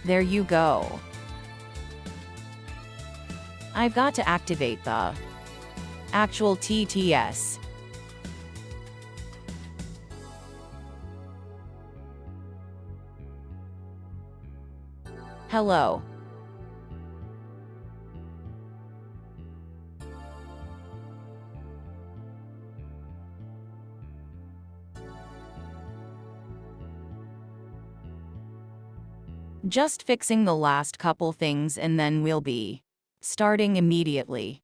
There you go. I've got to activate the actual TTS. Hello. Just fixing the last couple things and then we'll be starting immediately.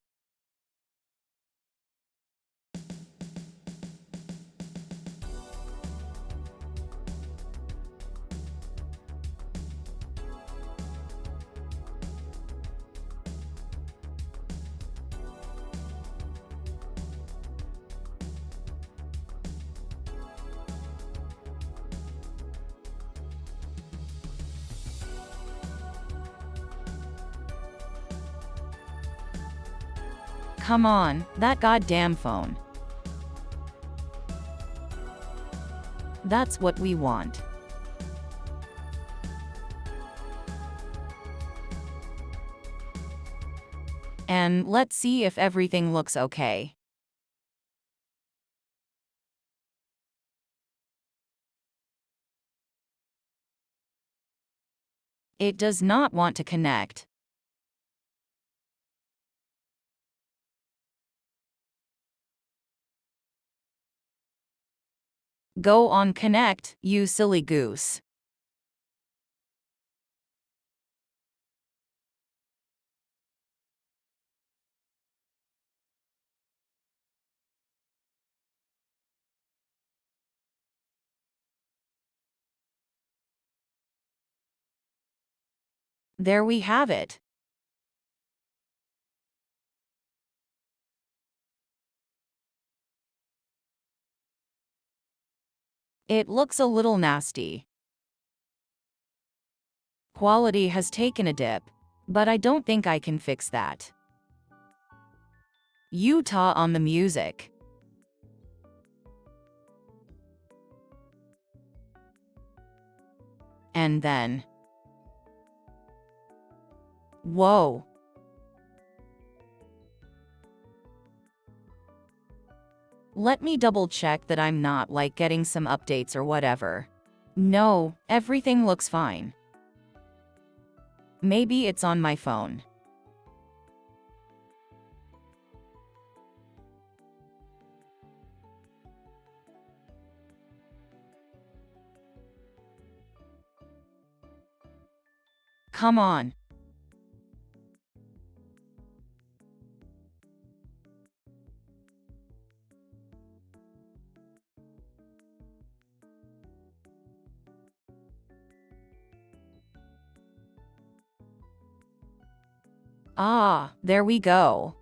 Come on, that goddamn phone. That's what we want. And let's see if everything looks okay. It does not want to connect. Go on connect, you silly goose. There we have it. It looks a little nasty. Quality has taken a dip, but I don't think I can fix that. Utah on the music. And then. Whoa. Let me double check that I'm not getting some updates or whatever. No, everything looks fine. Maybe it's on my phone. Come on. There we go.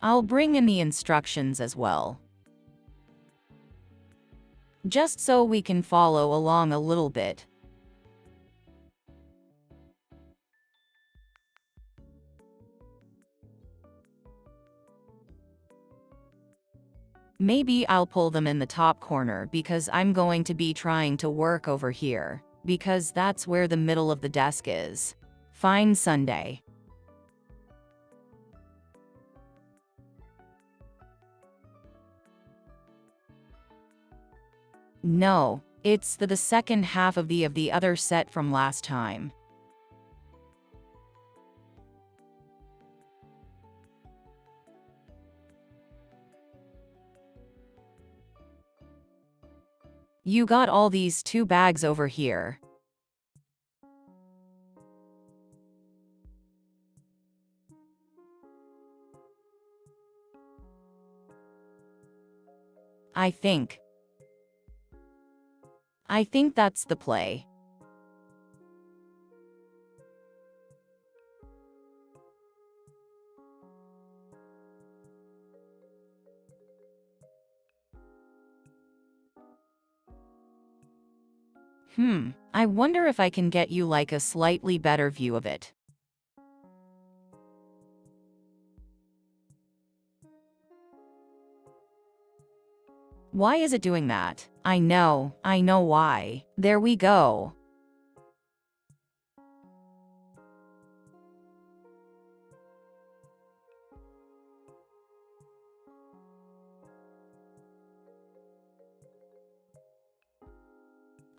I'll bring in the instructions as well. Just so we can follow along a little bit. Maybe I'll pull them in the top corner because I'm going to be trying to work over here, because that's where the middle of the desk is. Fine Sunday. No, it's the second half of the other set from last time. You got all these 2 bags over here. I think that's the play. I wonder if I can get you a slightly better view of it. Why is it doing that? I know why. There we go.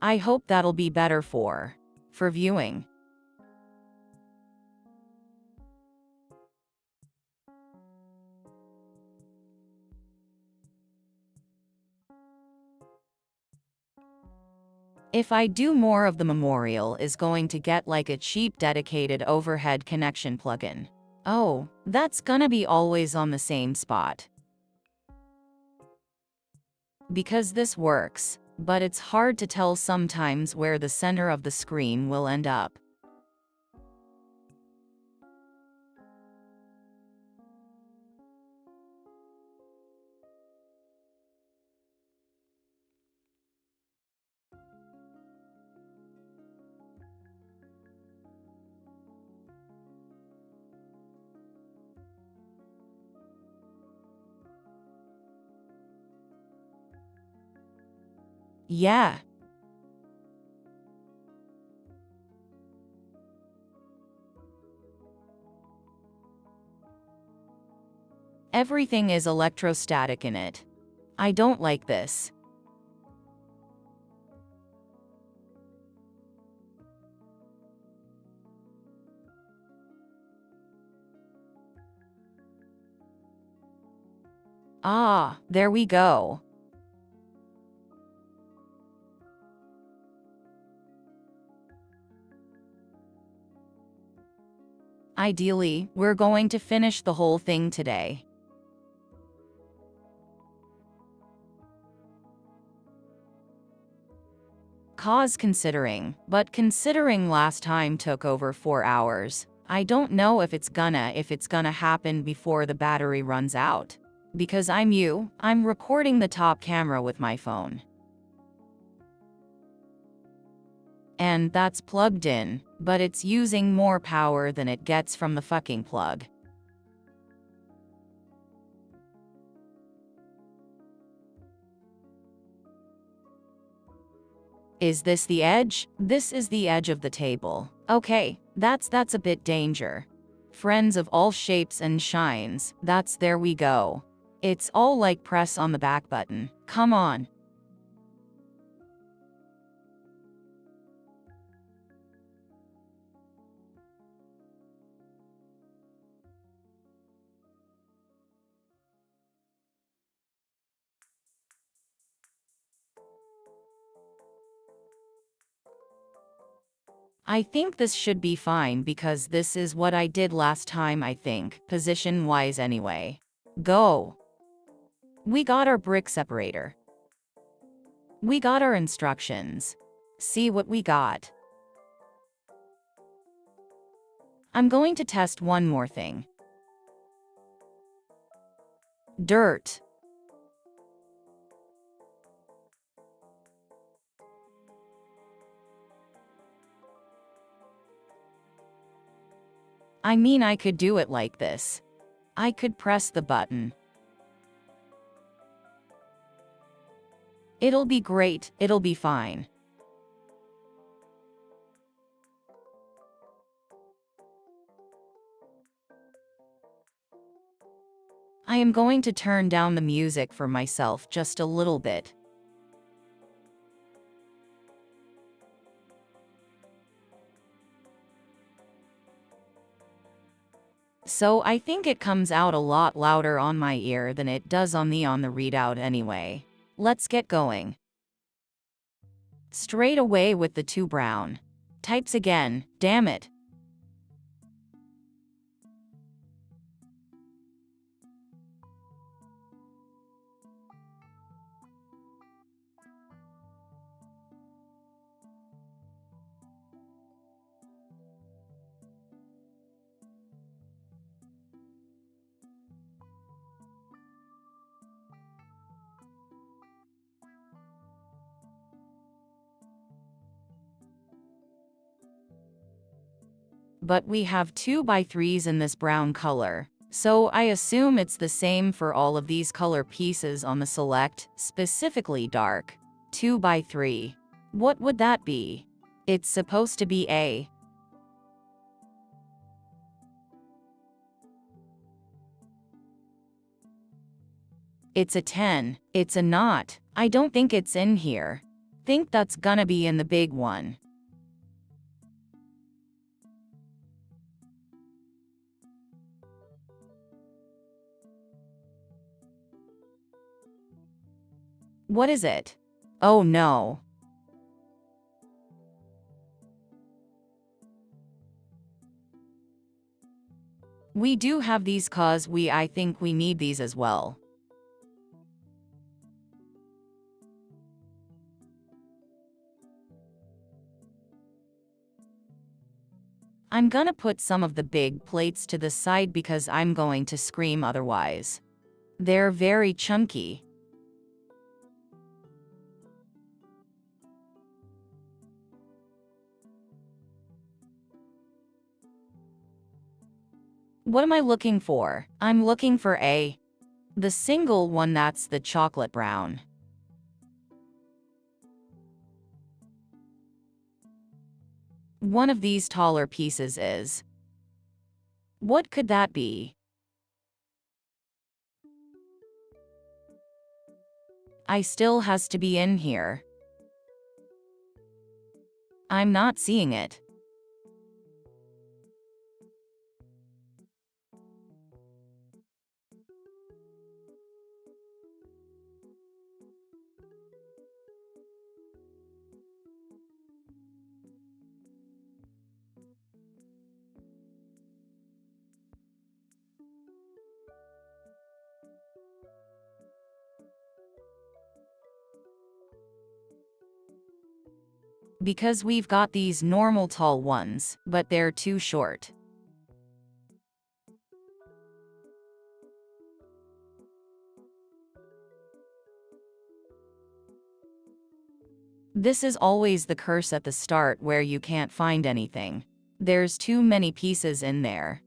I hope that'll be better for viewing. If I do more of the memorial is going to get like a cheap dedicated overhead connection plugin. Oh, that's gonna be always on the same spot. Because this works, but it's hard to tell sometimes where the center of the screen will end up. Yeah. Everything is electrostatic in it. I don't like this. Ah, there we go. Ideally, we're going to finish the whole thing today. Cause considering, but considering last time took over 4 hours, I don't know if it's gonna happen before the battery runs out. Because I'm recording the top camera with my phone. And that's plugged in, but it's using more power than it gets from the fucking plug. Is this the edge? This is the edge of the table. Okay, that's a bit danger. Friends of all shapes and shines, there we go. It's all like press on the back button. Come on. I think this should be fine because this is what I did last time, I think, position-wise anyway. Go. We got our brick separator. We got our instructions. See what we got. I'm going to test one more thing. Dirt. I mean, I could do it like this. I could press the button. It'll be great, it'll be fine. I am going to turn down the music for myself just a little bit. So I think it comes out a lot louder on my ear than it does on the readout anyway. Let's get going. Straight away with the 2 brown. Types again, damn it. But we have 2x3s in this brown color. So I assume it's the same for all of these color pieces on the select, specifically dark. 2 by 3. What would that be? It's supposed to be A. It's a 10. It's a not. I don't think it's in here. Think that's gonna be in the big one. What is it? Oh no. We do have these cause I think we need these as well. I'm gonna put some of the big plates to the side because I'm going to scream otherwise. They're very chunky. What am I looking for? I'm looking for the single one that's the chocolate brown. One of these taller pieces is. What could that be? I still has to be in here. I'm not seeing it. Because we've got these normal tall ones, but they're too short. This is always the curse at the start where you can't find anything. There's too many pieces in there.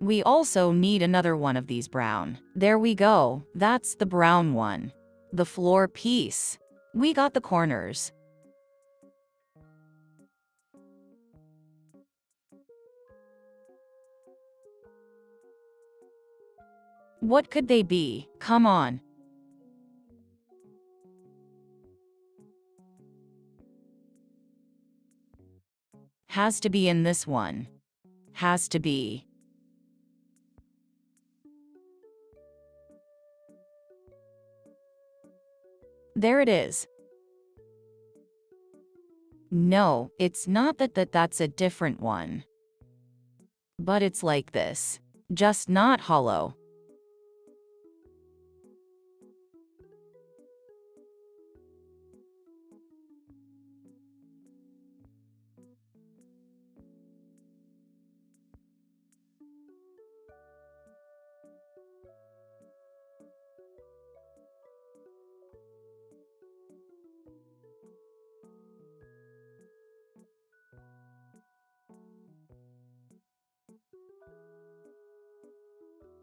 We also need another one of these brown. There we go. That's the brown one. The floor piece. We got the corners. What could they be? Come on. Has to be in this one. Has to be. There it is. No, it's not that's a different one. But it's like this. Just not hollow.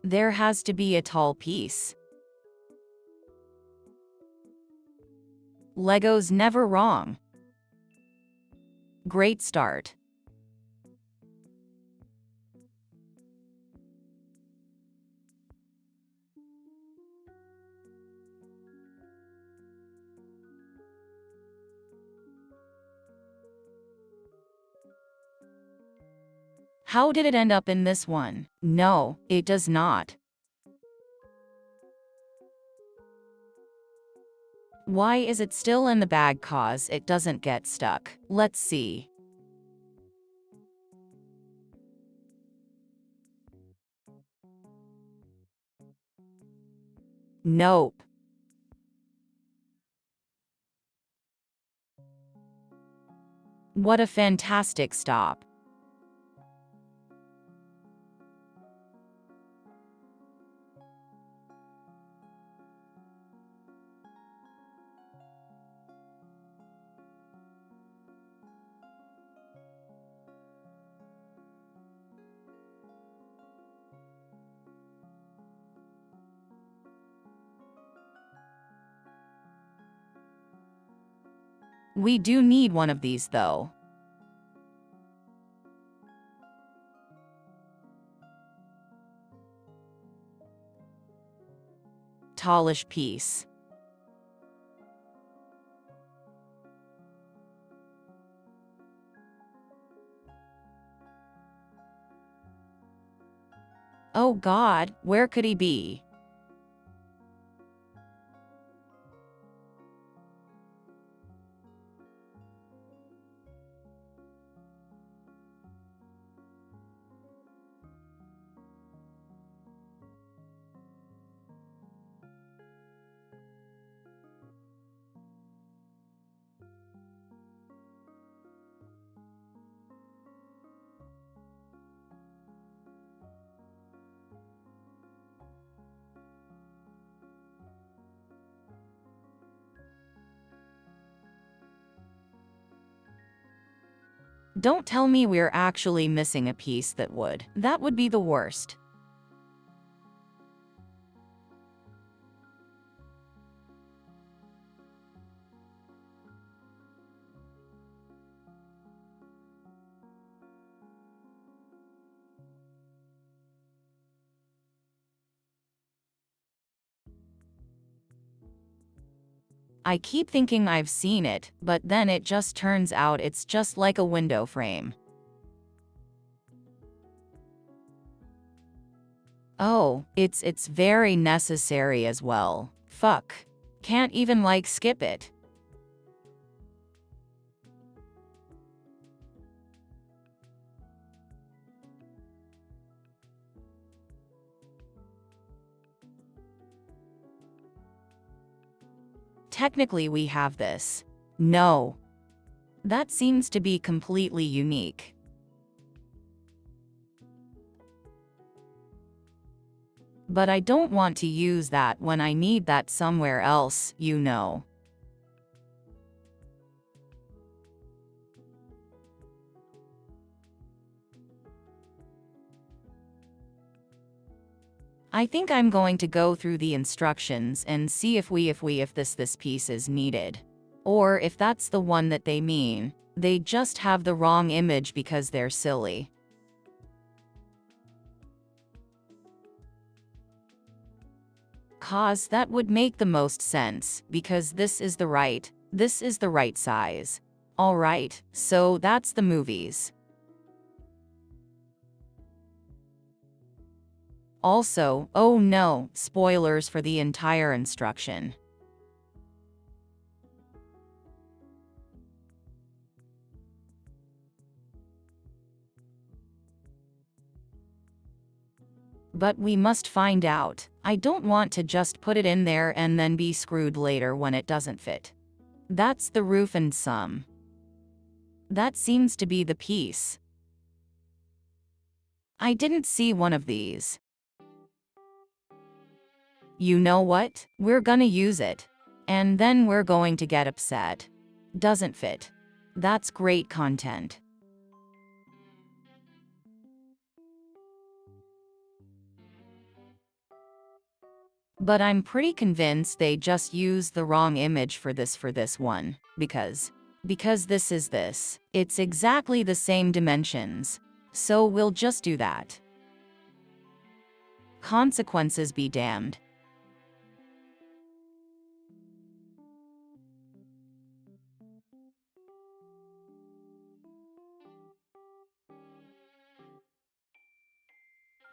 There has to be a tall piece. Lego's never wrong. Great start. How did it end up in this one? No, it does not. Why is it still in the bag? Cause it doesn't get stuck. Let's see. Nope. What a fantastic stop. We do need one of these though. Tallish piece. Oh God, where could he be? Don't tell me we're actually missing a piece that would be the worst. I keep thinking I've seen it, but then it just turns out it's just like a window frame. Oh, it's very necessary as well. Fuck. Can't even like skip it. Technically we have this. No. That seems to be completely unique. But I don't want to use that when I need that somewhere else, you know. I think I'm going to go through the instructions and see if this piece is needed. Or if that's the one that they mean. They just have the wrong image because they're silly. Cause that would make the most sense, because this is the right size. Alright, so that's the movies. Also, oh no, spoilers for the entire instruction. But we must find out. I don't want to just put it in there and then be screwed later when it doesn't fit. That's the roof and some. That seems to be the piece. I didn't see one of these. You know what? We're gonna use it. And then we're going to get upset. Doesn't fit. That's great content. But I'm pretty convinced they just used the wrong image for this one. Because this is this. It's exactly the same dimensions. So we'll just do that. Consequences be damned.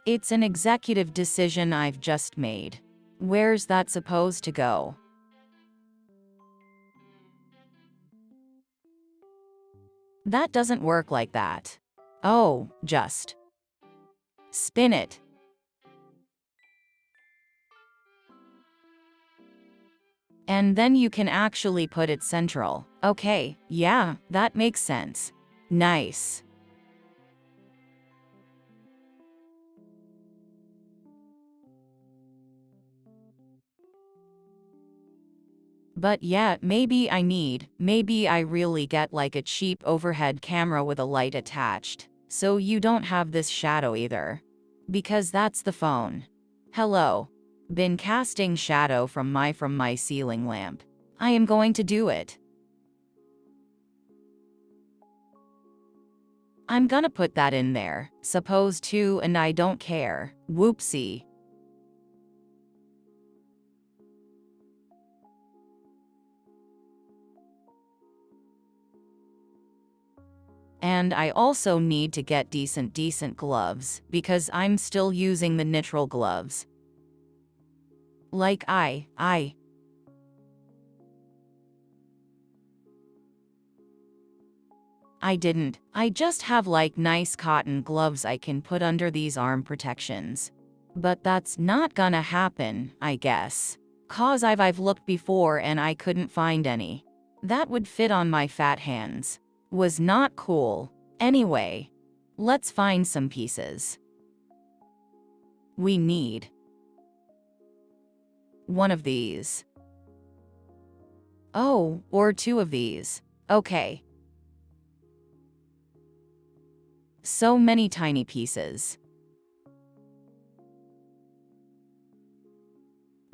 It's an executive decision I've just made. Where's that supposed to go? That doesn't work like that. Oh, just spin it. And then you can actually put it central. Okay, yeah, that makes sense. Nice. But yeah, maybe I really get like a cheap overhead camera with a light attached. So you don't have this shadow either. Because that's the phone. Hello. Been casting shadow from my ceiling lamp. I am going to do it. I'm gonna put that in there. Supposed to, and I don't care. Whoopsie. And I also need to get decent gloves, because I'm still using the neutral gloves. Like I didn't. I just have like nice cotton gloves I can put under these arm protections. But that's not gonna happen, I guess. 'Cause I've looked before and I couldn't find any. That would fit on my fat hands. Was not cool. Anyway, let's find some pieces. We need one of these. Oh, or two of these. Okay. So many tiny pieces.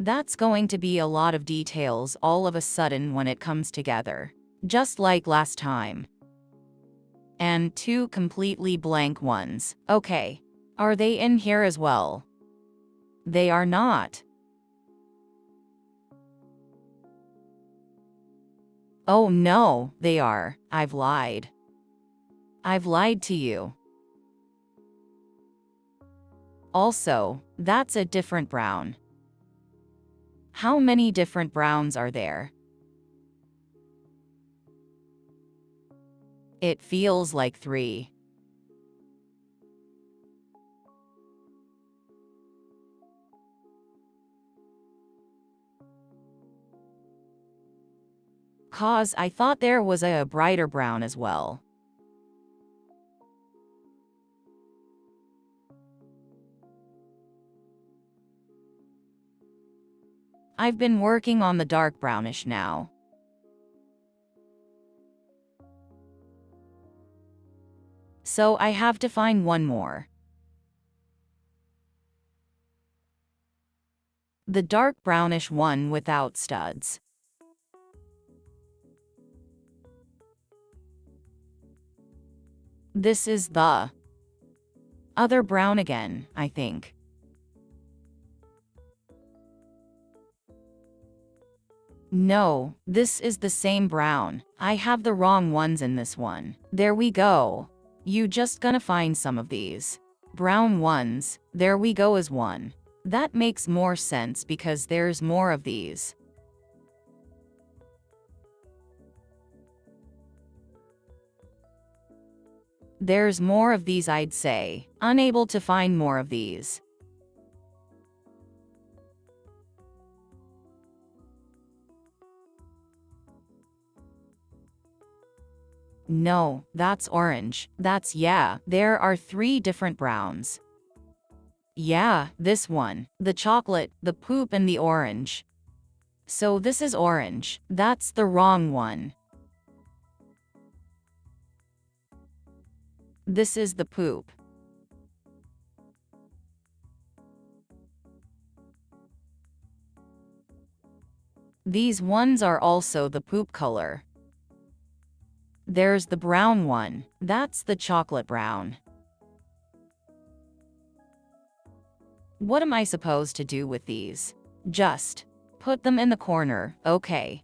That's going to be a lot of details all of a sudden when it comes together. Just like last time. And two completely blank ones. Okay. Are they in here as well? They are not. Oh no, they are. I've lied. I've lied to you. Also, that's a different brown. How many different browns are there? It feels like 3. Cause I thought there was a brighter brown as well. I've been working on the dark brownish now. So I have to find one more. The dark brownish one without studs. This is the other brown again, I think. No, this is the same brown. I have the wrong ones in this one. There we go. You just gonna find some of these brown ones. There we go as one. That makes more sense because there's more of these. There's more of these, I'd say. Unable to find more of these. No, that's orange. Yeah, there are 3 different browns. Yeah, this one. The chocolate, the poop, and the orange. So this is orange. That's the wrong one. This is the poop. These ones are also the poop color. There's the brown one. That's the chocolate brown. What am I supposed to do with these? Just put them in the corner, okay.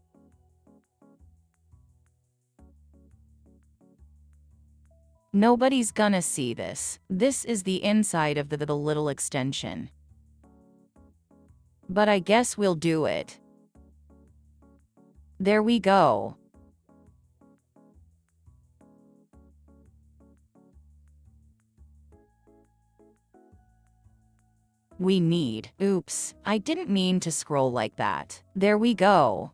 Nobody's gonna see this. This is the inside of the little extension. But I guess we'll do it. There we go. We need. Oops, I didn't mean to scroll like that. There we go.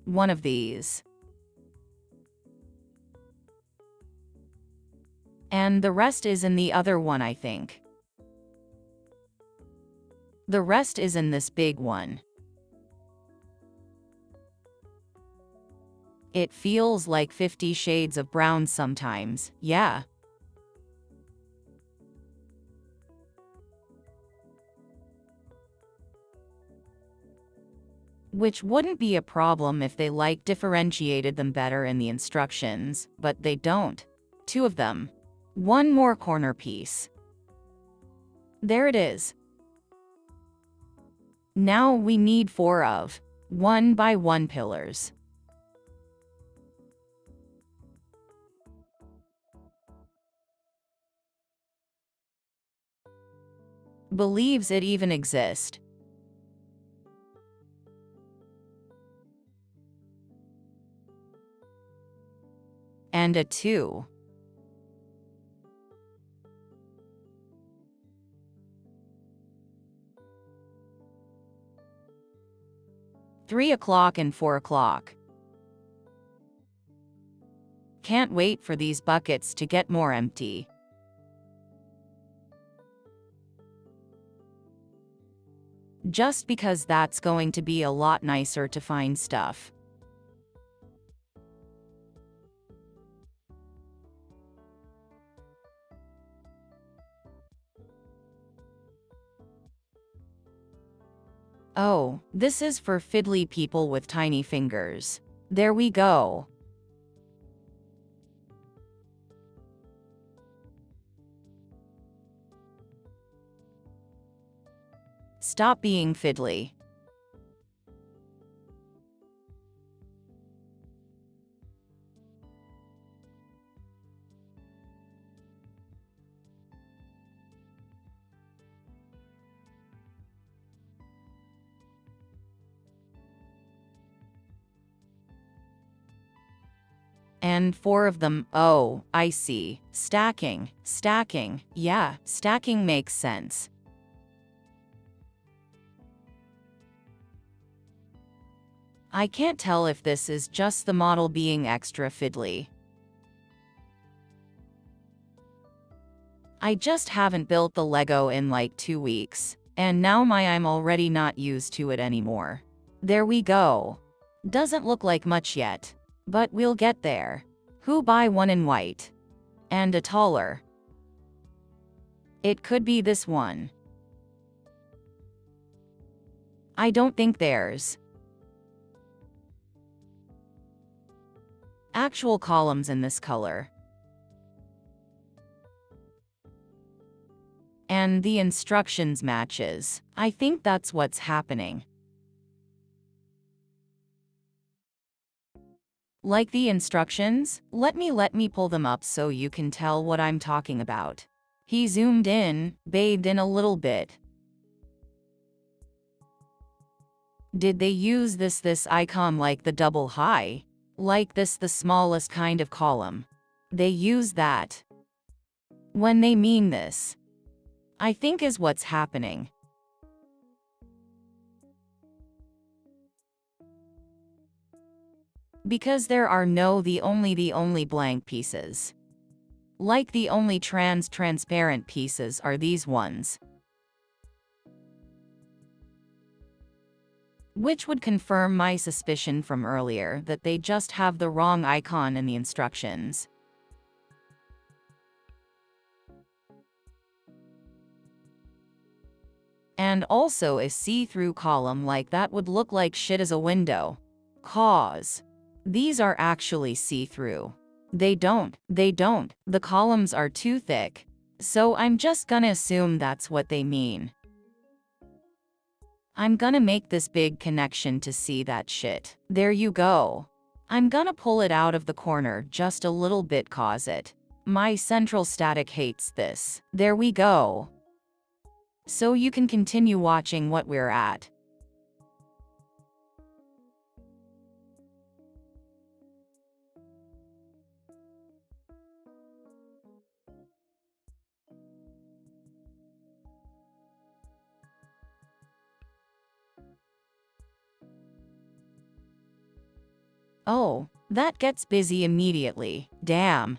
One of these. And the rest is in the other one, I think. The rest is in this big one. It feels like 50 shades of brown sometimes, yeah. Which wouldn't be a problem if they differentiated them better in the instructions, but they don't. 2 of them. One more corner piece. There it is. Now we need 4 of 1 by 1 pillars. Believes it even exists. And a 2. Three o'clock and 4 o'clock. Can't wait for these buckets to get more empty. Just because that's going to be a lot nicer to find stuff. Oh, this is for fiddly people with tiny fingers. There we go. Stop being fiddly. And 4 of them. Oh, I see. Stacking. Stacking. Yeah, stacking makes sense. I can't tell if this is just the model being extra fiddly. I just haven't built the Lego in like 2 weeks, and now I'm already not used to it anymore. There we go. Doesn't look like much yet, but we'll get there. Who buy one in white? And a taller. It could be this one. I don't think there's actual columns in this color. And the instructions matches. I think that's what's happening. Like the instructions? Let me pull them up so you can tell what I'm talking about. He zoomed in, bathed in a little bit. Did they use this icon like the double high? Like this the smallest kind of column? They use that when they mean this, I think is what's happening. Because there are the only blank pieces. Like the only transparent pieces are these ones. Which would confirm my suspicion from earlier that they just have the wrong icon in the instructions. And also a see-through column like that would look like shit as a window. Cause these are actually see-through. They don't. The columns are too thick. So I'm just gonna assume that's what they mean. I'm gonna make this big connection to see that shit. There you go. I'm gonna pull it out of the corner just a little bit cause my central static hates this. There we go. So you can continue watching what we're at. Oh, that gets busy immediately. Damn.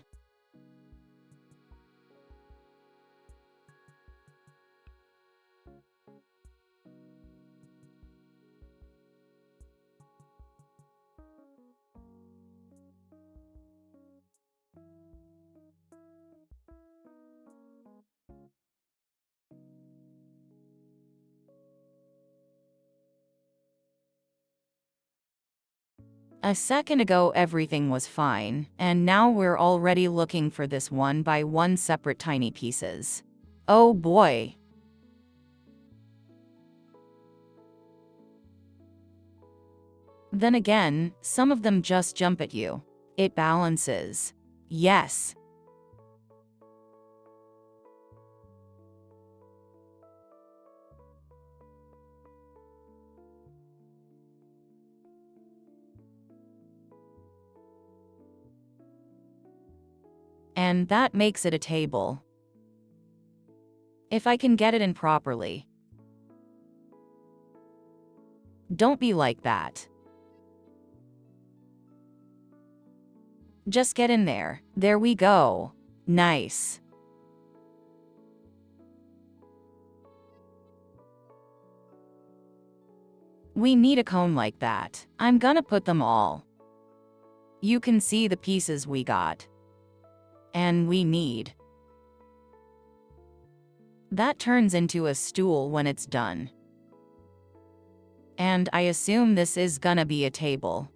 A second ago everything was fine, and now we're already looking for this one by one separate tiny pieces. Oh boy. Then again, some of them just jump at you. It balances. Yes. And that makes it a table. If I can get it in properly. Don't be like that. Just get in there. There we go. Nice. We need a cone like that. I'm gonna put them all. You can see the pieces we got. And we need. That turns into a stool when it's done. And I assume this is gonna be a table.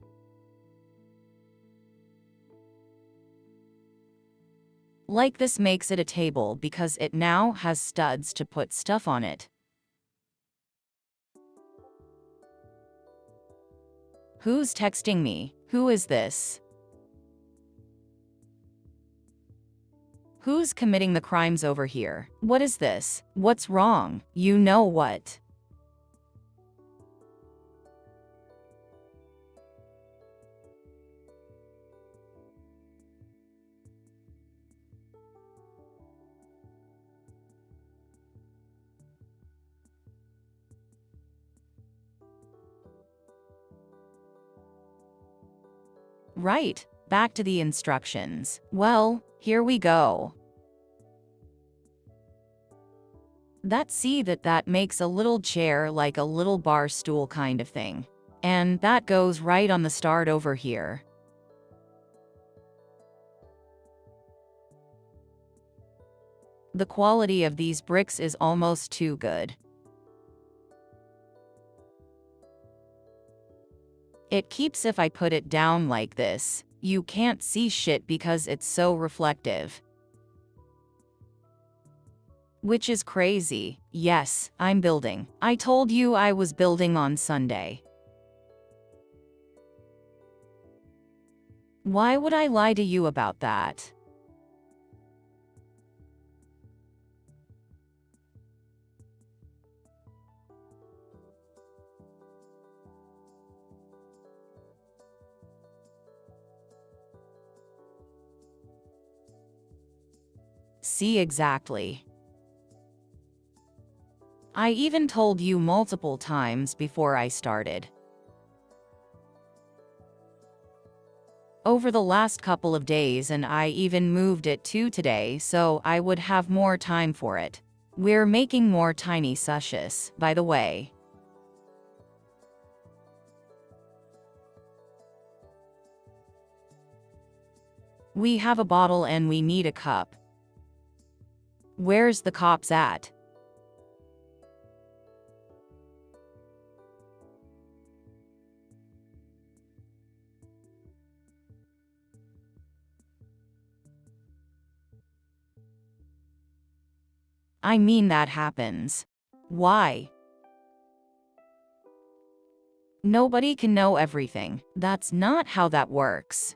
Like this makes it a table because it now has studs to put stuff on it. Who's texting me? Who is this? Who's committing the crimes over here? What is this? What's wrong? You know what? Right, back to the instructions. Well, here we go. That makes a little chair, like a little bar stool kind of thing. And that goes right on the start over here. The quality of these bricks is almost too good. It keeps if I put it down like this. You can't see shit because it's so reflective. Which is crazy. Yes, I'm building. I told you I was building on Sunday. Why would I lie to you about that? See exactly. I even told you multiple times before I started. Over the last couple of days, and I even moved it to today so I would have more time for it. We're making more tiny sushes, by the way. We have a bottle and we need a cup. Where's the cops at? I mean, that happens. Why? Nobody can know everything. That's not how that works.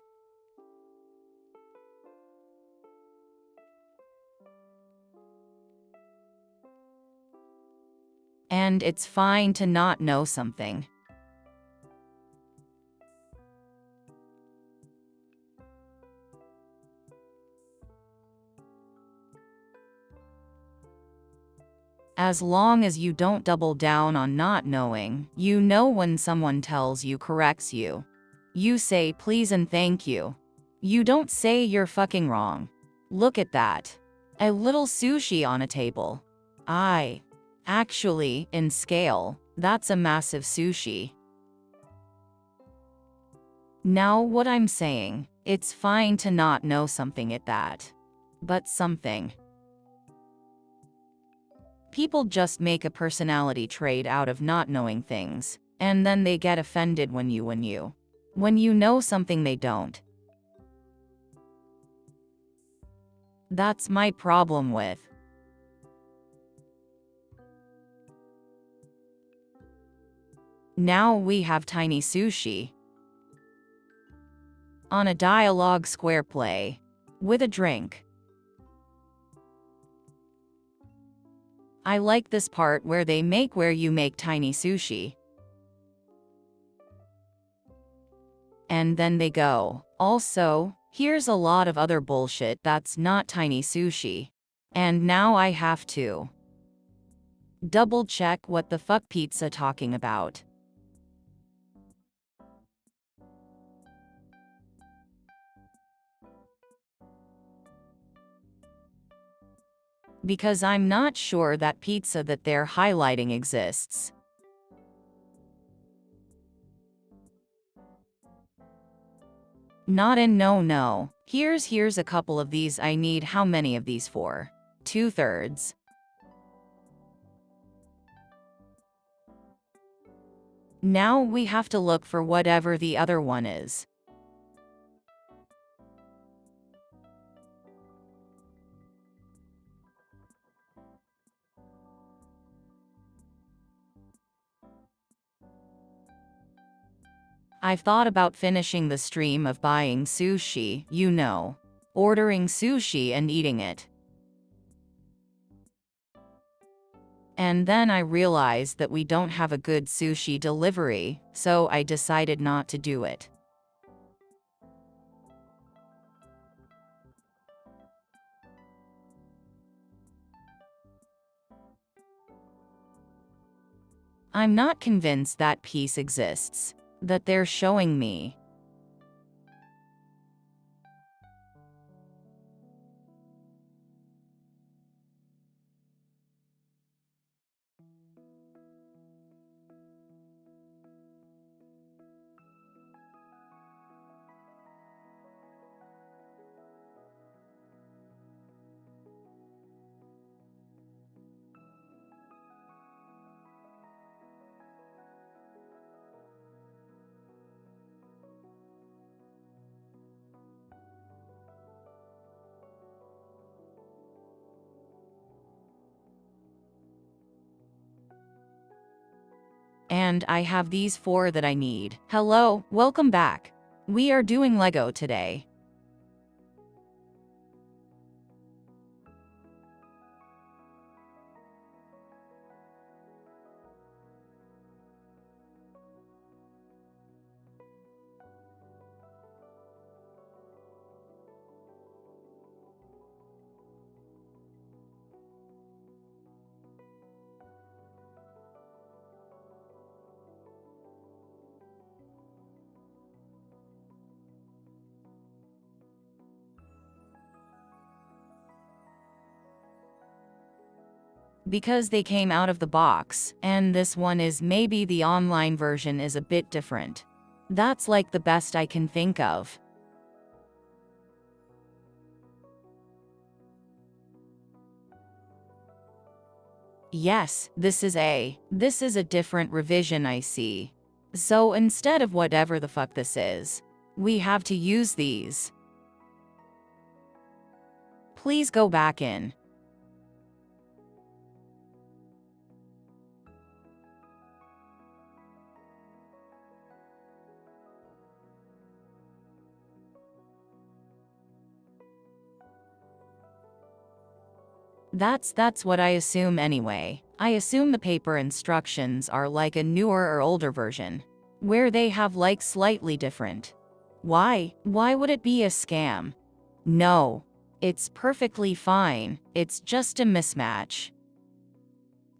And it's fine to not know something. As long as you don't double down on not knowing, you know when someone tells you, corrects you. You say please and thank you. You don't say you're fucking wrong. Look at that. A little sushi on a table. Actually, in scale, that's a massive sushi. Now what I'm saying, it's fine to not know something at that. But something. People just make a personality trait out of not knowing things, and then they get offended when you When you know something they don't. That's my problem with. Now we have tiny sushi. On a dialogue square play. With a drink. I like this part where they make where you make tiny sushi. And then they go. Also, here's a lot of other bullshit that's not tiny sushi. And now I have to double check what the fuck pizza talking about. Because I'm not sure that pizza that they're highlighting exists. Not in no. Here's a couple of these. I need how many of these for? 2/3. Now we have to look for whatever the other one is. I've thought about finishing the stream of buying sushi, ordering sushi and eating it. And then I realized that we don't have a good sushi delivery, so I decided not to do it. I'm not convinced that piece exists. That they're showing me. And I have these 4 that I need. Hello, welcome back. We are doing Lego today. Because they came out of the box, and this one is maybe the online version is a bit different. That's like the best I can think of. Yes, this is a different revision I see. So instead of whatever the fuck this is, we have to use these. Please go back in. That's what I assume anyway. I assume the paper instructions are like a newer or older version, where they have like slightly different. Why? Why would it be a scam? No. It's perfectly fine. It's just a mismatch.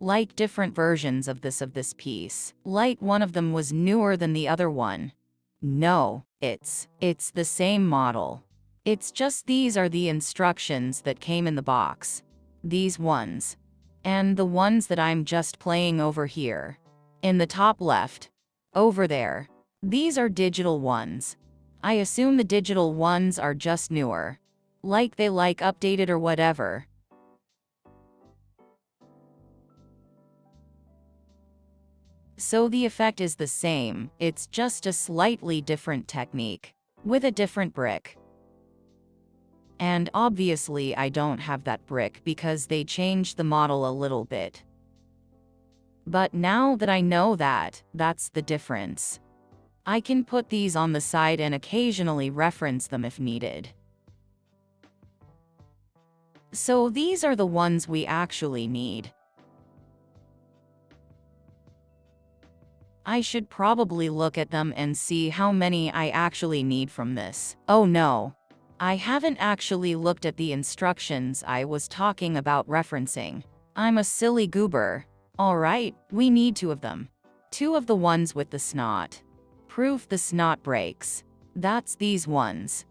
Like different versions of this piece. Like one of them was newer than the other one. No, it's the same model. It's just these are the instructions that came in the box. These ones. And the ones that I'm just playing over here. In the top left. Over there. These are digital ones. I assume the digital ones are just newer. Like they updated or whatever. So the effect is the same, it's just a slightly different technique, with a different brick. And obviously I don't have that brick because they changed the model a little bit. But now that I know that, that's the difference. I can put these on the side and occasionally reference them if needed. So these are the ones we actually need. I should probably look at them and see how many I actually need from this. Oh no. I haven't actually looked at the instructions I was talking about referencing. I'm a silly goober. Alright, we need 2 of them. 2 of the ones with the snot. Proof the snot breaks. That's these ones.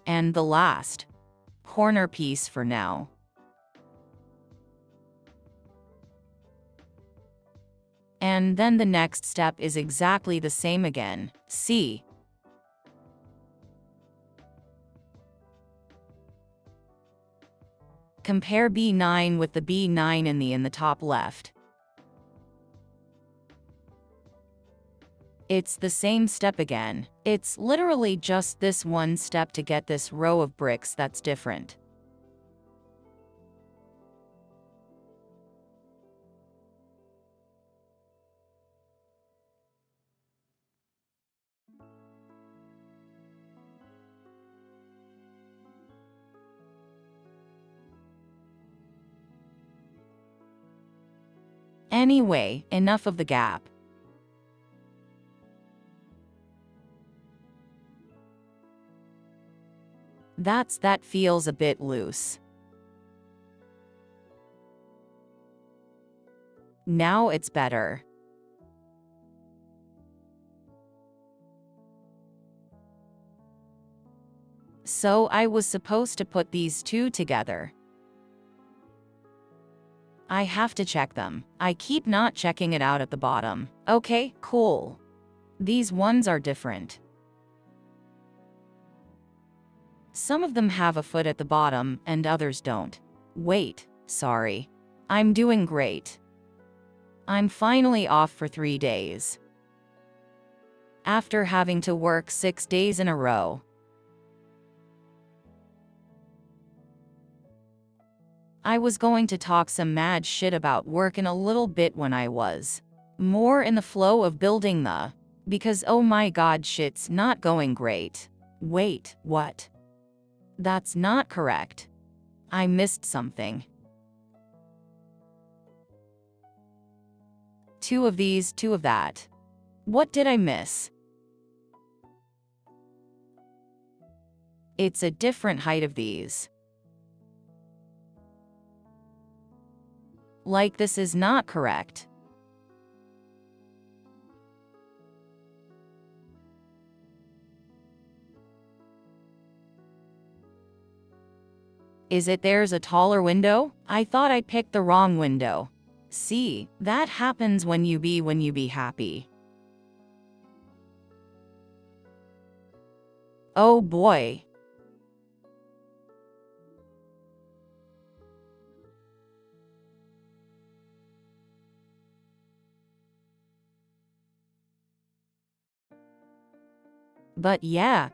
And the last corner piece for now. And then the next step is exactly the same again. See? Compare B9 with the B9 in the top left. It's the same step again. It's literally just this one step to get this row of bricks that's different. Anyway, enough of the gap. That feels a bit loose. Now it's better. So I was supposed to put these 2 together. I have to check them. I keep not checking it out at the bottom. Okay, cool. These ones are different. Some of them have a foot at the bottom and others don't. Wait, sorry. I'm doing great. I'm finally off for 3 days. After having to work 6 days in a row. I was going to talk some mad shit about work in a little bit when I was more in the flow of building because oh my god, shit's not going great. Wait, what? That's not correct. I missed something. 2 of these, 2 of that. What did I miss? It's a different height of these. Like this is not correct. Is it there's a taller window? I thought I picked the wrong window. See, that happens when you be happy. Oh boy. But yeah,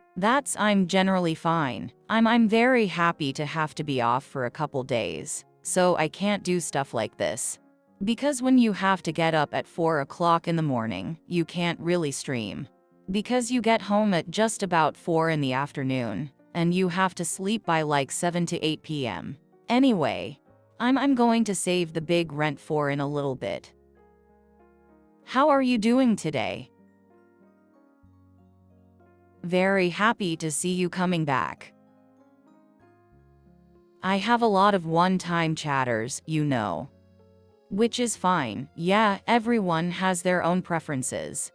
I'm generally fine. I'm very happy to have to be off for a couple days, so I can't do stuff like this. Because when you have to get up at 4 o'clock in the morning, you can't really stream. Because you get home at just about 4 in the afternoon, and you have to sleep by like 7 to 8 p.m. Anyway, I'm going to save the big rent for in a little bit. How are you doing today? Very happy to see you coming back. I have a lot of one-time chatters, you know. Which is fine, yeah, everyone has their own preferences.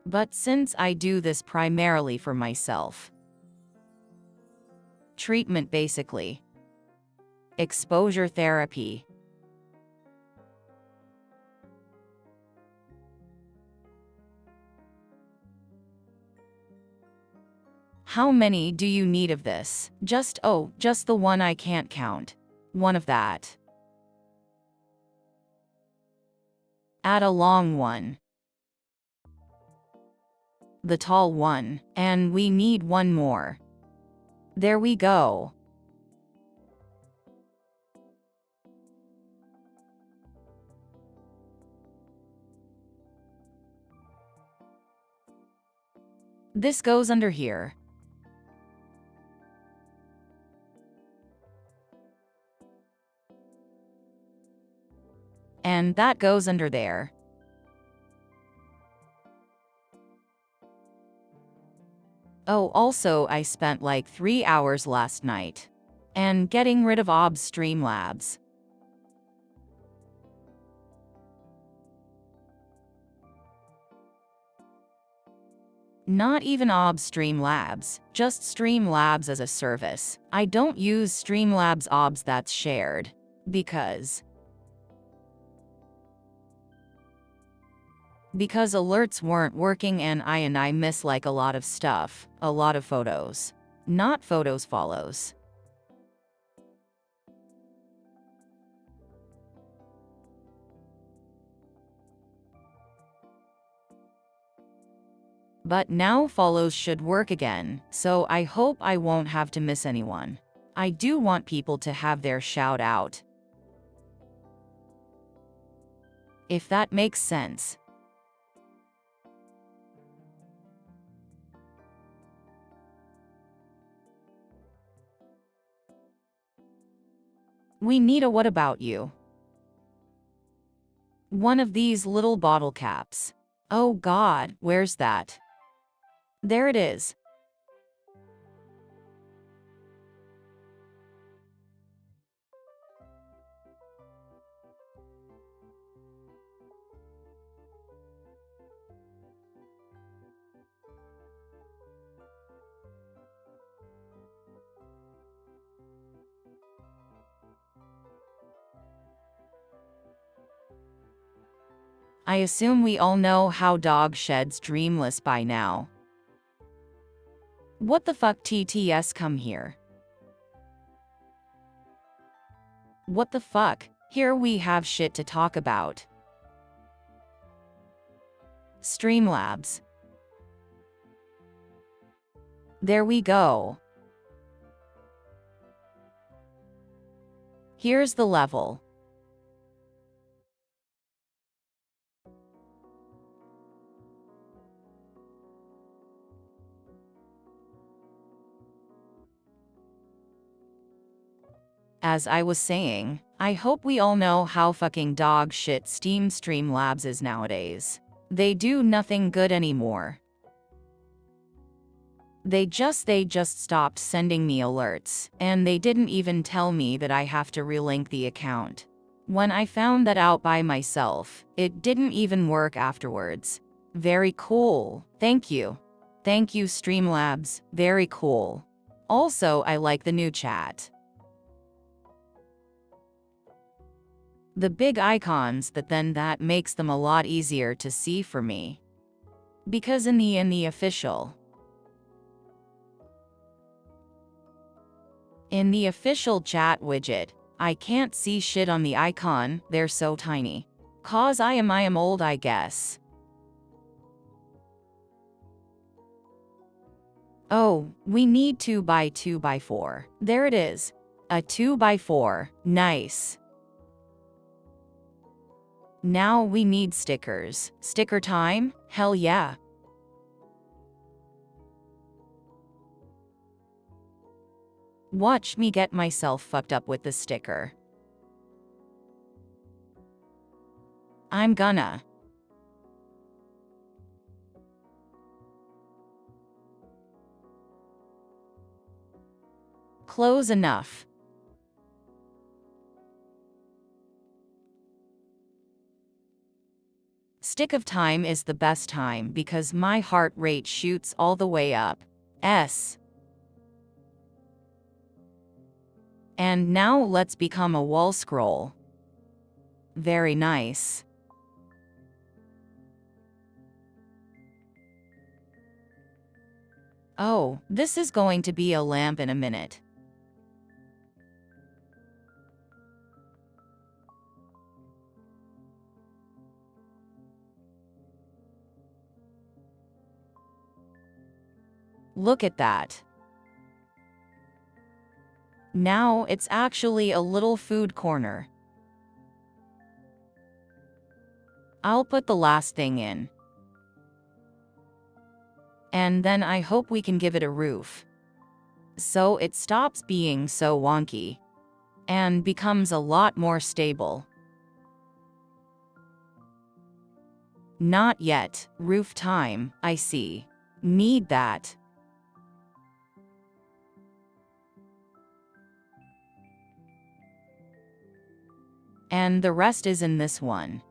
But since I do this primarily for myself. Treatment basically. Exposure therapy. How many do you need of this? Just the one I can't count. One of that. Add a long one. The tall one. And we need one more. There we go. This goes under here. And that goes under there. Oh, also I spent like 3 hours last night. And getting rid of OBS Streamlabs. Not even OBS Streamlabs, just Streamlabs as a service. I don't use Streamlabs OBS that's shared. Because alerts weren't working and I miss like a lot of stuff, a lot of photos. Not photos follows. But now follows should work again, so I hope I won't have to miss anyone. I do want people to have their shout out. If that makes sense. We need a what about you? One of these little bottle caps. Oh God, where's that? There it is. I assume we all know how dog sheds Dreamless by now. What the fuck TTS come here? What the fuck? Here we have shit to talk about. Streamlabs. There we go. Here's the level. As I was saying, I hope we all know how fucking dog shit Steam Streamlabs is nowadays. They do nothing good anymore. They just stopped sending me alerts, and they didn't even tell me that I have to relink the account. When I found that out by myself, it didn't even work afterwards. Very cool. Thank you. Thank you, Streamlabs. Very cool. Also, I like the new chat. The big icons that makes them a lot easier to see for me. Because in the official chat widget, I can't see shit on the icon, they're so tiny. 'Cause I am old, I guess. Oh, we need 2x2x4. There it is. A 2x4. Nice. Now we need stickers. Sticker time? Hell yeah. Watch me get myself fucked up with the sticker. I'm gonna. Close enough. Stick of time is the best time because my heart rate shoots all the way up. And now let's become a wall scroll. Very nice. Oh, this is going to be a lamp in a minute. Look at that. Now it's actually a little food corner. I'll put the last thing in. And then I hope we can give it a roof, so it stops being so wonky and becomes a lot more stable. Not yet. Roof time, I see. Need that. And the rest is in this one.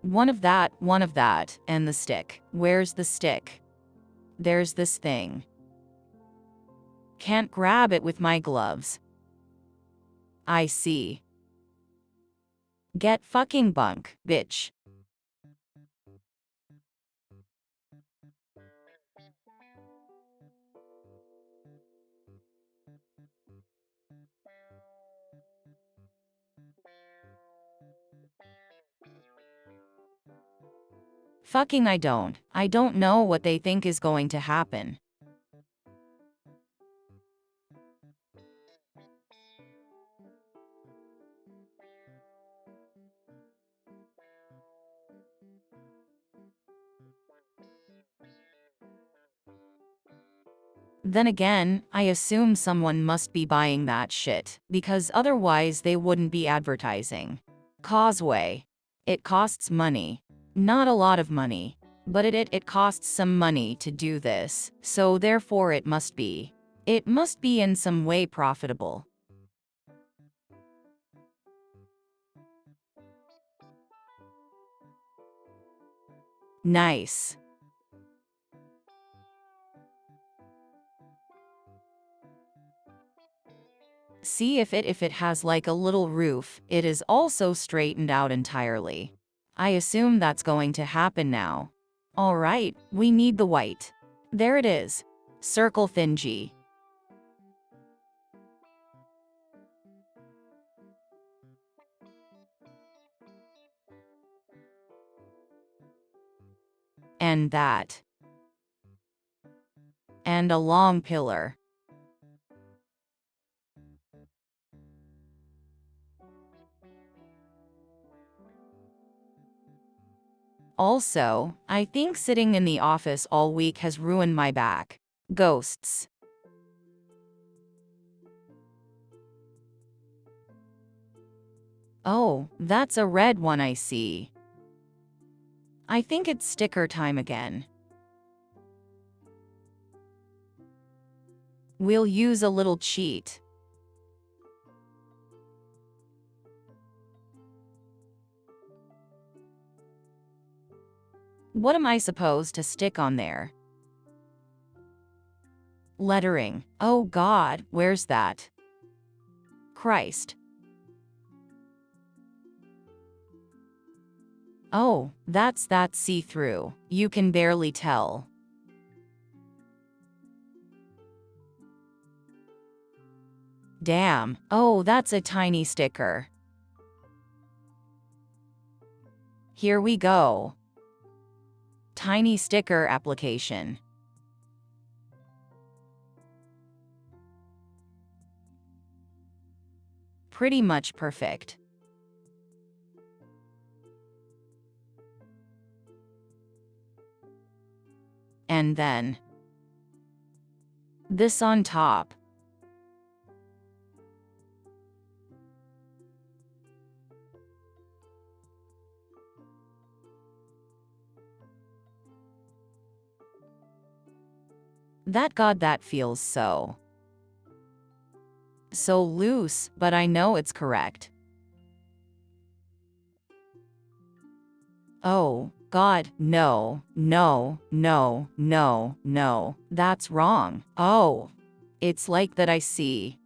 One of that, and the stick. Where's the stick? There's this thing. Can't grab it with my gloves. I see. Get fucking bunk, bitch. Fucking I don't know what they think is going to happen. Then again, I assume someone must be buying that shit, because otherwise they wouldn't be advertising. Causeway. It costs money. Not a lot of money. But it costs some money to do this, so therefore it must be. It must be in some way profitable. Nice. See if it has like a little roof, it is also straightened out entirely. I assume that's going to happen now. Alright, we need the white. There it is. Circle thingy. And that. And a long pillar. Also, I think sitting in the office all week has ruined my back. Ghosts. Oh, that's a red one I see. I think it's sticker time again. We'll use a little cheat. What am I supposed to stick on there? Lettering. Oh God, where's that? Christ. Oh, that's that see-through. You can barely tell. Damn. Oh, that's a tiny sticker. Here we go. Tiny sticker application. Pretty much perfect. And then this on top. That feels so loose, but I know it's correct. Oh, God, no, no, no, no, no. That's wrong. Oh, it's like that, I see.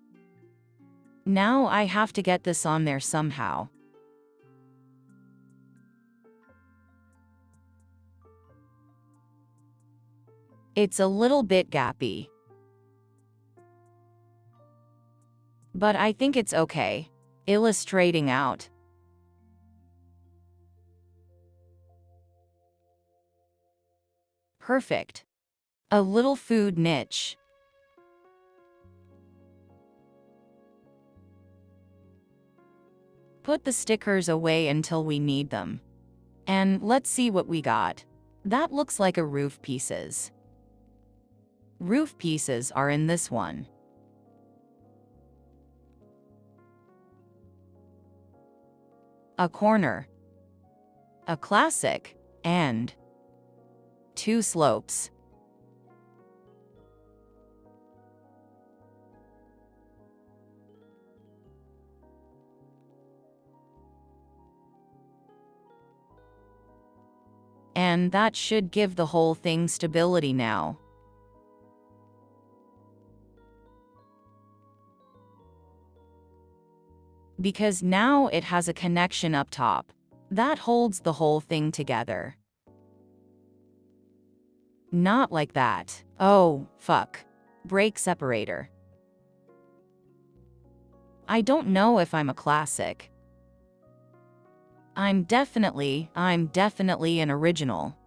Now I have to get this on there somehow. It's a little bit gappy, but I think it's okay. Illustrating out. Perfect. A little food niche. Put the stickers away until we need them. And let's see what we got. That looks like a roof pieces. Roof pieces are in this one. A corner. A classic. And 2 slopes. And that should give the whole thing stability now. Because now it has a connection up top. That holds the whole thing together. Not like that. Oh, fuck. Brake separator. I don't know if I'm a classic. I'm definitely an original.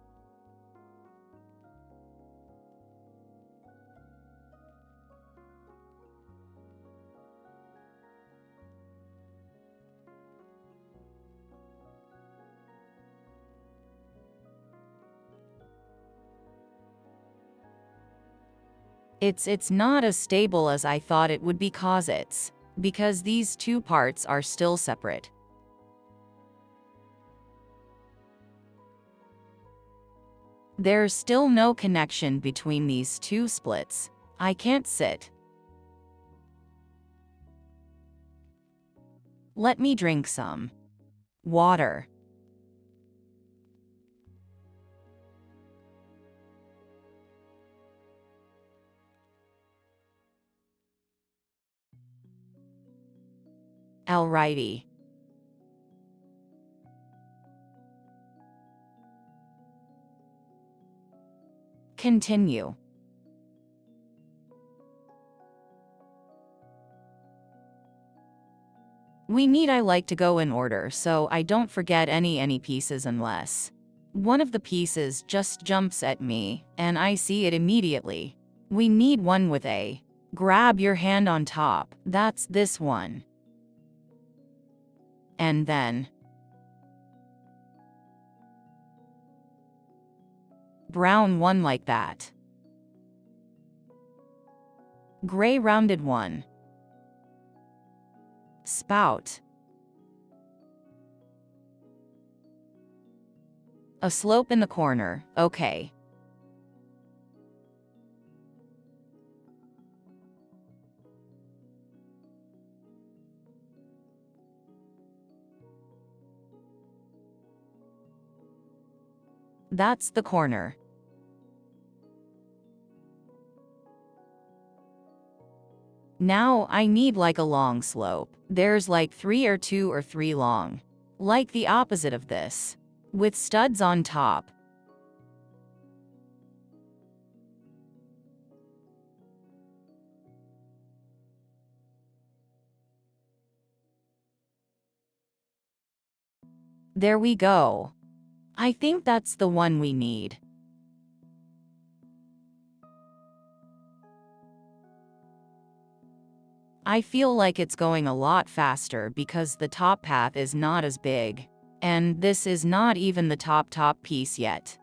It's not as stable as I thought it would be because these 2 parts are still separate. There's still no connection between these 2 splits. I can't sit. Let me drink some water. Alrighty. Continue. I like to go in order so I don't forget any pieces unless one of the pieces just jumps at me and I see it immediately. We need one with a grab your hand on top. That's this one. And then brown one like that. Gray rounded one. Spout. A slope in the corner, okay. That's the corner. Now I need like a long slope. There's like 3 or 2 or 3 long. Like the opposite of this. With studs on top. There we go. I think that's the one we need. I feel like it's going a lot faster because the top path is not as big. And this is not even the top piece yet.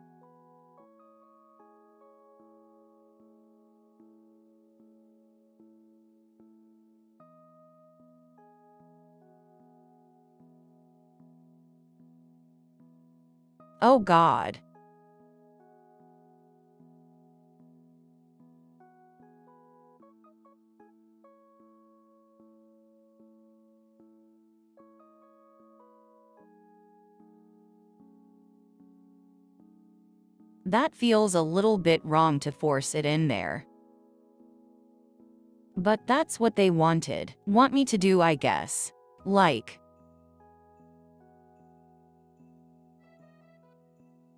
Oh God. That feels a little bit wrong to force it in there. But that's what they want me to do, I guess. Like,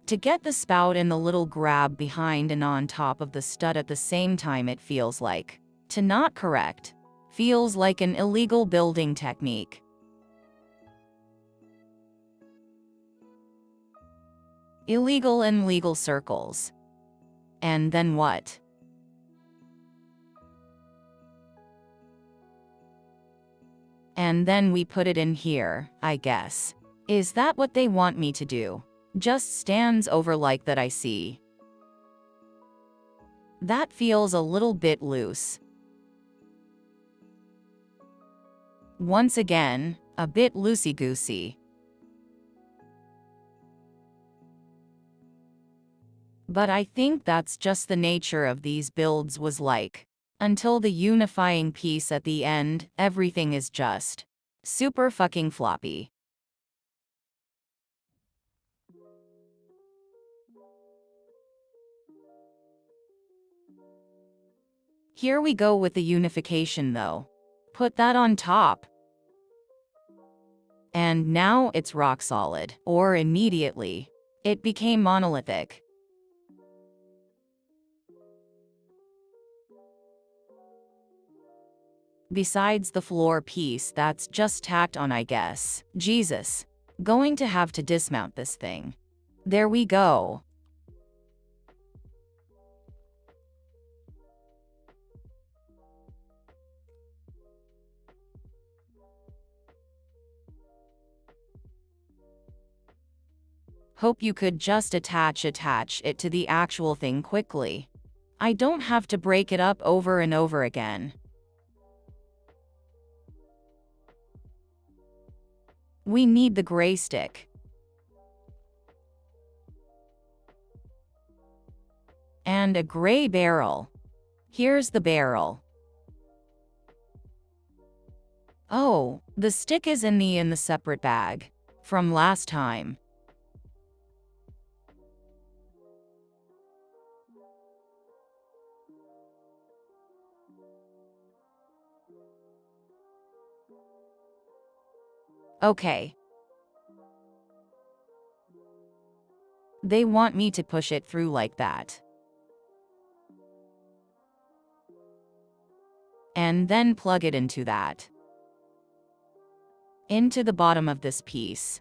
to get the spout and the little grab behind and on top of the stud at the same time, it feels like. To not correct. Feels like an illegal building technique. Illegal in legal circles. And then what? And then we put it in here, I guess. Is that what they want me to do? Just stands over like that, I see. That feels a little bit loose. Once again, a bit loosey-goosey. But I think that's just the nature of these builds was like. Until the unifying piece at the end, everything is just super fucking floppy. Here we go with the unification though. Put that on top. And now it's rock solid. Or immediately. It became monolithic. Besides the floor piece that's just tacked on, I guess. Jesus. Going to have to dismount this thing. There we go. Hope you could just attach it to the actual thing quickly. I don't have to break it up over and over again. We need the gray stick. And a gray barrel. Here's the barrel. Oh, the stick is in the separate bag. From last time. Okay. They want me to push it through like that. And then plug it into that. Into the bottom of this piece.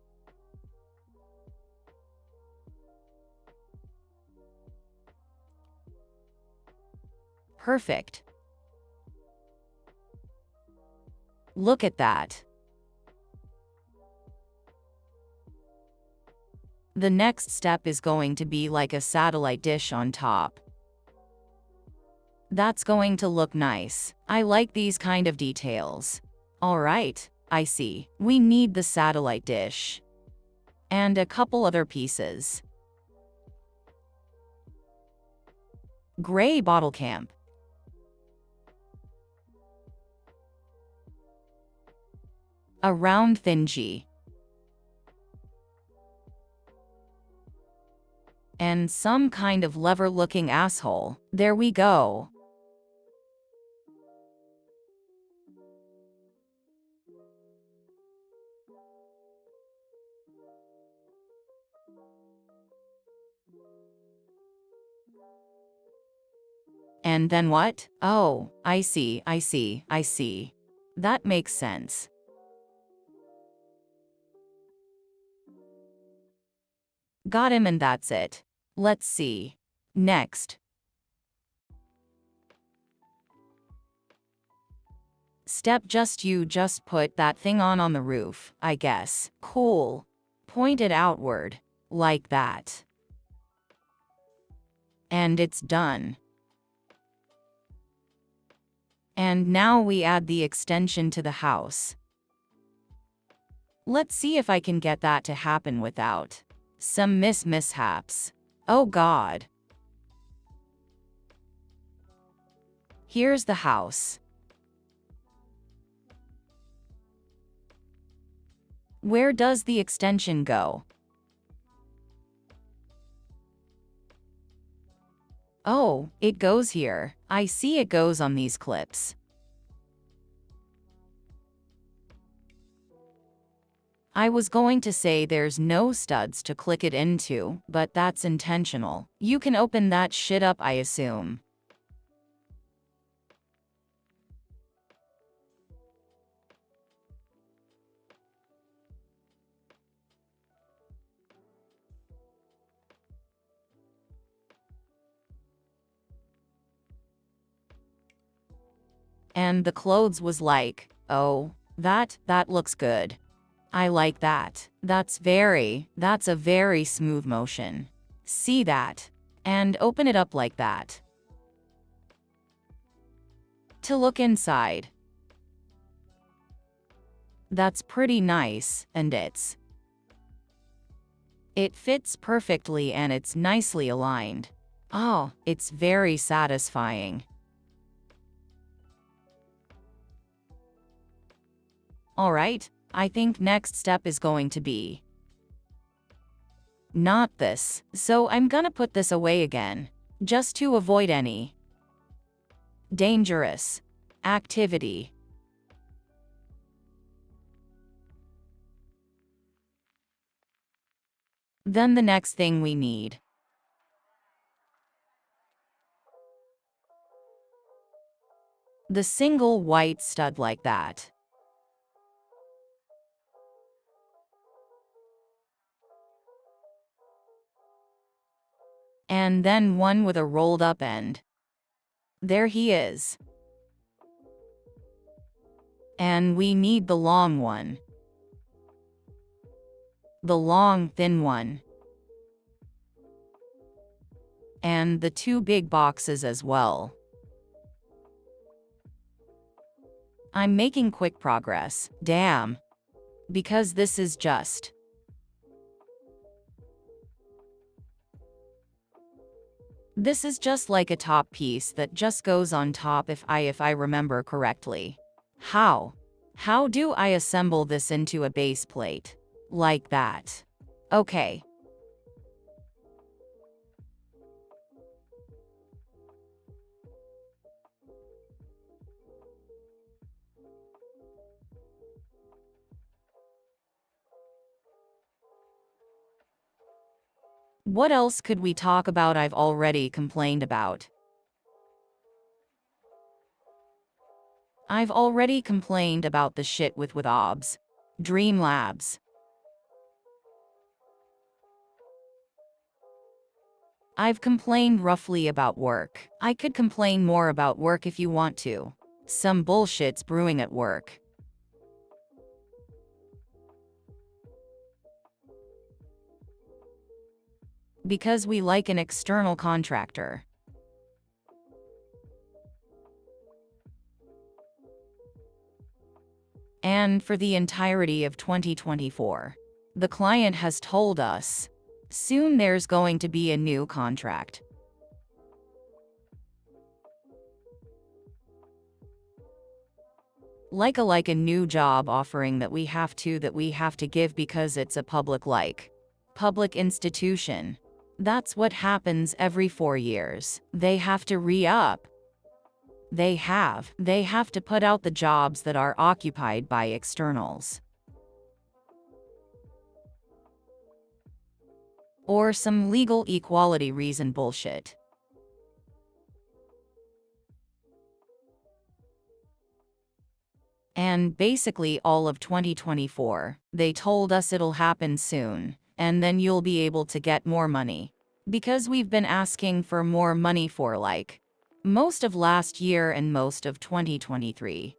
Perfect. Look at that. The next step is going to be like a satellite dish on top. That's going to look nice. I like these kind of details. Alright, I see. We need the satellite dish. And a couple other pieces. Gray bottle camp. A round thingy. And some kind of lever-looking asshole. There we go. And then what? Oh, I see. That makes sense. Got him, and that's it. Let's see. Next. Step you just put that thing on the roof, I guess. Cool. Point it outward. Like that. And it's done. And now we add the extension to the house. Let's see if I can get that to happen without some mishaps. Oh God. Here's the house. Where does the extension go? Oh, it goes here. I see it goes on these clips. I was going to say there's no studs to click it into, but that's intentional. You can open that shit up, I assume. And the clothes was like, oh, that looks good. I like that. That's a very smooth motion. See that? And open it up like that. To look inside. That's pretty nice, and it fits perfectly and it's nicely aligned. Oh, it's very satisfying. Alright, I think next step is going to be not this, so I'm gonna put this away again, just to avoid any dangerous activity. Then the next thing we need the single white stud like that. And then one with a rolled up end. There he is. And we need the long one. The long, thin one. And the two big boxes as well. I'm making quick progress, damn. Because this is just like a top piece that just goes on top if I remember correctly. How do I assemble this into a base plate? Like that. Okay. What else could we talk about I've already complained about? I've already complained about the shit with OBS. Dream Labs. I've complained roughly about work. I could complain more about work if you want to. Some bullshit's brewing at work. Because we like an external contractor. And for the entirety of 2024, the client has told us, soon there's going to be a new contract. Like a new job offering that we have to give because it's a public institution. That's what happens every 4 years. They have to re-up. They have to put out the jobs that are occupied by externals. Or some legal equality reason bullshit. And basically all of 2024, they told us it'll happen soon, and then you'll be able to get more money. Because we've been asking for more money for most of last year and most of 2023.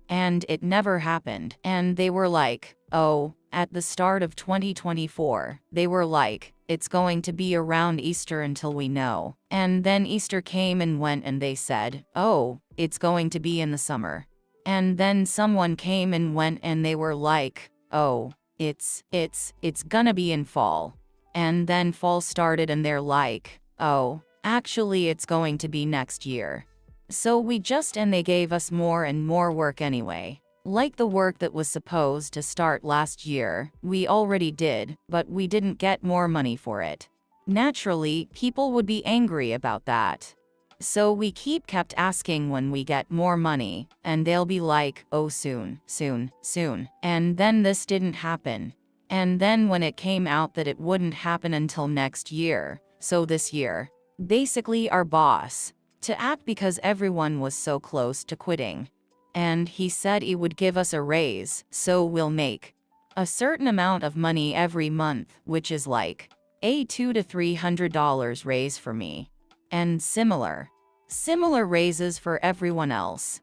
And it never happened. And they were like, oh, at the start of 2024, they were like, it's going to be around Easter until we know. And then Easter came and went and they said, oh, it's going to be in the summer. And then someone came and went and they were like, oh, it's gonna be in fall. And then fall started and they're like, oh, actually it's going to be next year. So and they gave us more and more work anyway. Like the work that was supposed to start last year, we already did, but we didn't get more money for it. Naturally, people would be angry about that. So we kept asking when we get more money, and they'll be like, oh soon, soon, soon. And then this didn't happen. And then when it came out that it wouldn't happen until next year, so this year, basically our boss, to act because everyone was so close to quitting. And he said he would give us a raise, so we'll make a certain amount of money every month, which is like a $200 to $300 raise for me. And similar raises for everyone else.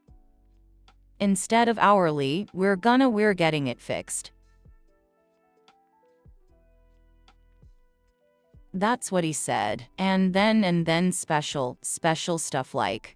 Instead of hourly, we're getting it fixed. That's what he said. And then special stuff like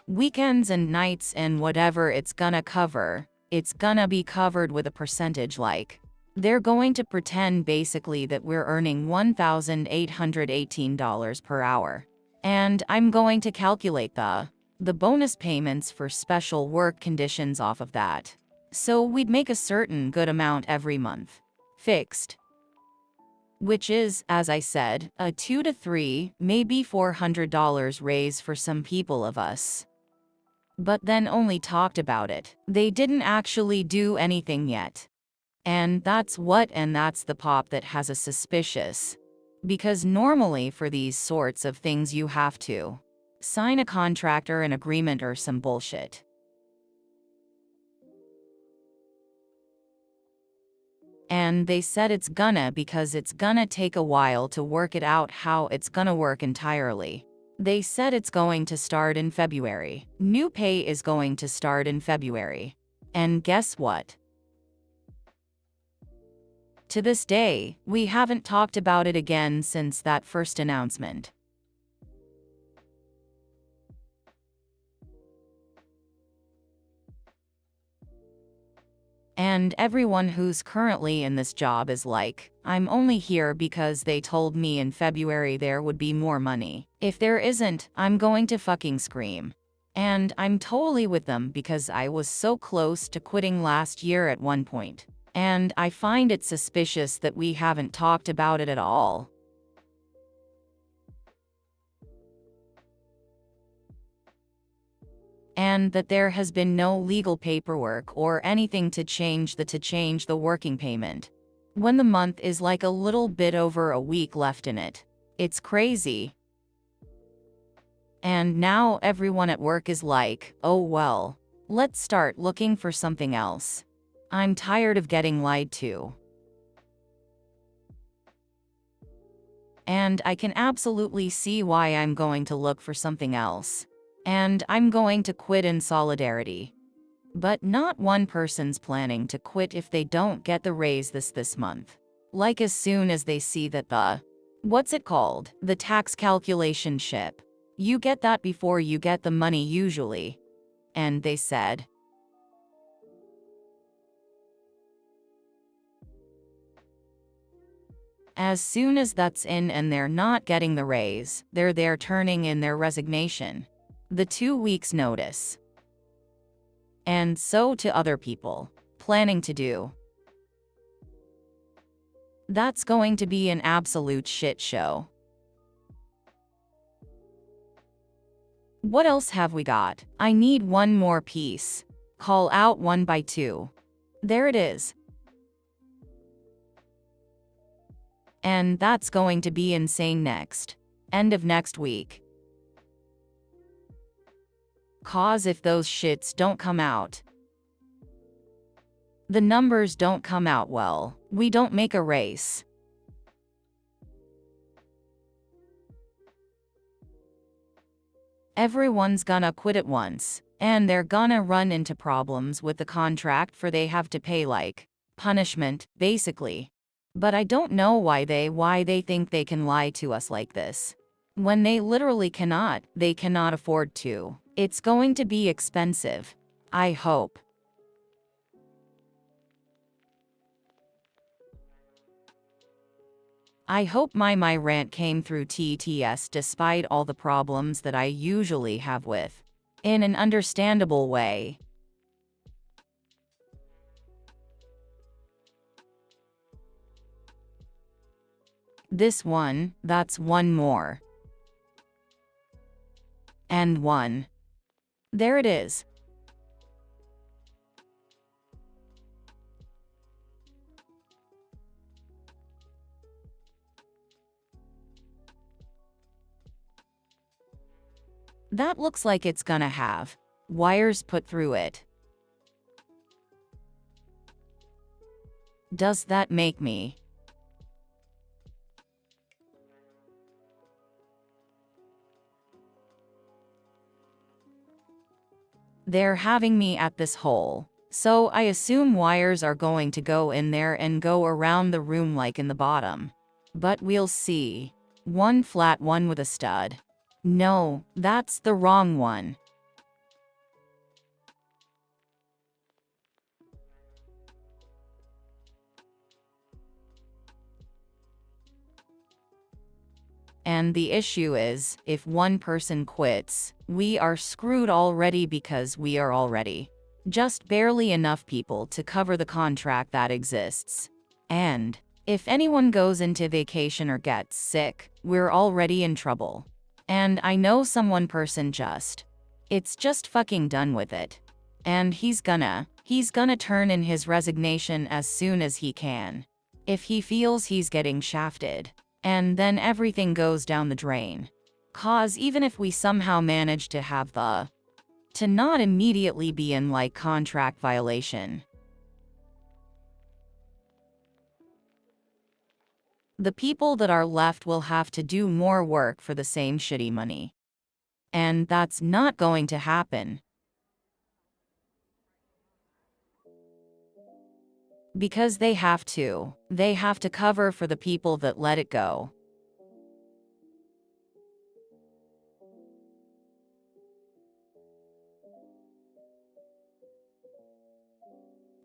weekends and nights and whatever it's gonna cover, it's gonna be covered with a percentage like. They're going to pretend basically that we're earning $1,818 per hour. And I'm going to calculate the bonus payments for special work conditions off of that. So we'd make a certain good amount every month. Fixed. Which is, as I said, a $200 to $300, maybe $400 raise for some people of us. But then only talked about it. They didn't actually do anything yet. And that's the pop that has us suspicious. Because normally for these sorts of things you have to sign a contract or an agreement or some bullshit. And they said because it's gonna take a while to work it out how it's gonna work entirely. They said it's going to start in February. New pay is going to start in February. And guess what? To this day, we haven't talked about it again since that first announcement. And everyone who's currently in this job is like, I'm only here because they told me in February there would be more money. If there isn't, I'm going to fucking scream. And I'm totally with them because I was so close to quitting last year at one point. And I find it suspicious that we haven't talked about it at all. And that there has been no legal paperwork or anything to change the working payment. When the month is like a little bit over a week left in it. It's crazy. And now everyone at work is like, oh well, let's start looking for something else. I'm tired of getting lied to. And I can absolutely see why I'm going to look for something else. And I'm going to quit in solidarity. But not one person's planning to quit if they don't get the raise this month. Like as soon as they see that what's it called? The tax calculation ship. You get that before you get the money usually. And they said, as soon as that's in and they're not getting the raise, they're turning in their resignation. The 2 weeks notice. And so to other people, planning to do. That's going to be an absolute shit show. What else have we got? I need one more piece. Call out 1 by 2. There it is. And that's going to be insane next. End of next week. Cause if those shits don't come out, the numbers don't come out well, we don't make a race. Everyone's gonna quit at once, and they're gonna run into problems with the contract for they have to pay like punishment, basically. But I don't know why they think they can lie to us like this. When they literally cannot, they cannot afford to. It's going to be expensive. I hope. I hope my rant came through TTS despite all the problems that I usually have with in an understandable way. This one, that's one more. And one. There it is. That looks like it's gonna have wires put through it. Does that make me? They're having me at this hole. So I assume wires are going to go in there and go around the room like in the bottom. But we'll see. One flat one with a stud. No, that's the wrong one. And the issue is, if one person quits, we are screwed already because we are already just barely enough people to cover the contract that exists. And if anyone goes into vacation or gets sick, we're already in trouble. And I know someone person it's just fucking done with it. And he's gonna turn in his resignation as soon as he can. If he feels he's getting shafted. And then everything goes down the drain. 'Cause even if we somehow manage to have to not immediately be in like contract violation, the people that are left will have to do more work for the same shitty money. And that's not going to happen. Because they have to. They have to cover for the people that let it go.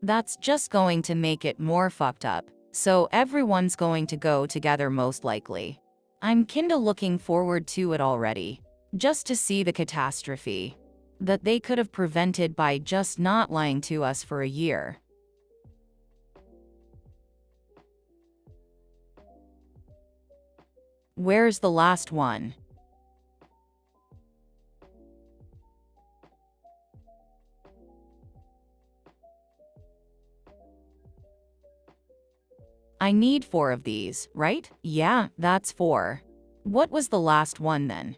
That's just going to make it more fucked up. So everyone's going to go together most likely. I'm kinda looking forward to it already. Just to see the catastrophe that they could have prevented by just not lying to us for a year. Where's the last one? I need 4 of these, right? Yeah, that's 4. What was the last one then?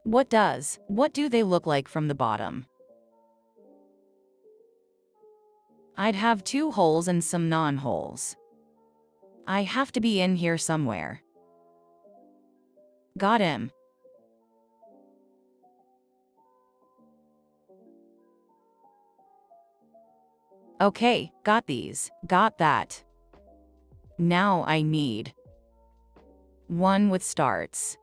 What do they look like from the bottom? I'd have 2 holes and some non-holes. I have to be in here somewhere. Got him. Okay, got these. Got that. Now I need one with starts.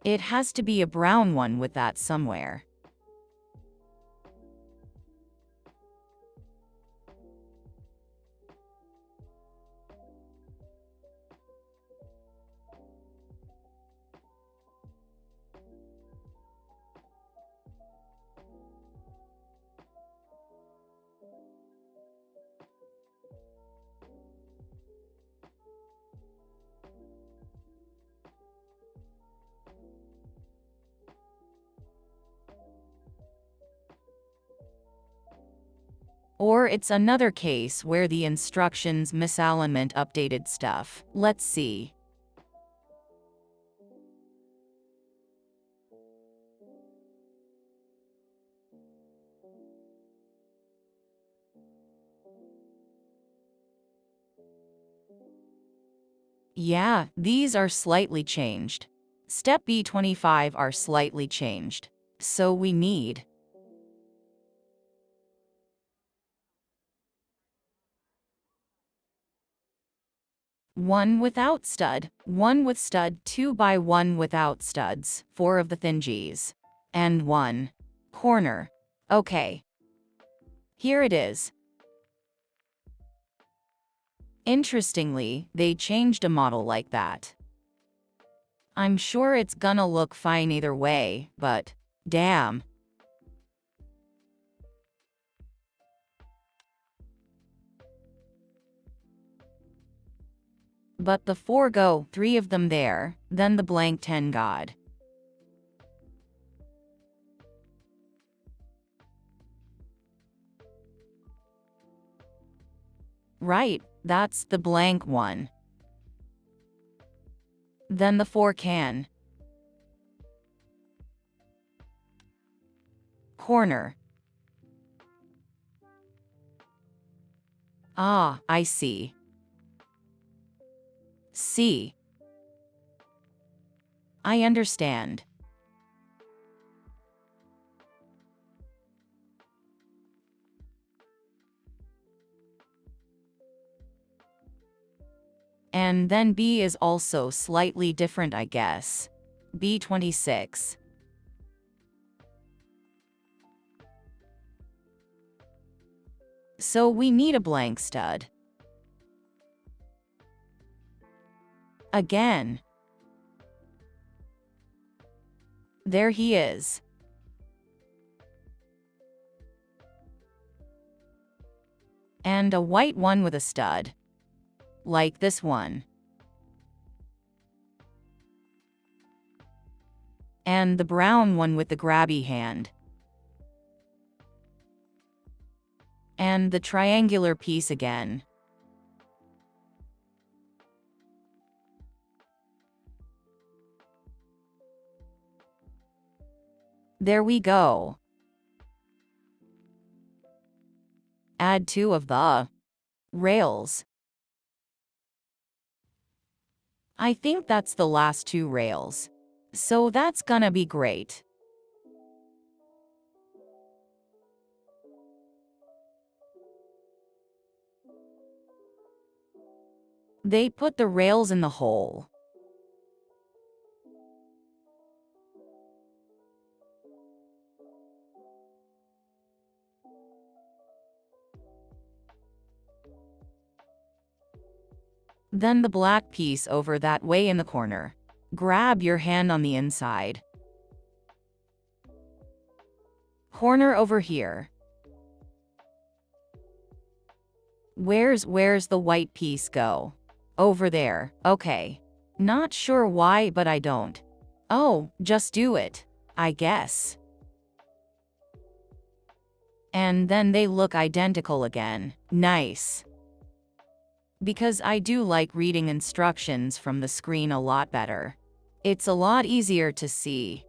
It has to be a brown one with that somewhere. Or it's another case where the instructions misalignment updated stuff. Let's see. Yeah, these are slightly changed. Step B25 are slightly changed. So we need one without stud, one with stud, 2 by 1 without studs, 4 of the thingies, and 1 corner. Okay. Here it is. Interestingly, they changed a model like that. I'm sure it's gonna look fine either way, but damn. But the 4 go, 3 of them there, then the blank 10 god. Right, that's the blank one. Then the 4 can. Corner. Ah, I see. See. I understand. And then B is also slightly different, I guess. B26. So we need a blank stud. Again. There he is. And a white one with a stud. Like this one. And the brown one with the grabby hand. And the triangular piece again. There we go. Add 2 of the rails. I think that's the last 2 rails. So that's gonna be great. They put the rails in the hole. Then the black piece over that way in the corner. Grab your hand on the inside. Corner over here. Where's the white piece go? Over there, okay. Not sure why, but I don't. Oh, just do it, I guess. And then they look identical again. Nice. Because I do like reading instructions from the screen a lot better. It's a lot easier to see.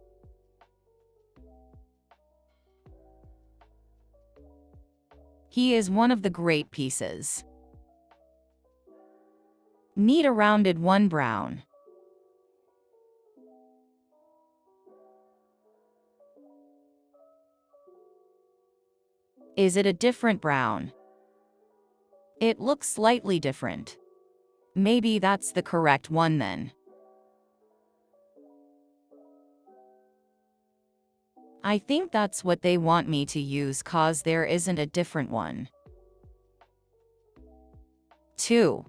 He is one of the great pieces. Need a rounded one brown. Is it a different brown? It looks slightly different. Maybe that's the correct one then. I think that's what they want me to use cause there isn't a different one. 2.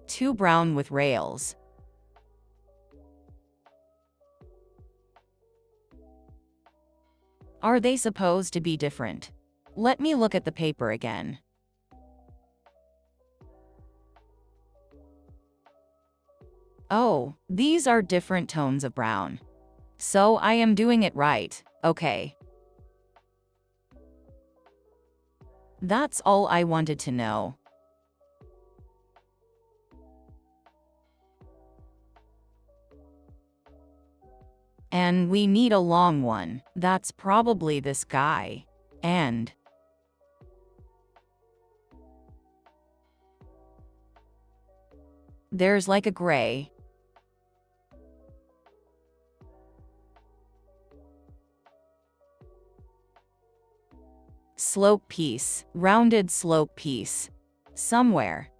2 brown with rails. Are they supposed to be different? Let me look at the paper again. Oh, these are different tones of brown. So I am doing it right, okay. That's all I wanted to know. And we need a long one. That's probably this guy. And There's like a gray. Slope piece, rounded slope piece. Somewhere.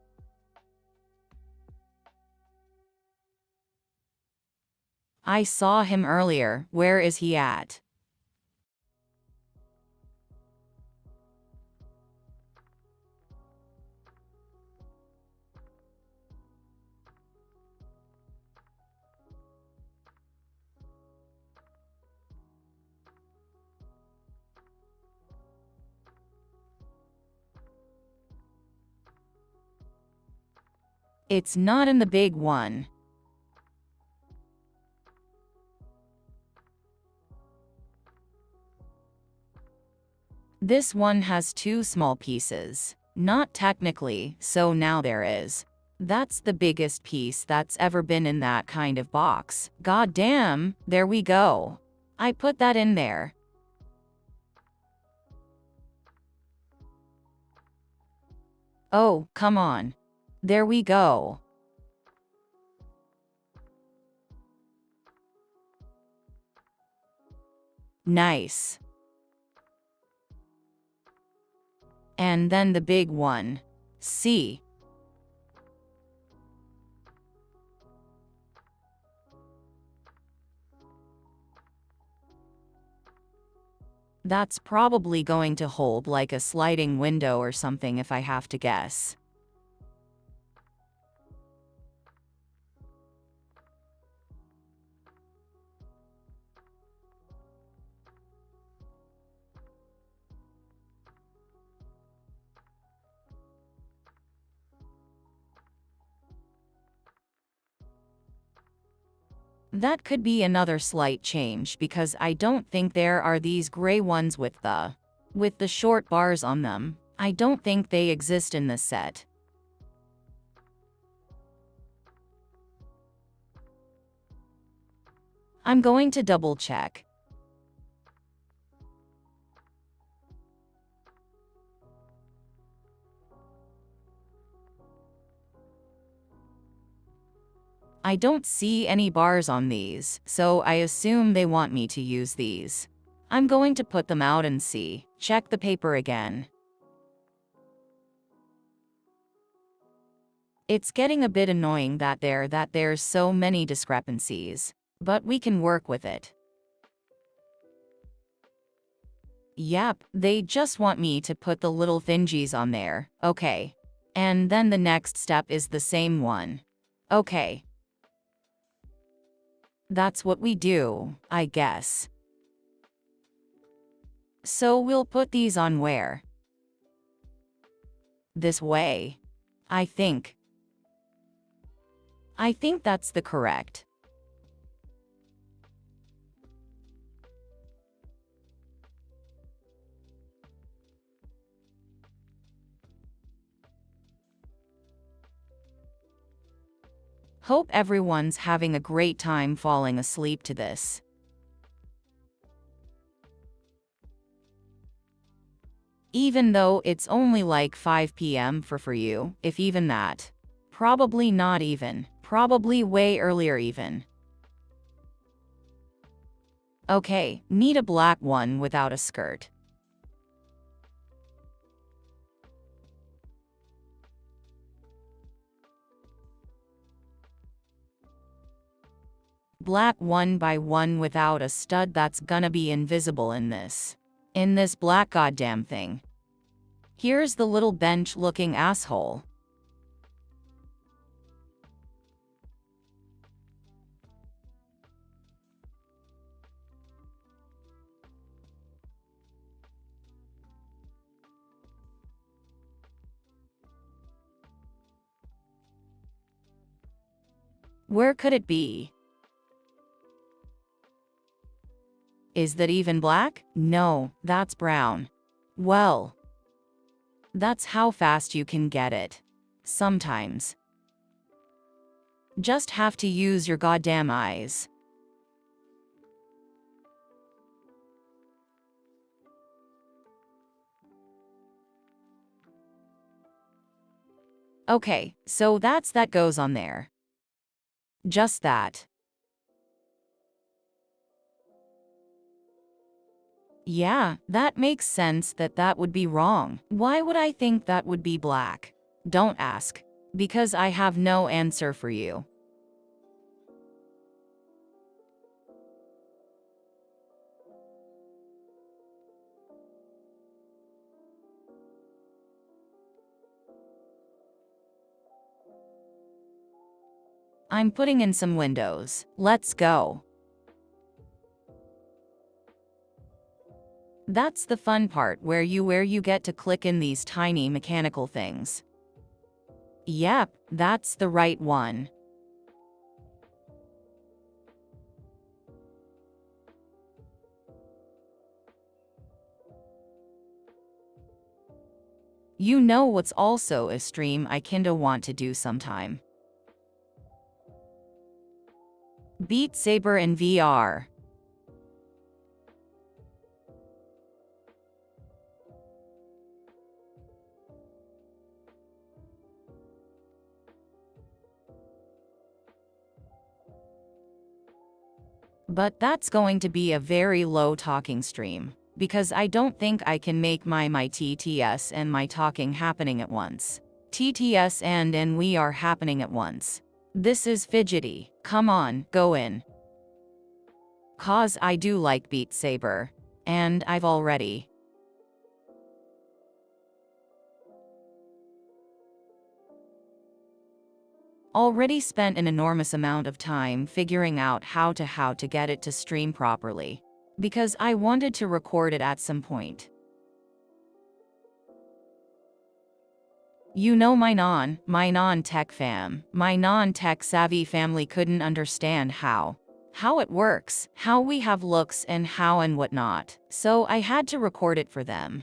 I saw him earlier. Where is he at? It's not in the big one. This one has two small pieces. Not technically, so now there is. That's the biggest piece that's ever been in that kind of box. God damn, there we go. I put that in there. Oh, come on. There we go. Nice. And then the big one. See? That's probably going to hold like a sliding window or something if I have to guess. That could be another slight change because I don't think there are these gray ones with the short bars on them. I don't think they exist in this set. I'm going to double check. I don't see any bars on these, so I assume they want me to use these. I'm going to put them out and see. Check the paper again. It's getting a bit annoying that there's so many discrepancies, but we can work with it. Yep, they just want me to put the little thingies on there. Okay. And then the next step is the same one. Okay. That's what we do, I guess. So we'll put these on where? This way. I think that's the correct. Hope everyone's having a great time falling asleep to this. Even though it's only like 5 p.m. for you, if even that. Probably not even. Probably way earlier even. Okay, need a black one without a skirt. Black 1x1 without a stud that's gonna be invisible in this black goddamn thing. Here's the little bench looking asshole. Where could it be? Is that even black? No, that's brown. Well, that's how fast you can get it. Sometimes. Just have to use your goddamn eyes. Okay, so that goes on there. Just that. Yeah, that makes sense that would be wrong. Why would I think that would be black? Don't ask. Because I have no answer for you. I'm putting in some windows. Let's go. That's the fun part where you get to click in these tiny mechanical things. Yep, that's the right one. You know what's also a stream I kinda want to do sometime? Beat Saber in VR. But that's going to be a very low talking stream. Because I don't think I can make my TTS and my talking happening at once. TTS and we are happening at once. This is fidgety. Come on, go in. Cause I do like Beat Saber. And I've already spent an enormous amount of time figuring out how to get it to stream properly. Because I wanted to record it at some point. You know my non-tech fam, my non-tech savvy family couldn't understand how it works, how we have looks and how and whatnot. So I had to record it for them.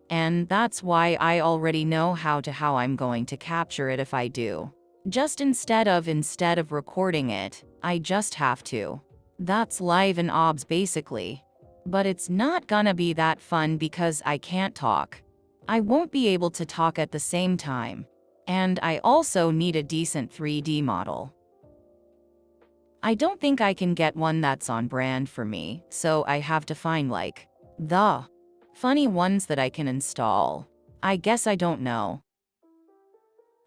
And that's why I already know how I'm going to capture it if I do. Just instead of recording it, I just have to. That's live and obs basically. But it's not gonna be that fun because I can't talk. I won't be able to talk at the same time. And I also need a decent 3D model. I don't think I can get one that's on brand for me, so I have to find like the funny ones that I can install. I guess I don't know.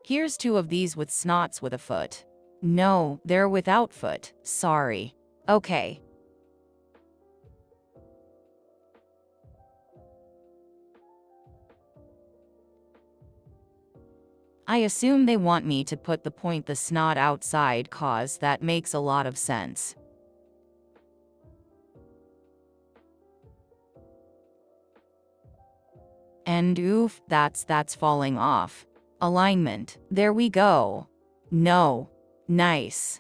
Here's two of these with snots with a foot. No, they're without foot. Sorry. Okay. I assume they want me to put the snot outside cause that makes a lot of sense. And oof, that's falling off. Alignment. There we go. No. Nice.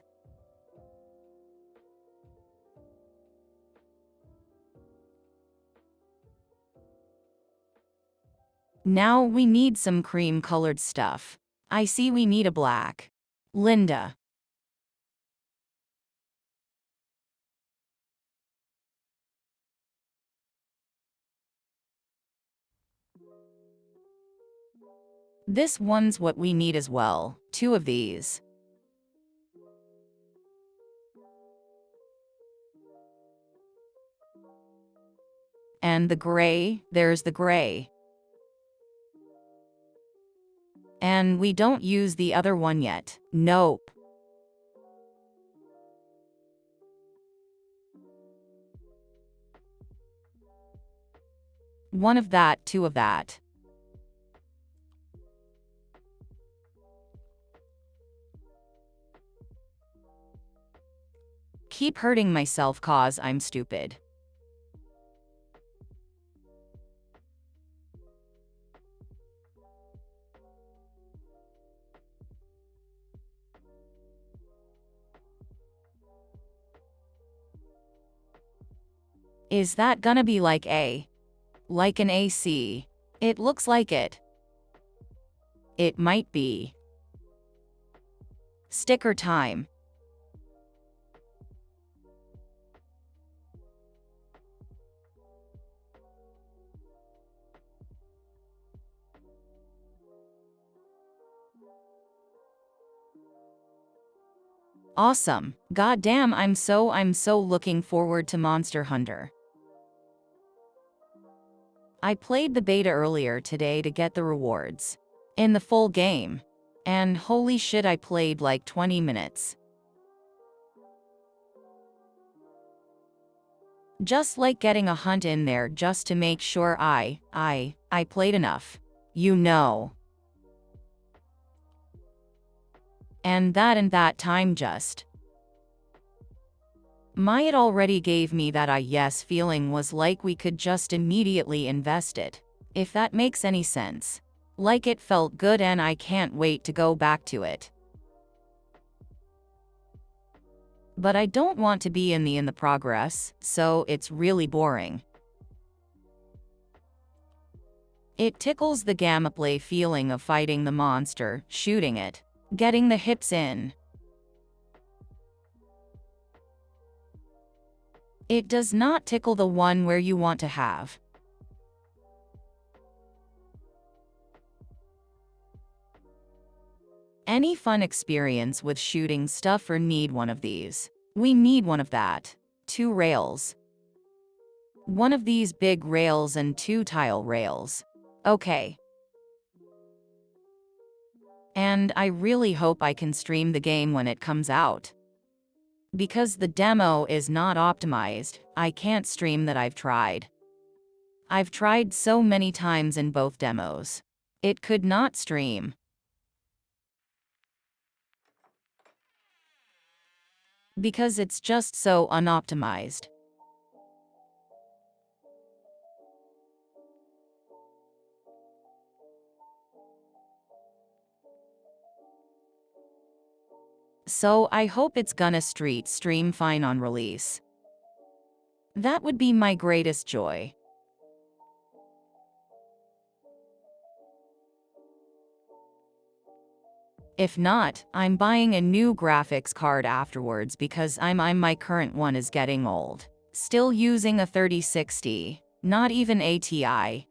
Now we need some cream-colored stuff. I see we need a black. Linda. This one's what we need as well. Two of these. And the gray, there's the gray. And we don't use the other one yet. Nope. One of that, two of that. Keep hurting myself cause I'm stupid. Is that gonna be like an AC? It looks like it. It might be. Sticker time. Awesome. Goddamn, I'm so looking forward to Monster Hunter. I played the beta earlier today to get the rewards in the full game. And holy shit, I played like 20 minutes. Just like getting a hunt in there just to make sure I played enough. You know. And that time just. It already gave me that yes feeling, was like we could just immediately invest it. If that makes any sense. Like it felt good and I can't wait to go back to it. But I don't want to be in the progress, so it's really boring. It tickles the gameplay feeling of fighting the monster, shooting it, getting the hits in. It does not tickle the one where you want to have any fun experience with shooting stuff or need one of these. We need one of that. 2 rails. One of these big rails and 2 tile rails. Okay. And I really hope I can stream the game when it comes out. Because the demo is not optimized, I can't stream that. I've tried. I've tried so many times in both demos. It could not stream. Because it's just so unoptimized. So I hope it's gonna stream fine on release. That would be my greatest joy. If not, I'm buying a new graphics card afterwards because my current one is getting old. Still using a 3060, not even ATI.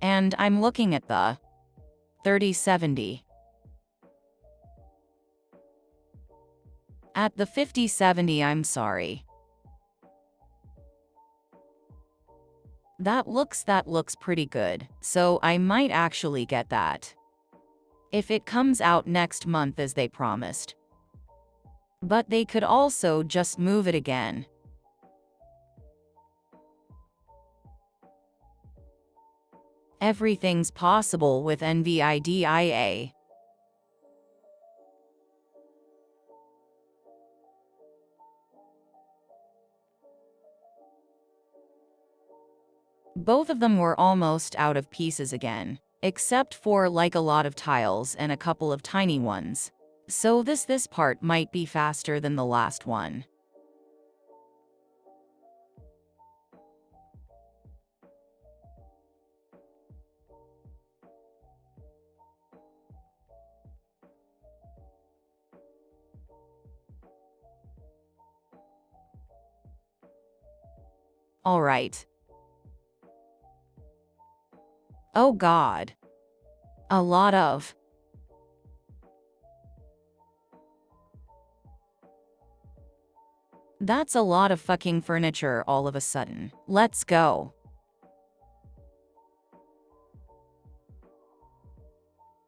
And I'm looking at the 3070. At the 5070, I'm sorry. That looks pretty good, so I might actually get that. If it comes out next month as they promised. But they could also just move it again. Everything's possible with NVIDIA. Both of them were almost out of pieces again, except for like a lot of tiles and a couple of tiny ones. So this part might be faster than the last one. All right. Oh God. A lot of. That's a lot of fucking furniture all of a sudden. Let's go.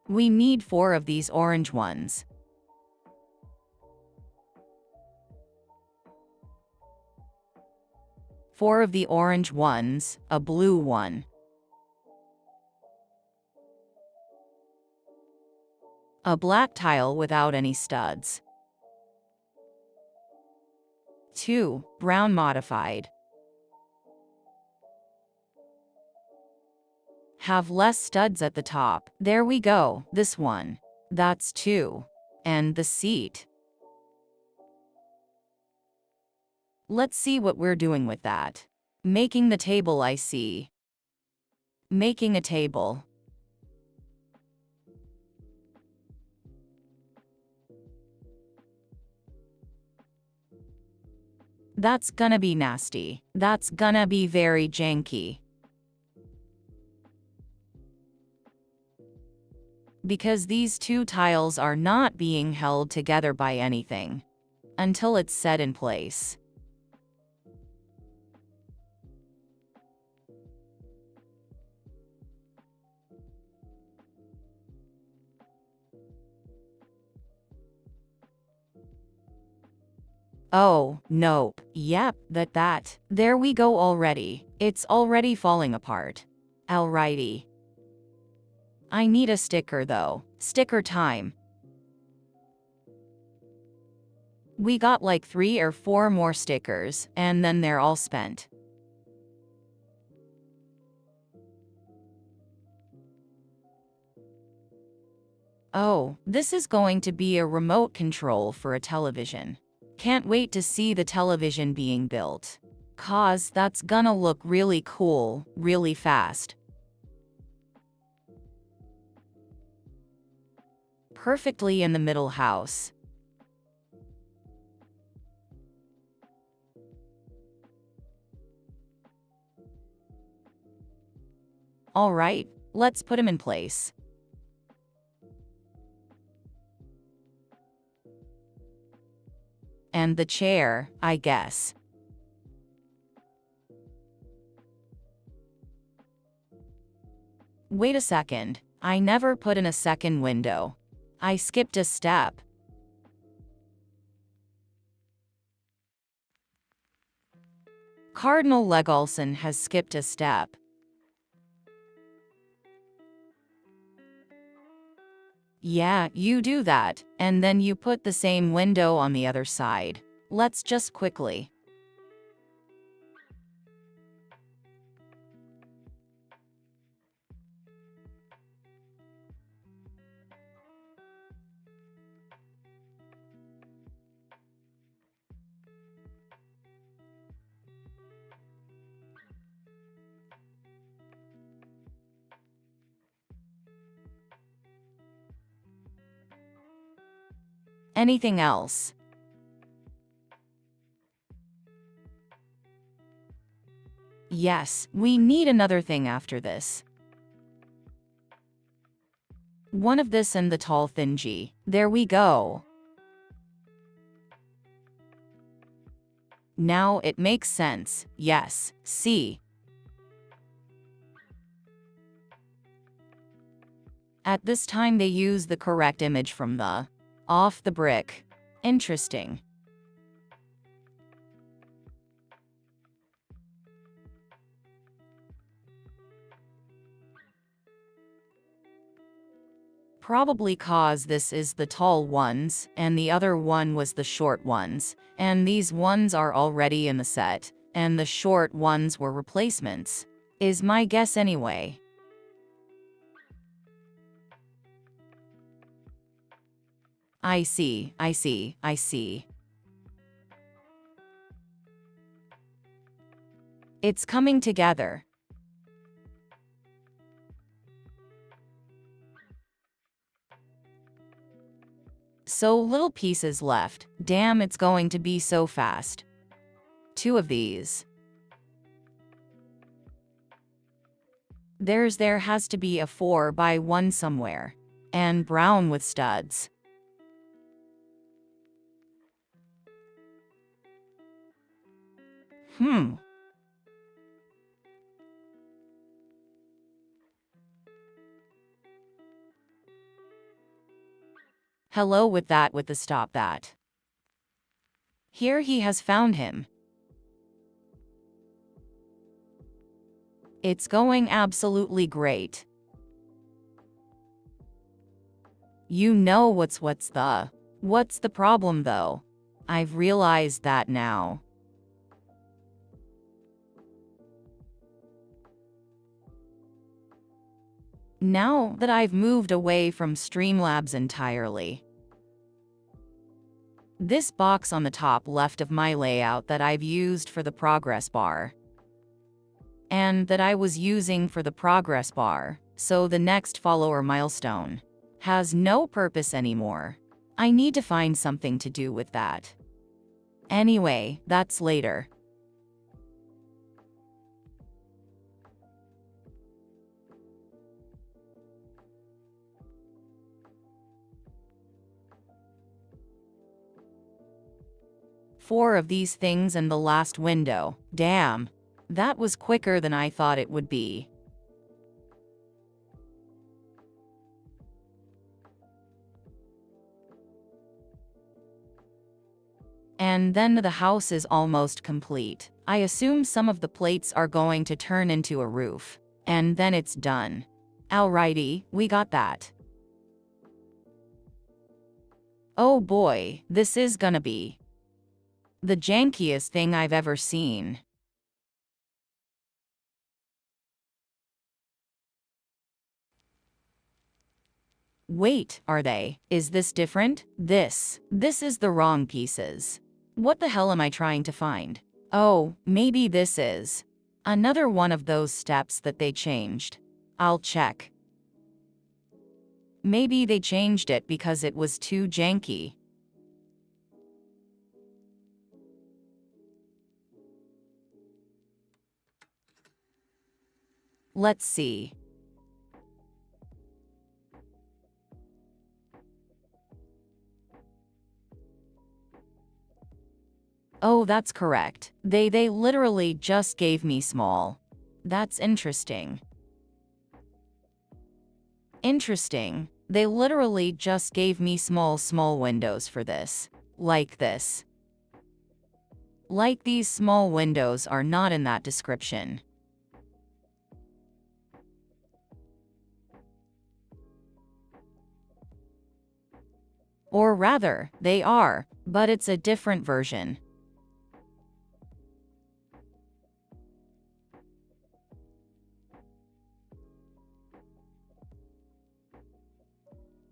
We need 4 of these orange ones. Four of the orange ones, a blue one. A black tile without any studs. 2, brown modified. Have less studs at the top. There we go, this one. That's 2. And the seat. Let's see what we're doing with that. Making the table, I see. Making a table. That's gonna be nasty. That's gonna be very janky. Because these two tiles are not being held together by anything until it's set in place. Oh, nope. Yep, that. There we go already. It's already falling apart. Alrighty. I need a sticker though. Sticker time. We got like 3 or 4 more stickers, and then they're all spent. Oh, this is going to be a remote control for a television. Can't wait to see the television being built. 'Cause that's gonna look really cool, really fast. Perfectly in the middle house. Alright, let's put him in place. And the chair, I guess. Wait a second, I never put in a second window. I skipped a step. Cardinal Legalson has skipped a step. Yeah, you do that, and then you put the same window on the other side. Let's just quickly. Anything else? Yes, we need another thing after this. One of this and the tall thingy. There we go. Now it makes sense. Yes, see. At this time they use the correct image from the off the brick. Interesting. Probably cause this is the tall ones, and the other one was the short ones, and these ones are already in the set, and the short ones were replacements. Is my guess anyway. I see. It's coming together. So little pieces left. Damn, it's going to be so fast. 2 of these. There has to be a 4x1 somewhere. And brown with studs. Hello with the stop that. Here he has found him. It's going absolutely great. You know what's the problem though? I've realized that now. Now that I've moved away from Streamlabs entirely. This box on the top left of my layout that I've used for the progress bar. And that I was using for the progress bar, so the next follower milestone, has no purpose anymore. I need to find something to do with that. Anyway, that's later. 4 of these things in the last window. Damn. That was quicker than I thought it would be. And then the house is almost complete. I assume some of the plates are going to turn into a roof. And then it's done. Alrighty, we got that. Oh boy, this is gonna be the jankiest thing I've ever seen. Wait, are they? Is this different? This is the wrong pieces. What the hell am I trying to find? Oh, maybe this is another one of those steps that they changed. I'll check. Maybe they changed it because it was too janky. Let's see. Oh, that's correct. They literally just gave me small. That's interesting. Interesting. They literally just gave me small windows for this. Like this. Like these small windows are not in that description. Or rather, they are, but it's a different version.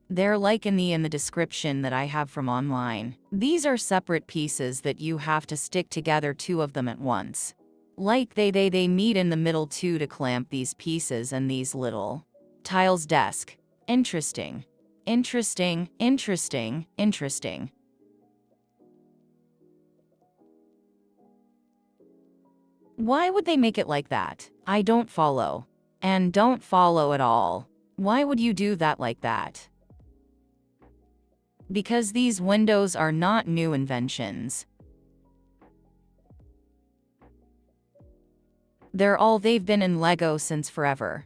They're like in the description that I have from online. These are separate pieces that you have to stick together, 2 of them at once. Like they meet in the middle too to clamp these pieces and these little tiles desk. Interesting. Interesting, interesting, interesting. Why would they make it like that? I don't follow. And don't follow at all. Why would you do that like that? Because these windows are not new inventions. They've been in Lego since forever.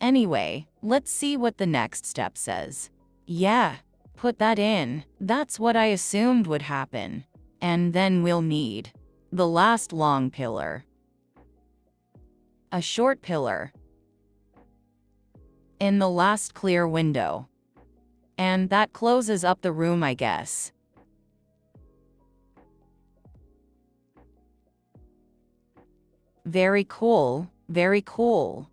Anyway, let's see what the next step says. Yeah, put that in. That's what I assumed would happen. And then we'll need the last long pillar. A short pillar. In the last clear window. And that closes up the room, I guess. Very cool, very cool.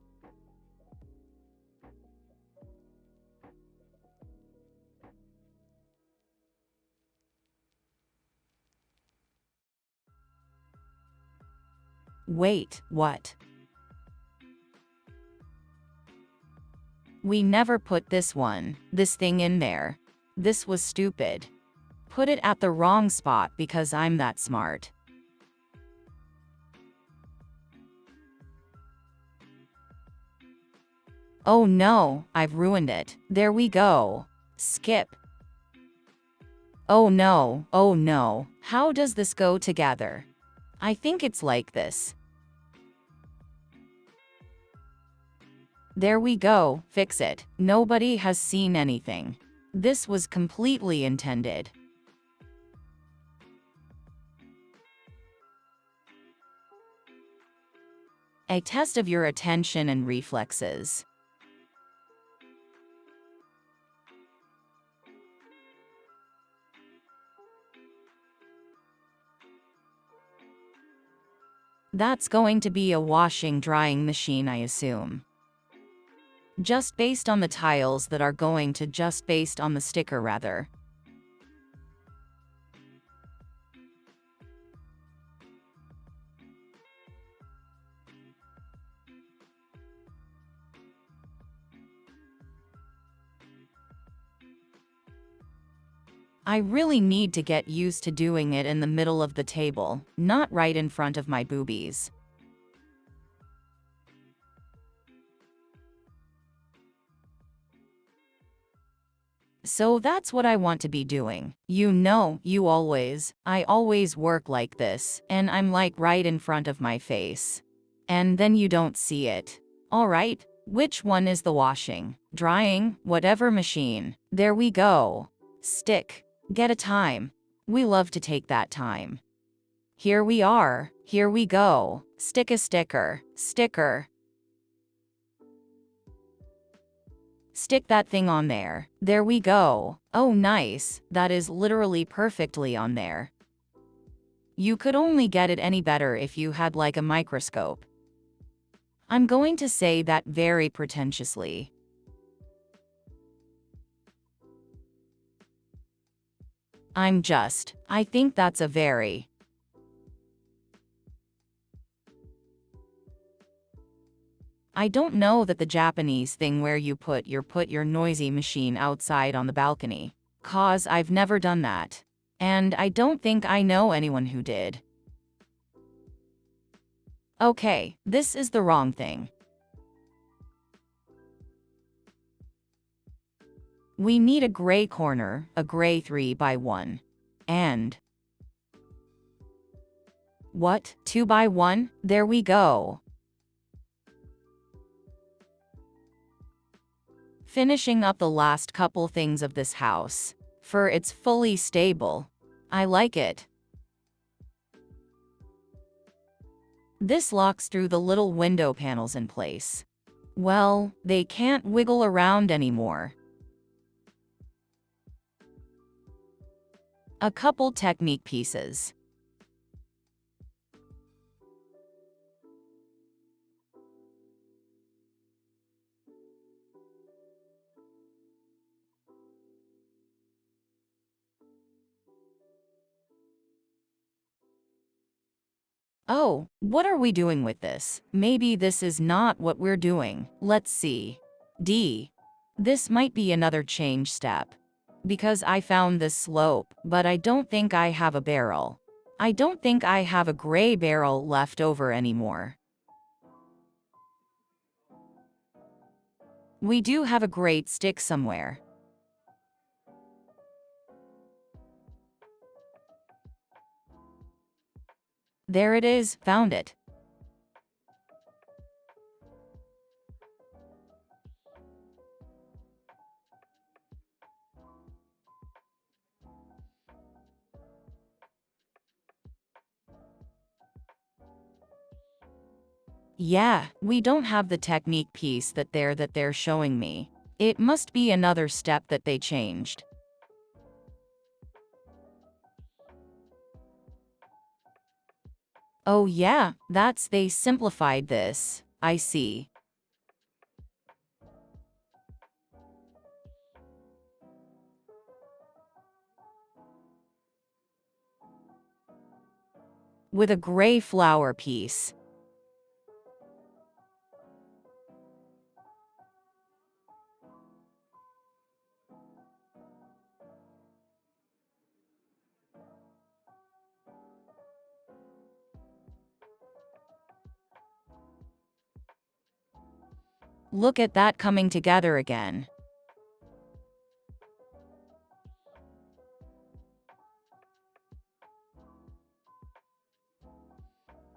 Wait, what? We never put this thing in there. This was stupid. Put it at the wrong spot because I'm that smart. Oh no, I've ruined it. There we go. Skip. Oh no, oh no. How does this go together? I think it's like this. There we go, fix it. Nobody has seen anything. This was completely intended. A test of your attention and reflexes. That's going to be a washing-drying machine, I assume. Just based on the tiles that are going to just based on the sticker rather. I really need to get used to doing it in the middle of the table, not right in front of my boobies. So that's what I want to be doing. I always work like this, and I'm like right in front of my face. And then you don't see it. All right, which one is the washing, drying, whatever machine? There we go. Stick. Get a time. We love to take that time. Here we are. Here we go. Stick a sticker. Sticker. Stick that thing on there. There we go. Oh, nice. That is literally perfectly on there. You could only get it any better if you had like a microscope. I'm going to say that very pretentiously. I think that's a very. I don't know that the Japanese thing where you put your noisy machine outside on the balcony. 'Cause I've never done that. And I don't think I know anyone who did. Okay, this is the wrong thing. We need a gray corner, a gray 3x1. And what? 2x1? There we go. Finishing up the last couple things of this house. For it's fully stable. I like it. This locks through the little window panels in place. Well, they can't wiggle around anymore. A couple technique pieces. Oh, what are we doing with this? Maybe this is not what we're doing. Let's see. D. This might be another change step. Because I found this slope, but I don't think I have a barrel. I don't think I have a gray barrel left over anymore. We do have a great stick somewhere. There it is, found it. Yeah, we don't have the technique piece that they're showing me. It must be another step that they changed. Oh yeah, they simplified this. I see. With a gray flower piece. Look at that coming together again.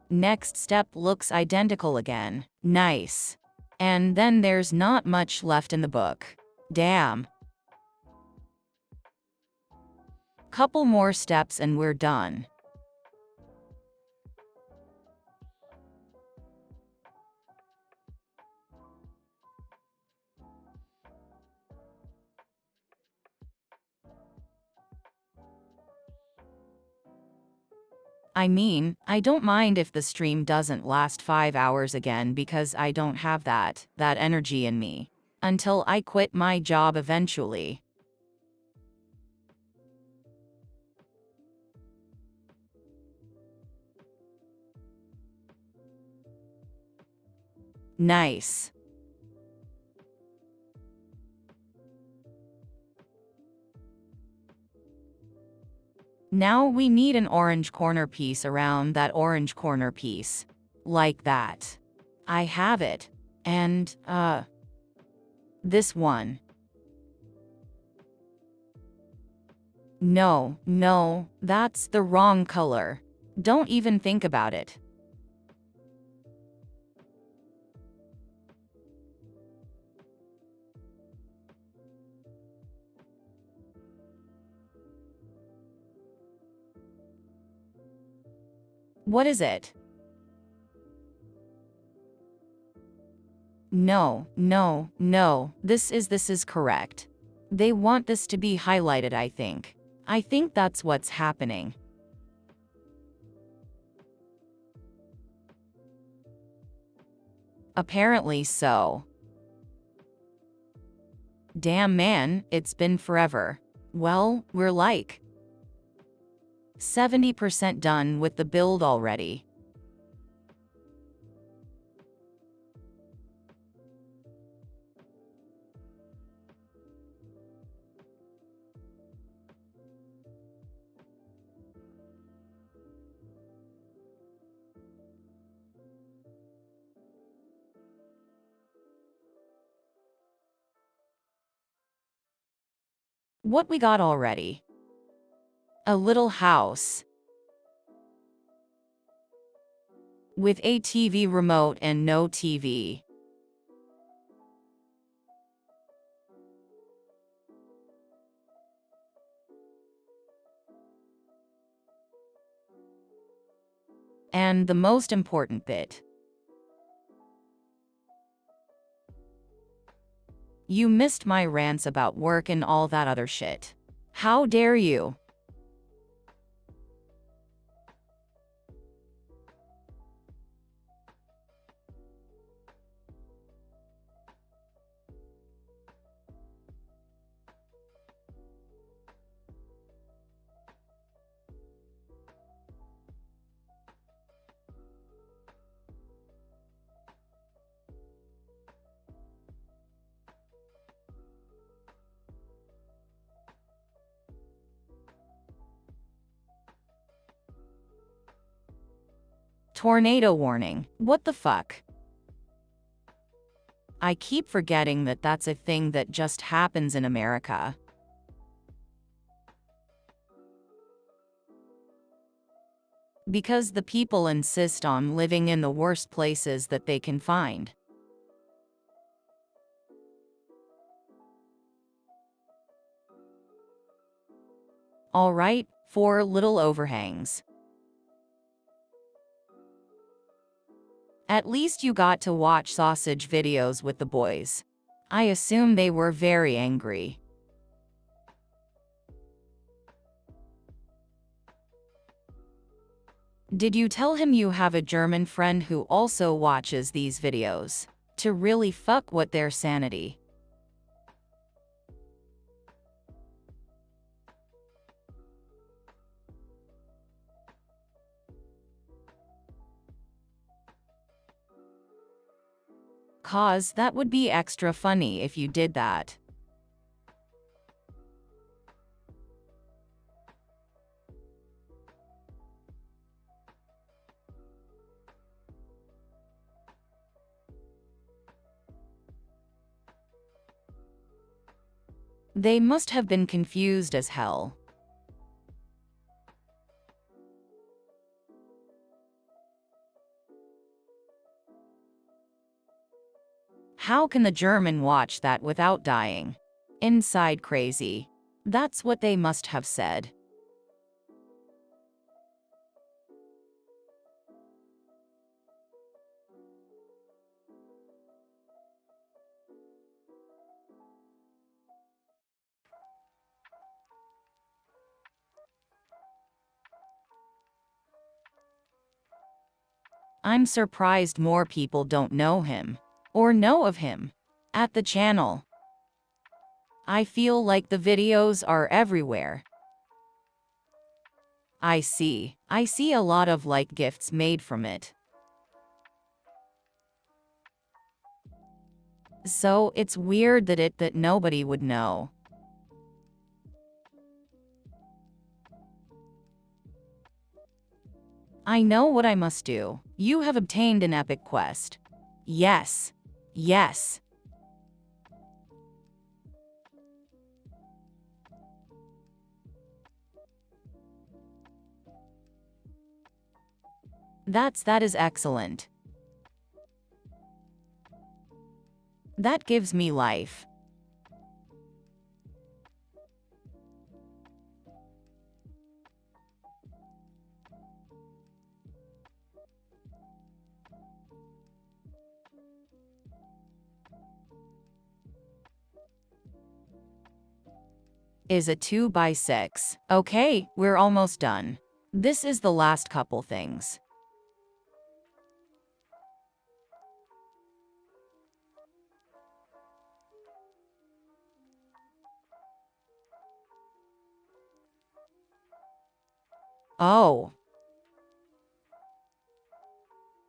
Next step looks identical again. Nice. And then there's not much left in the book. Damn. Couple more steps and we're done. I mean, I don't mind if the stream doesn't last 5 hours again because I don't have that energy in me. Until I quit my job eventually. Nice. Now we need an orange corner piece around that orange corner piece. Like that. I have it. And, this one. No, no, that's the wrong color. Don't even think about it. What is it? No, no, no, this is correct. They want this to be highlighted, I think. I think that's what's happening. Apparently so. Damn man, it's been forever. Well, we're like 70% done with the build already. What we got already? A little house with a TV remote and no TV. And the most important bit. You missed my rants about work and all that other shit. How dare you? Tornado warning. What the fuck? I keep forgetting that that's a thing that just happens in America. Because the people insist on living in the worst places that they can find. All right, 4 little overhangs. At least you got to watch sausage videos with the boys. I assume they were very angry. Did you tell him you have a German friend who also watches these videos? To really fuck with their sanity. Cause that would be extra funny if you did that. They must have been confused as hell. How can the German watch that without dying? Inside crazy. That's what they must have said. I'm surprised more people don't know him. Or know of him. At the channel. I feel like the videos are everywhere. I see a lot of like gifts made from it. So it's weird that nobody would know. I know what I must do. You have obtained an epic quest. Yes. Yes. That is excellent. That gives me life. Is a 2 by 6. Okay, we're almost done. This is the last couple things. Oh.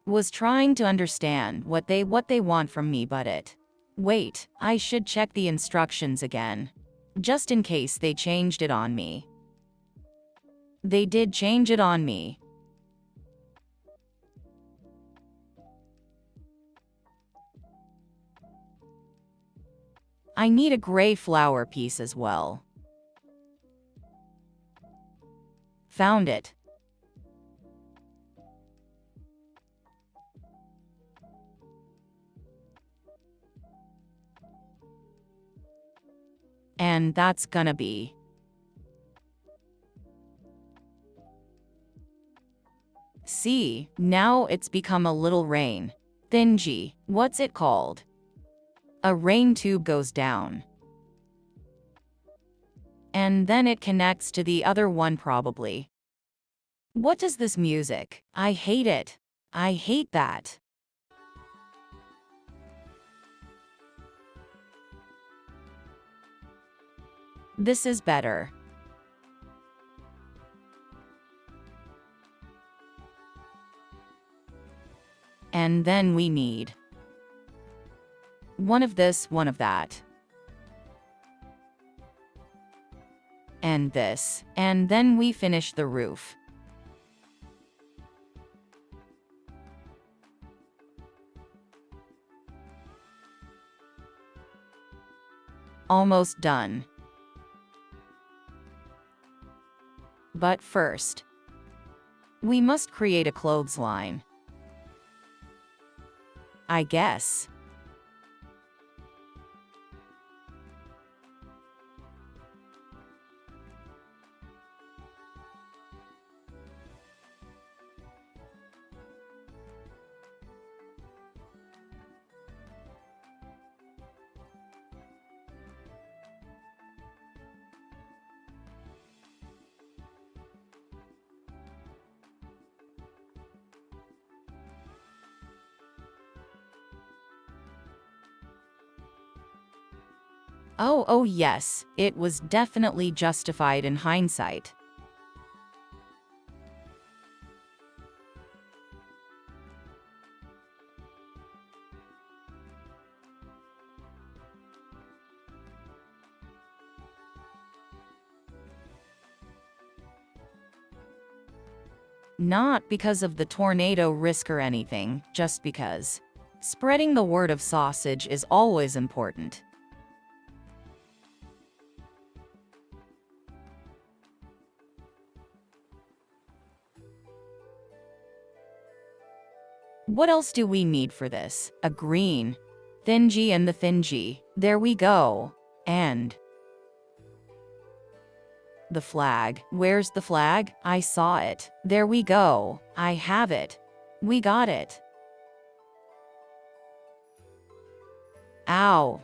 Was trying to understand what they want from me, but it. Wait, I should check the instructions again. Just in case they changed it on me. They did change it on me. I need a gray flower piece as well. Found it. And that's gonna be. See, now it's become a little rain. Thingy, what's it called? A rain tube goes down. And then it connects to the other one probably. What is this music? I hate it. I hate that. This is better. And then we need one of this, one of that. And this. And then we finish the roof. Almost done. But first, we must create a clothesline. I guess. Oh yes, it was definitely justified in hindsight. Not because of the tornado risk or anything, just because. Spreading the word of sausage is always important. What else do we need for this? A green. Thingy and the thingy. There we go. And the flag. Where's the flag? I saw it. There we go. I have it. We got it. Ow.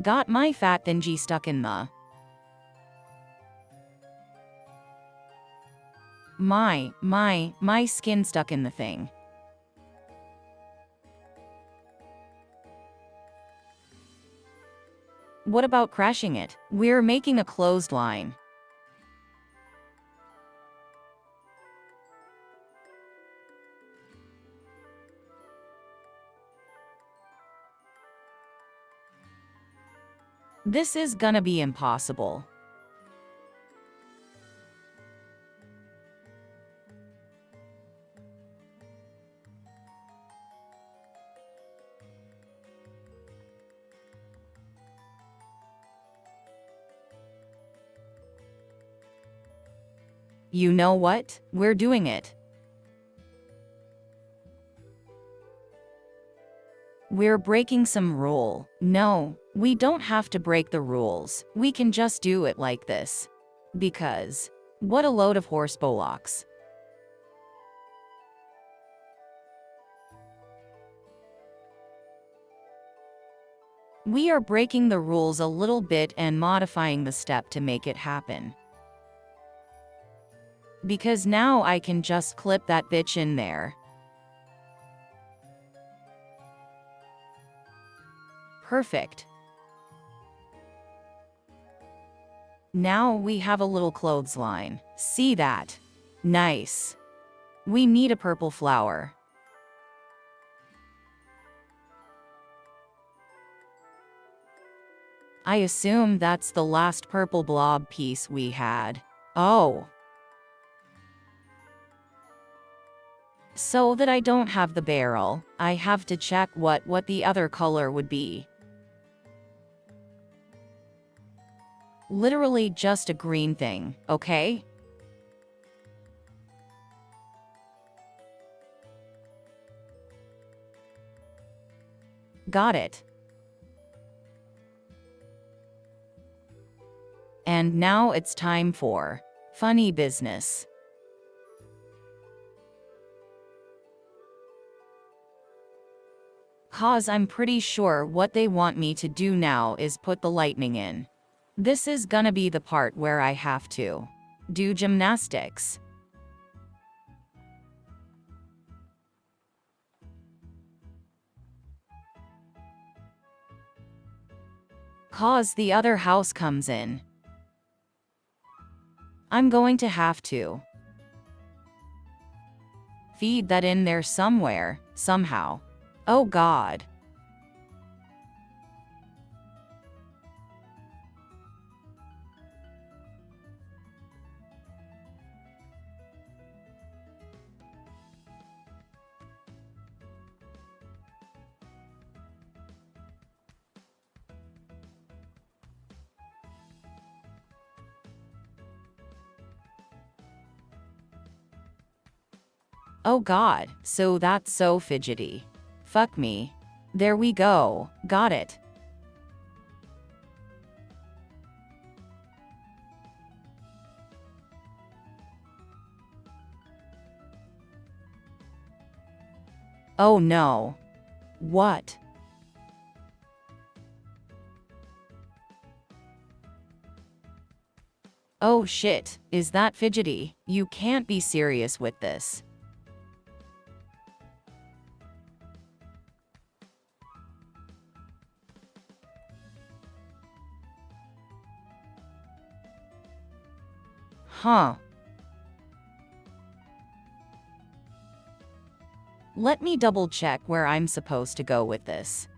Got my fat thingy stuck in the. My skin stuck in the thing. What about crashing it? We're making a closed line. This is gonna be impossible. You know what? We're doing it. We're breaking some rule. No, we don't have to break the rules. We can just do it like this. Because what a load of horse bollocks. We are breaking the rules a little bit and modifying the step to make it happen. Because now I can just clip that bitch in there. Perfect. Now we have a little clothesline. See that? Nice. We need a purple flower. I assume that's the last purple blob piece we had. Oh. So that I don't have the barrel, I have to check what the other color would be. Literally just a green thing, okay? Got it. And now it's time for funny business. Cause I'm pretty sure what they want me to do now is put the lightning in. This is gonna be the part where I have to do gymnastics. Cause the other house comes in. I'm going to have to feed that in there somewhere, somehow. Oh God. Oh God, so that's so fidgety. Fuck me. There we go, got it. Oh no. What? Oh shit, is that fidgety? You can't be serious with this. Huh. Let me double check where I'm supposed to go with this.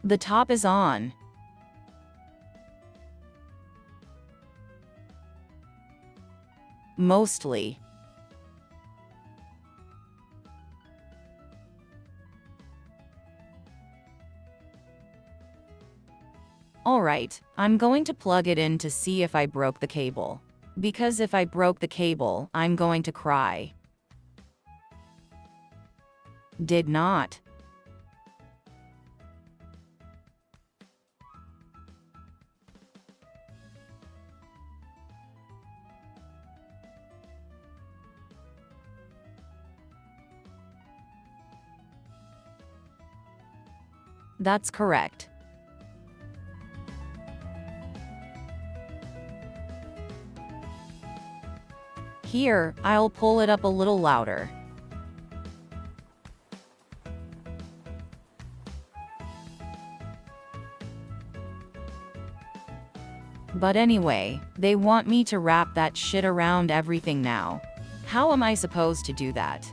The top is on. Mostly. Alright, I'm going to plug it in to see if I broke the cable. Because if I broke the cable, I'm going to cry. Did not. That's correct. Here, I'll pull it up a little louder. But anyway, they want me to wrap that shit around everything now. How am I supposed to do that?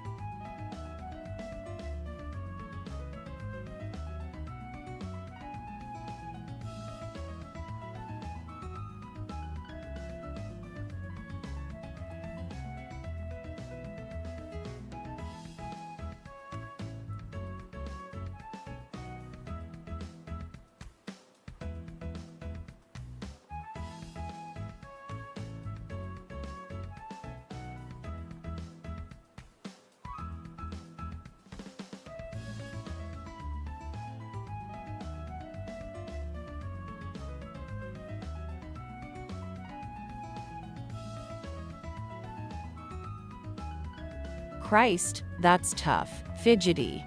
Christ, that's tough. Fidgety.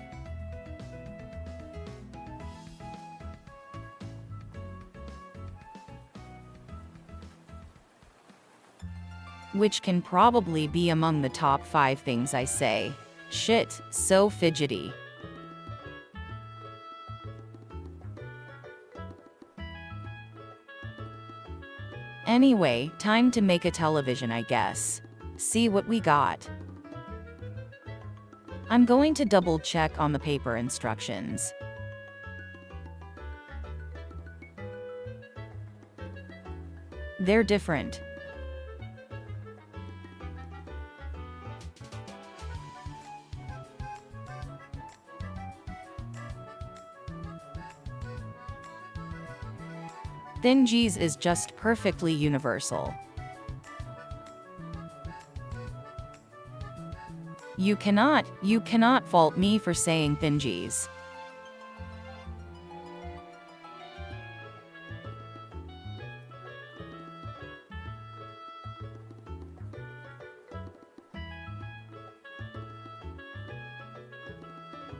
Which can probably be among the top 5 things I say. Shit, so fidgety. Anyway, time to make a television, I guess. See what we got. I'm going to double check on the paper instructions. They're different. Thingies is just perfectly universal. You cannot fault me for saying thingies.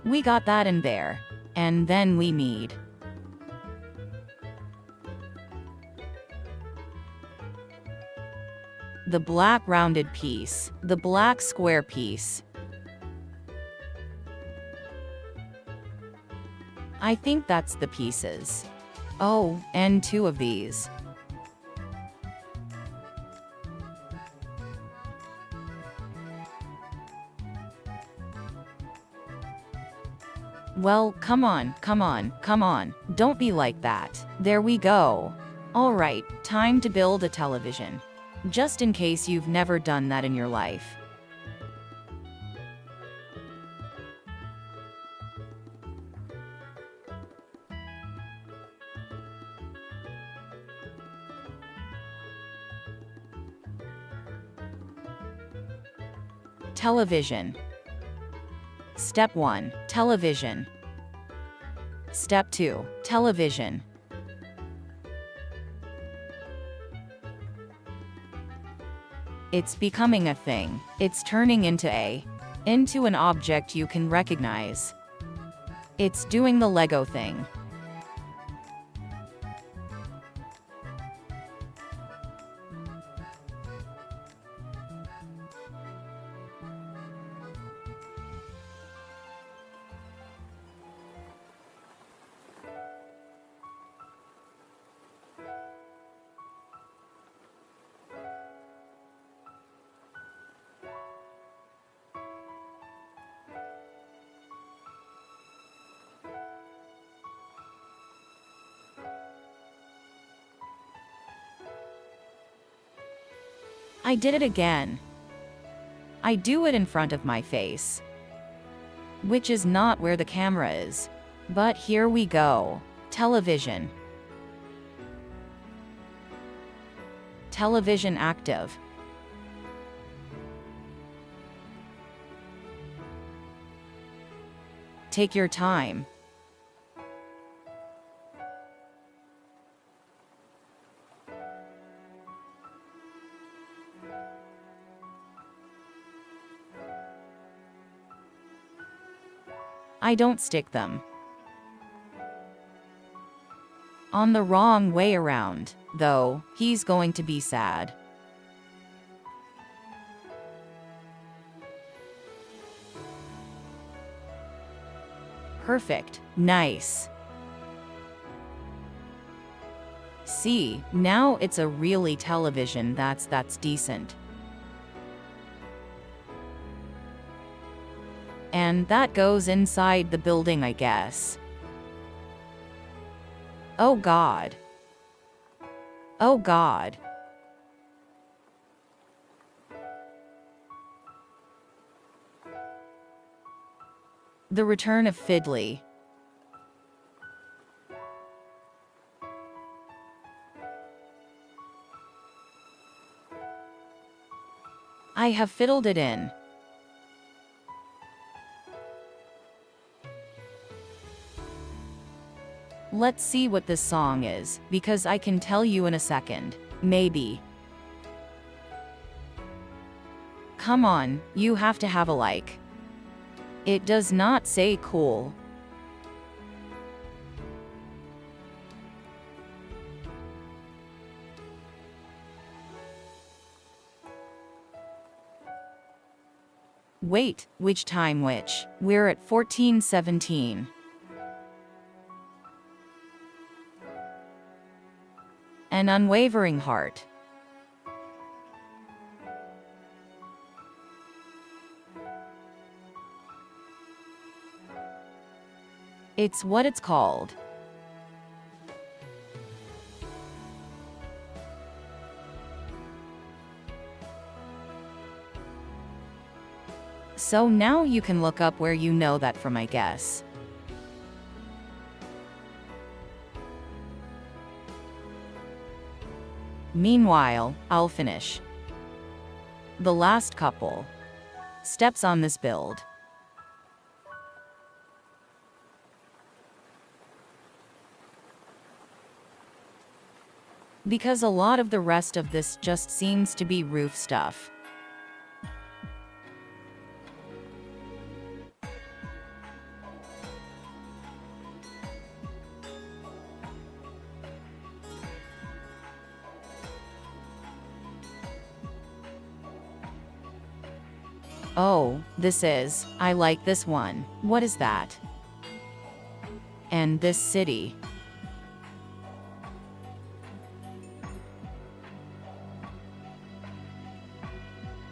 We got that in there. And then we need the black rounded piece, the black square piece. I think that's the pieces. Oh, and 2 of these. Well, come on. Don't be like that. There we go. All right, time to build a television. Just in case you've never done that in your life. Television. Step 1, television. Step 2, television. It's becoming a thing. It's turning into an object you can recognize. It's doing the Lego thing. I did it again. I do it in front of my face, which is not where the camera is. But here we go. Television. Television active. Take your time. I don't stick them on the wrong way around, though. He's going to be sad. Perfect. Nice. See, now it's a really television that's decent. And that goes inside the building, I guess. Oh God. Oh God. The Return of Fiddly. I have fiddled it in. Let's see what this song is, because I can tell you in a second. Maybe. Come on, you have to have a like. It does not say cool. Wait, which time which? We're at 14:17. An unwavering heart. It's what it's called. So now you can look up where you know that from, I guess. Meanwhile, I'll finish the last couple steps on this build. Because a lot of the rest of this just seems to be roof stuff. Oh, I like this one. What is that? And this city.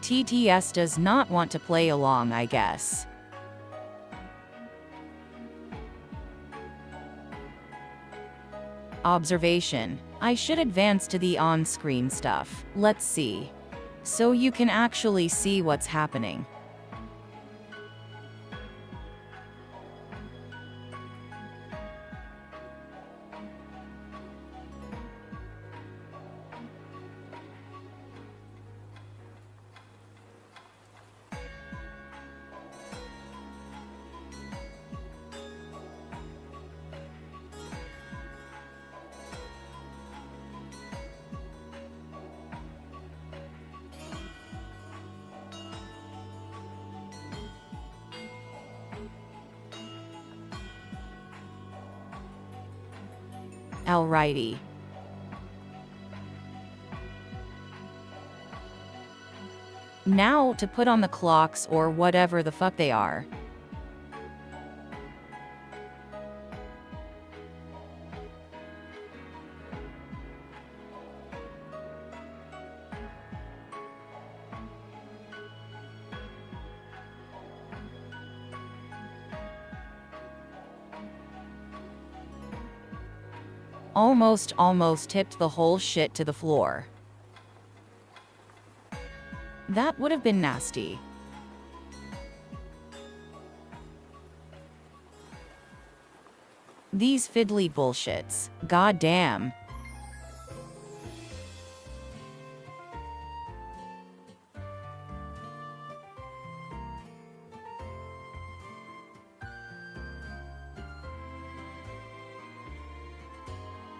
TTS does not want to play along, I guess. Observation. I should advance to the on-screen stuff. Let's see. So you can actually see what's happening. Alrighty. Now to put on the clocks or whatever the fuck they are. Almost tipped the whole shit to the floor. That would have been nasty. These fiddly bullshits. God damn.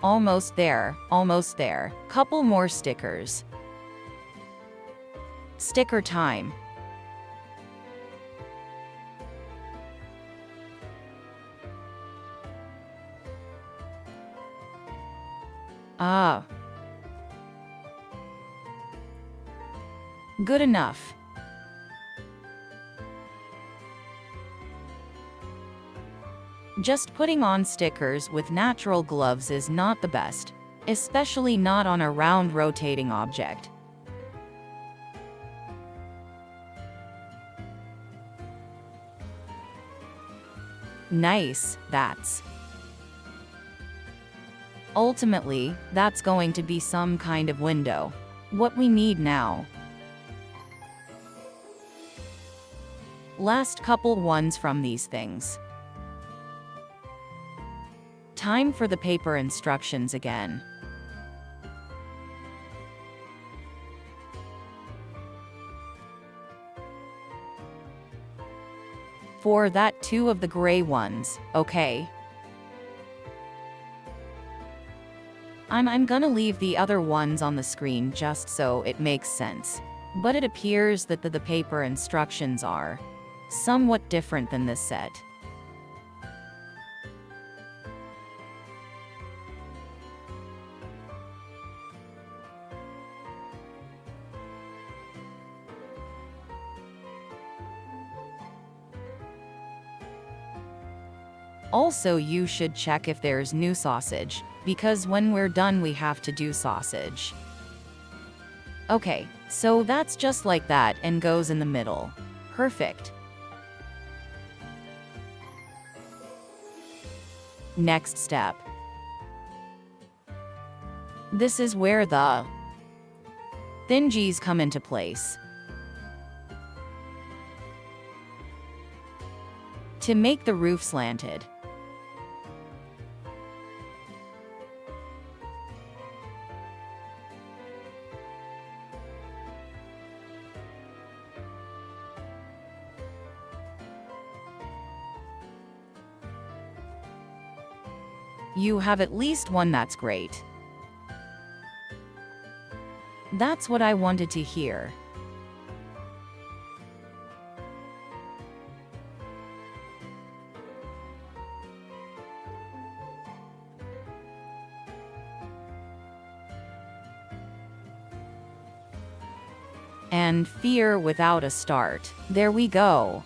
Almost there. Couple more stickers. Sticker time. Ah. Good enough. Just putting on stickers with natural gloves is not the best, especially not on a round rotating object. Nice, ultimately, that's going to be some kind of window. What we need now. Last couple ones from these things. Time for the paper instructions again. For that, 2 of the gray ones, okay? I'm gonna leave the other ones on the screen just so it makes sense. But it appears that the paper instructions are somewhat different than this set. Also, you should check if there's new sausage, because when we're done we have to do sausage. Okay, so that's just like that and goes in the middle. Perfect. Next step. This is where the thingies come into place. To make the roof slanted. You have at least one, that's great. That's what I wanted to hear. And fear without a start. There we go.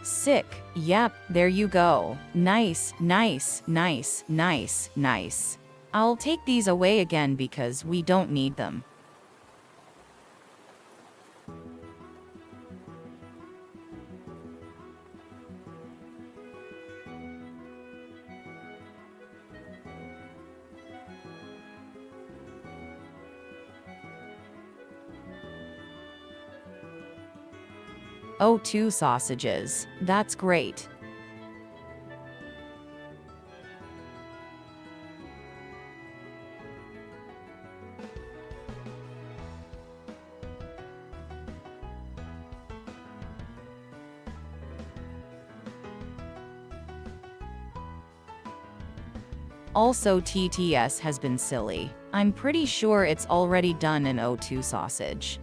Sick. Yep, there you go. Nice, nice, nice, nice, nice. I'll take these away again because we don't need them. Oh, 2 sausages. That's great. Also, TTS has been silly. I'm pretty sure it's already done in O2 sausage.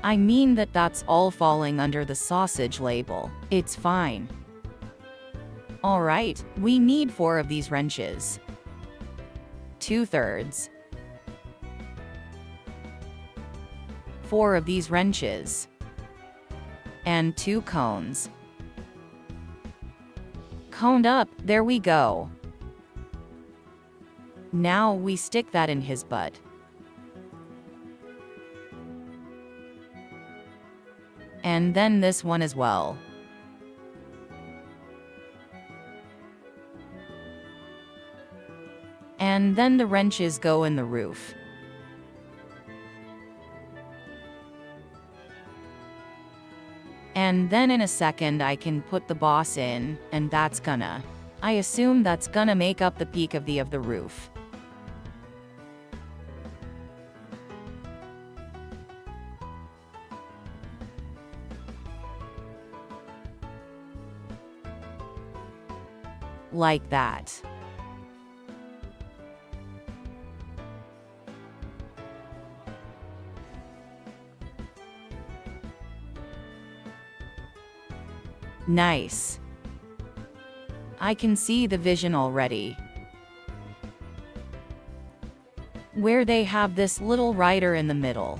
I mean that's all falling under the sausage label. It's fine. Alright, we need 4 of these wrenches. 2/3. 4 of these wrenches. And 2 cones. Coned up, there we go. Now we stick that in his butt. And then this one as well. And then the wrenches go in the roof. And then in a second I can put the boss in, and I assume that's gonna make up the peak of the roof. Like that. Nice. I can see the vision already. Where they have this little rider in the middle.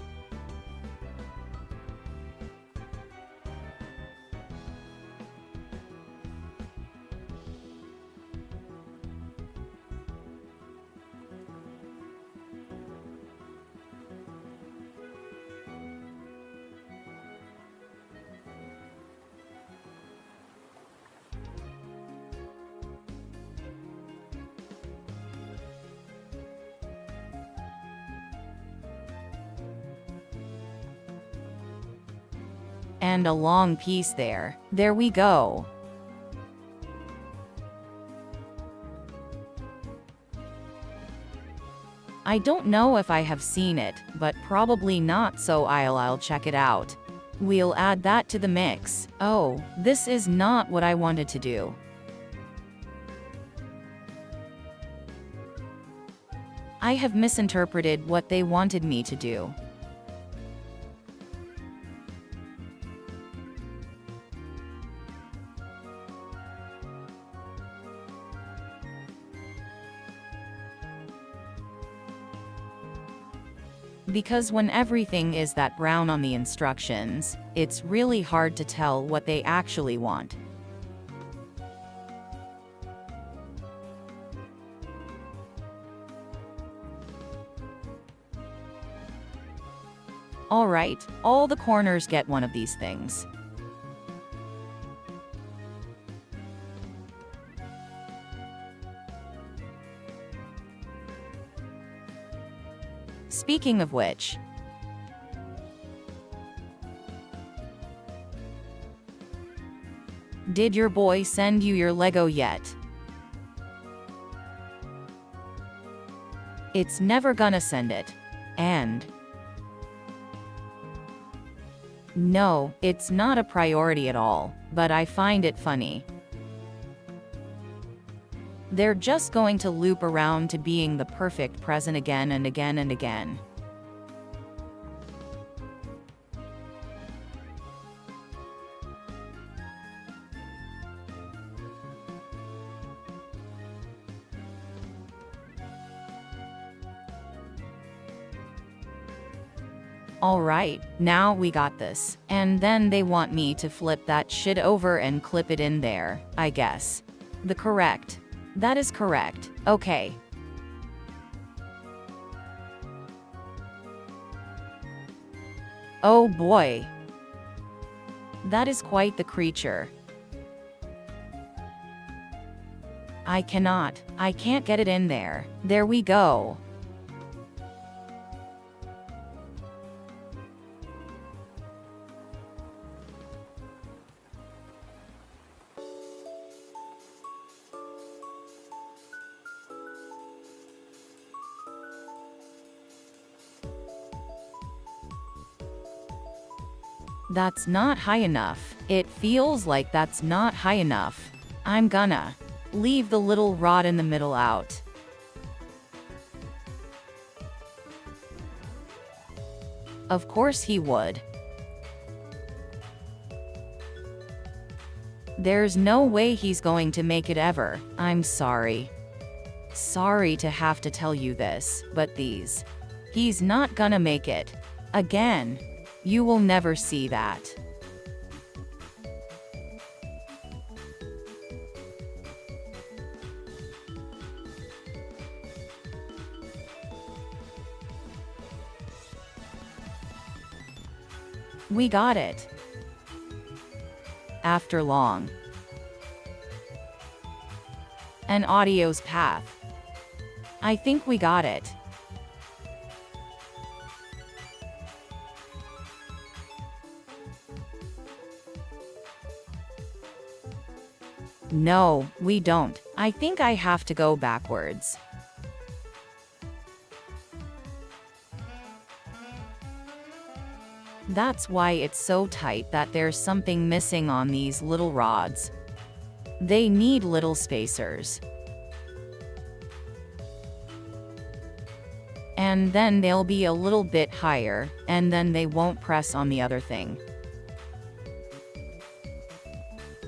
And a long piece there. There we go. I don't know if I have seen it, but probably not, so I'll check it out. We'll add that to the mix. Oh, this is not what I wanted to do. I have misinterpreted what they wanted me to do. Because when everything is that brown on the instructions, it's really hard to tell what they actually want. Alright, all the corners get one of these things. Speaking of which, did your boy send you your Lego yet? It's never gonna send it. And no, it's not a priority at all, but I find it funny. They're just going to loop around to being the perfect present again and again and again. Alright, now we got this. And then they want me to flip that shit over and clip it in there, I guess. That is correct. Okay. Oh boy. That is quite the creature. I can't get it in there. There we go. That's not high enough. It feels like that's not high enough. I'm gonna leave the little rod in the middle out. Of course he would. There's no way he's going to make it ever. I'm sorry. Sorry to have to tell you this, but he's not gonna make it. Again. You will never see that. We got it. After long. An audio's path. I think we got it. No, we don't. I think I have to go backwards. That's why it's so tight that there's something missing on these little rods. They need little spacers. And then they'll be a little bit higher, and then they won't press on the other thing.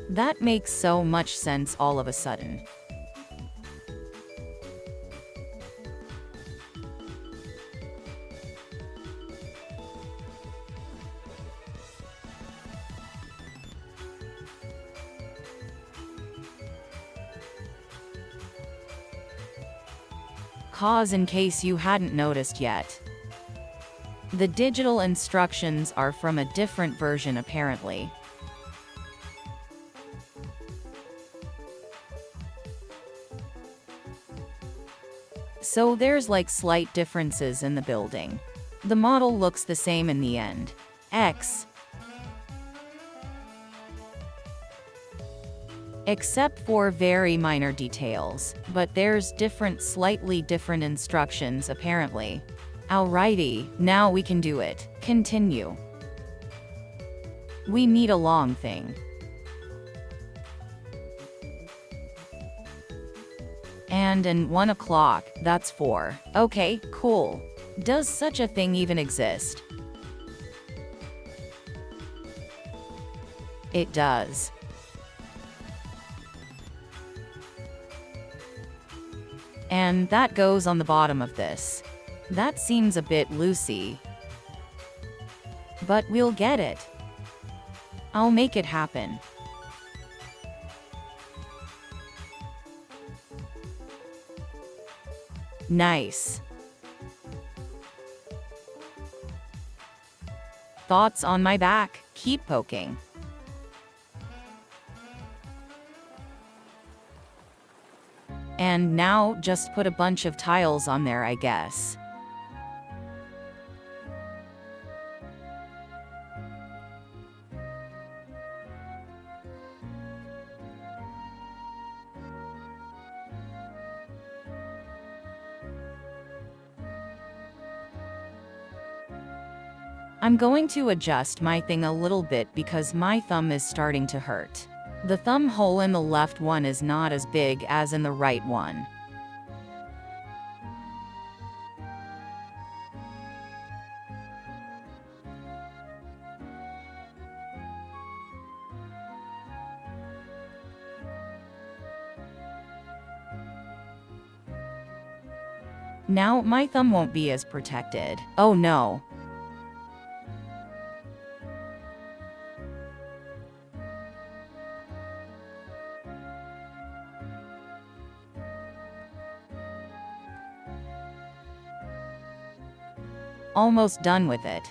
That makes so much sense all of a sudden. Cause in case you hadn't noticed yet. The digital instructions are from a different version apparently. So there's like slight differences in the building. The model looks the same in the end. Except for very minor details, but there's slightly different instructions apparently. Alrighty, now we can do it. Continue. We need a long thing. And 1 o'clock, that's 4. Okay, cool. Does such a thing even exist? It does. And that goes on the bottom of this. That seems a bit loosey. But we'll get it. I'll make it happen. Nice. Thoughts on my back? Keep poking. And now, just put a bunch of tiles on there, I guess. I'm going to adjust my thing a little bit because my thumb is starting to hurt. The thumb hole in the left one is not as big as in the right one. Now my thumb won't be as protected. Oh no. Almost done with it.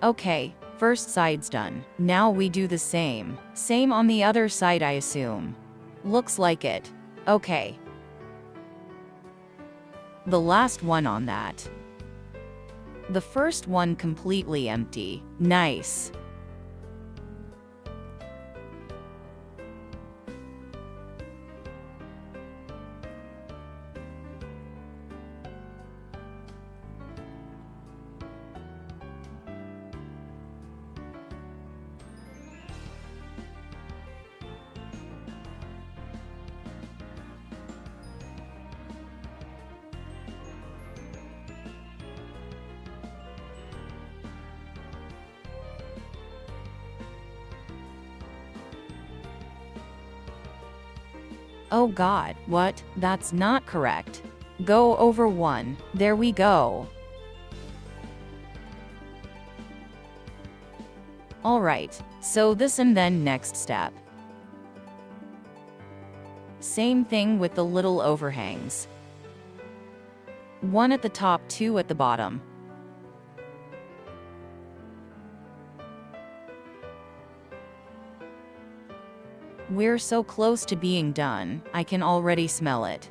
Okay, first side's done. Now we do the same. Same on the other side, I assume. Looks like it. Okay. The last one on that. The first one completely empty. Nice. Oh god, what? That's not correct. Go over 1. There we go. Alright, so this and then next step. Same thing with the little overhangs. 1 at the top, 2 at the bottom. We're so close to being done, I can already smell it.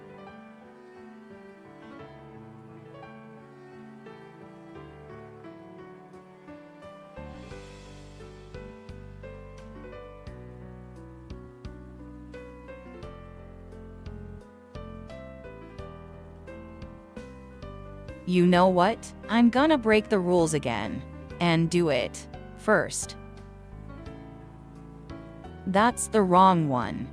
You know what? I'm gonna break the rules again. And do it first. That's the wrong one.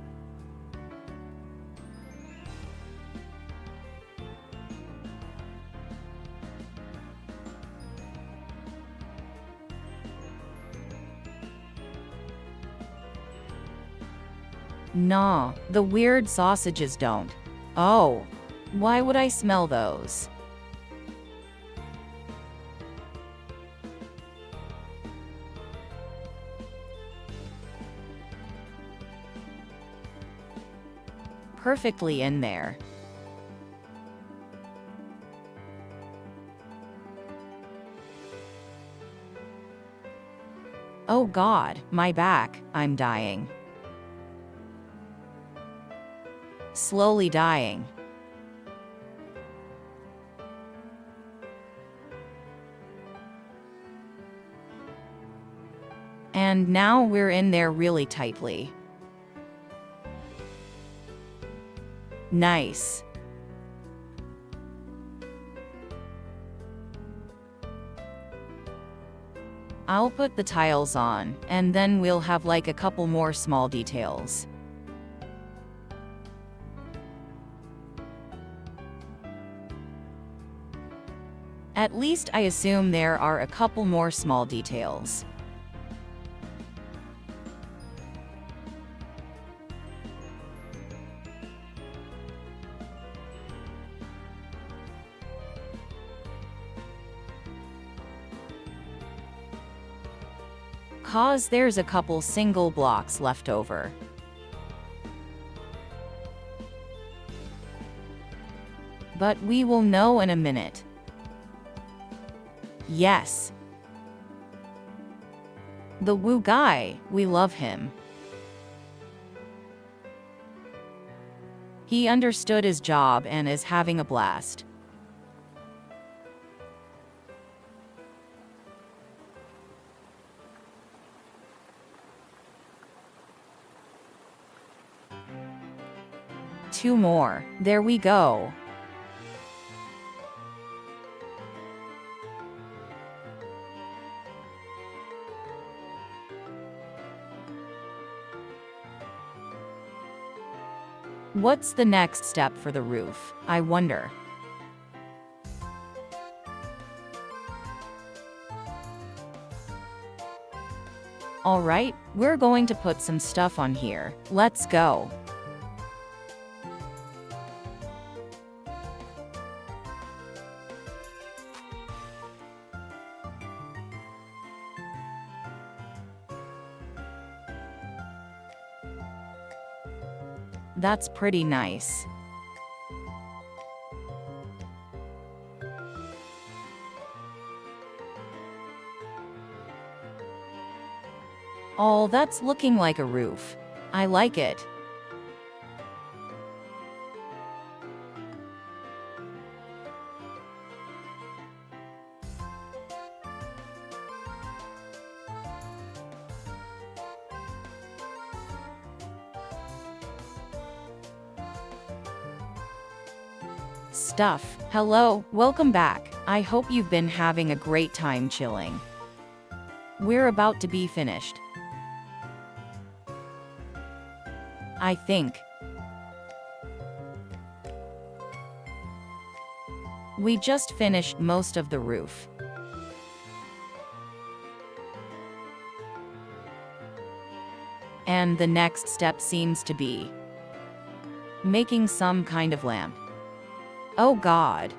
Nah, the weird sausages don't. Oh, why would I smell those? Perfectly in there. Oh God, my back, I'm dying. Slowly dying. And now we're in there really tightly. Nice. I'll put the tiles on, and then we'll have like a couple more small details. At least I assume there are a couple more small details. Cause there's a couple single blocks left over. But we will know in a minute. Yes. The Wu guy, we love him. He understood his job and is having a blast. Two more. There we go. What's the next step for the roof, I wonder? Alright, we're going to put some stuff on here. Let's go. That's pretty nice. Oh, that's looking like a roof. I like it. Stuff. Hello, welcome back. I hope you've been having a great time chilling. We're about to be finished. I think. We just finished most of the roof. And the next step seems to be making some kind of lamp. Oh God.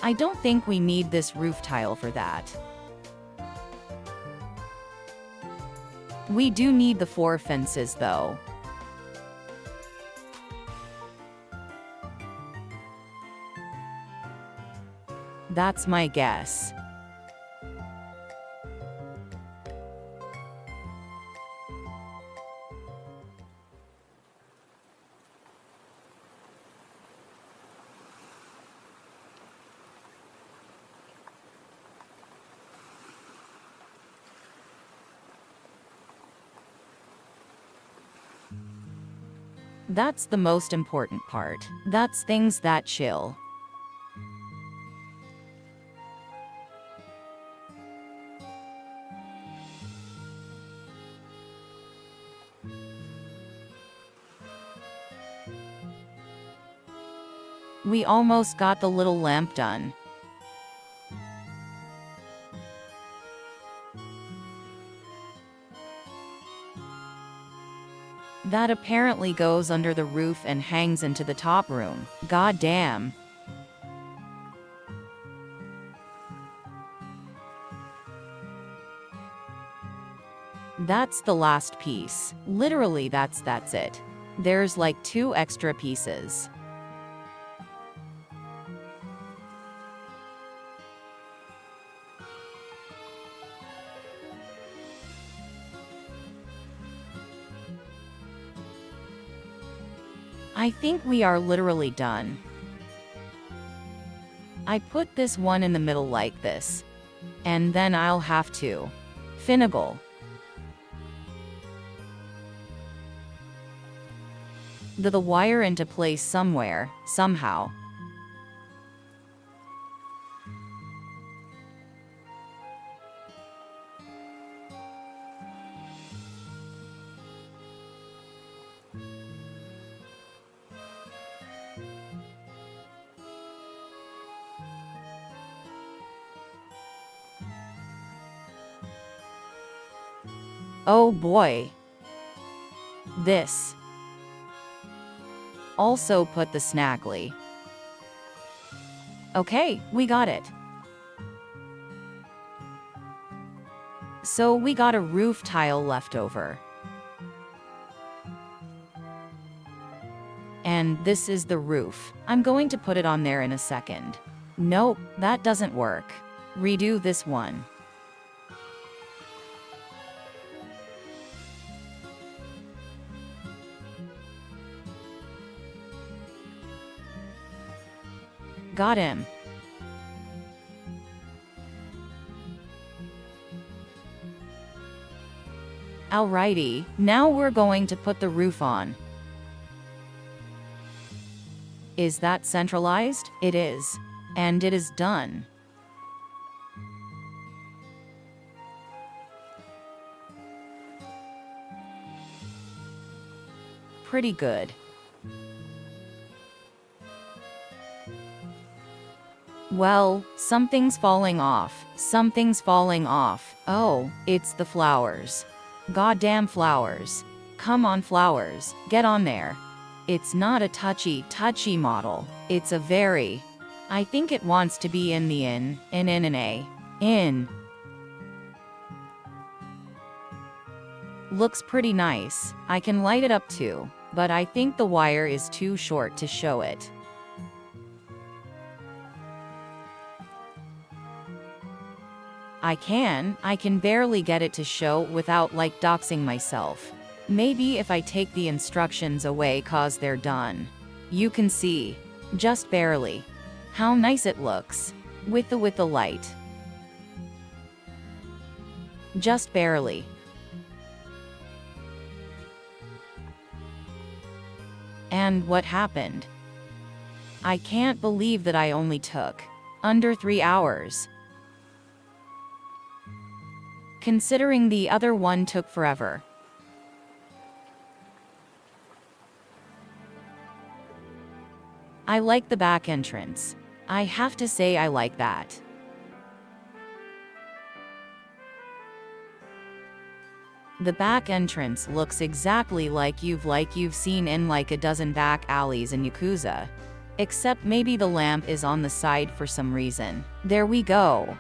I don't think we need this roof tile for that. We do need the 4 fences though. That's my guess. That's the most important part. That's things that chill. We almost got the little lamp done. That apparently goes under the roof and hangs into the top room. God damn. That's the last piece. Literally, that's it. There's like 2 extra pieces. I think we are literally done. I put this one in the middle like this. And then I'll have to finagle the wire into place somewhere, somehow. Oh boy. This. Also put the snaggly. Okay, we got it. So we got a roof tile left over. And this is the roof. I'm going to put it on there in a second. Nope, that doesn't work. Redo this one. Got him. Alrighty, now we're going to put the roof on. Is that centralized? It is. And it is done. Pretty good. Well, something's falling off. Something's falling off. Oh, it's the flowers. Goddamn flowers. Come on, flowers. Get on there. It's not a touchy model. It's a very... I think it wants to be in the in. Looks pretty nice. I can light it up too, but I think the wire is too short to show it. I can barely get it to show without like doxing myself. Maybe if I take the instructions away cause they're done. You can see, just barely, how nice it looks, with the light. Just barely. And what happened? I can't believe that I only took under 3 hours. Considering the other one took forever. I like the back entrance. I have to say I like that. The back entrance looks exactly like you've seen in like a dozen back alleys in Yakuza. Except maybe the lamp is on the side for some reason. There we go.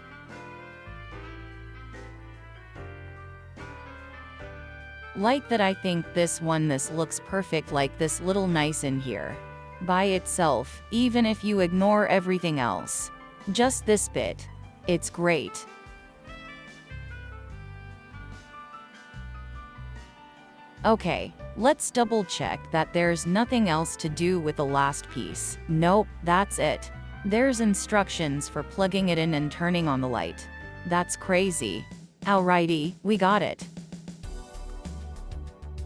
Like that. I think this looks perfect, like this little nice in here. By itself, even if you ignore everything else. Just this bit. It's great. Okay, let's double check that there's nothing else to do with the last piece. Nope, that's it. There's instructions for plugging it in and turning on the light. That's crazy. Alrighty, we got it.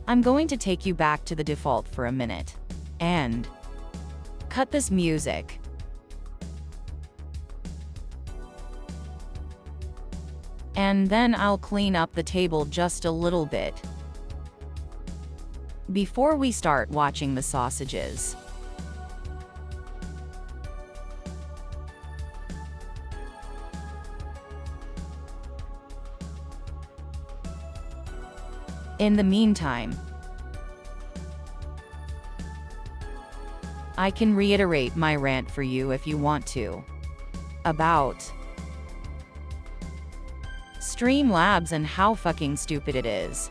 I'm going to take you back to the default for a minute. And cut this music. And then I'll clean up the table just a little bit before we start watching the sausages. In the meantime, I can reiterate my rant for you if you want to. About Streamlabs and how fucking stupid it is.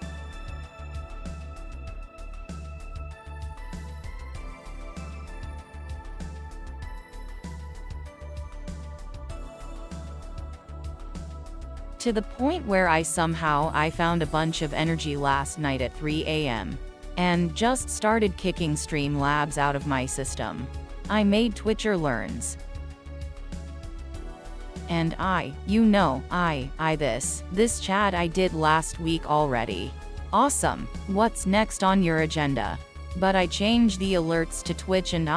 To the point where I found a bunch of energy last night at 3 a.m. and just started kicking Streamlabs out of my system. I made Twitcher learns. And this chat I did last week already. Awesome. What's next on your agenda? But I changed the alerts to Twitch and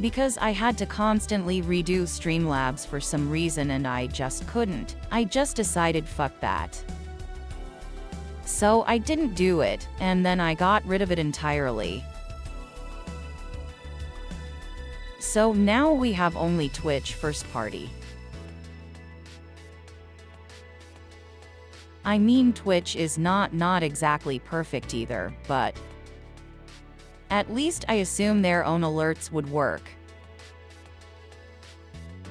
because I had to constantly redo Streamlabs for some reason and I just couldn't. I just decided fuck that. So I didn't do it, and then I got rid of it entirely. So now we have only Twitch first party. I mean, Twitch is not exactly perfect either, but at least I assume their own alerts would work.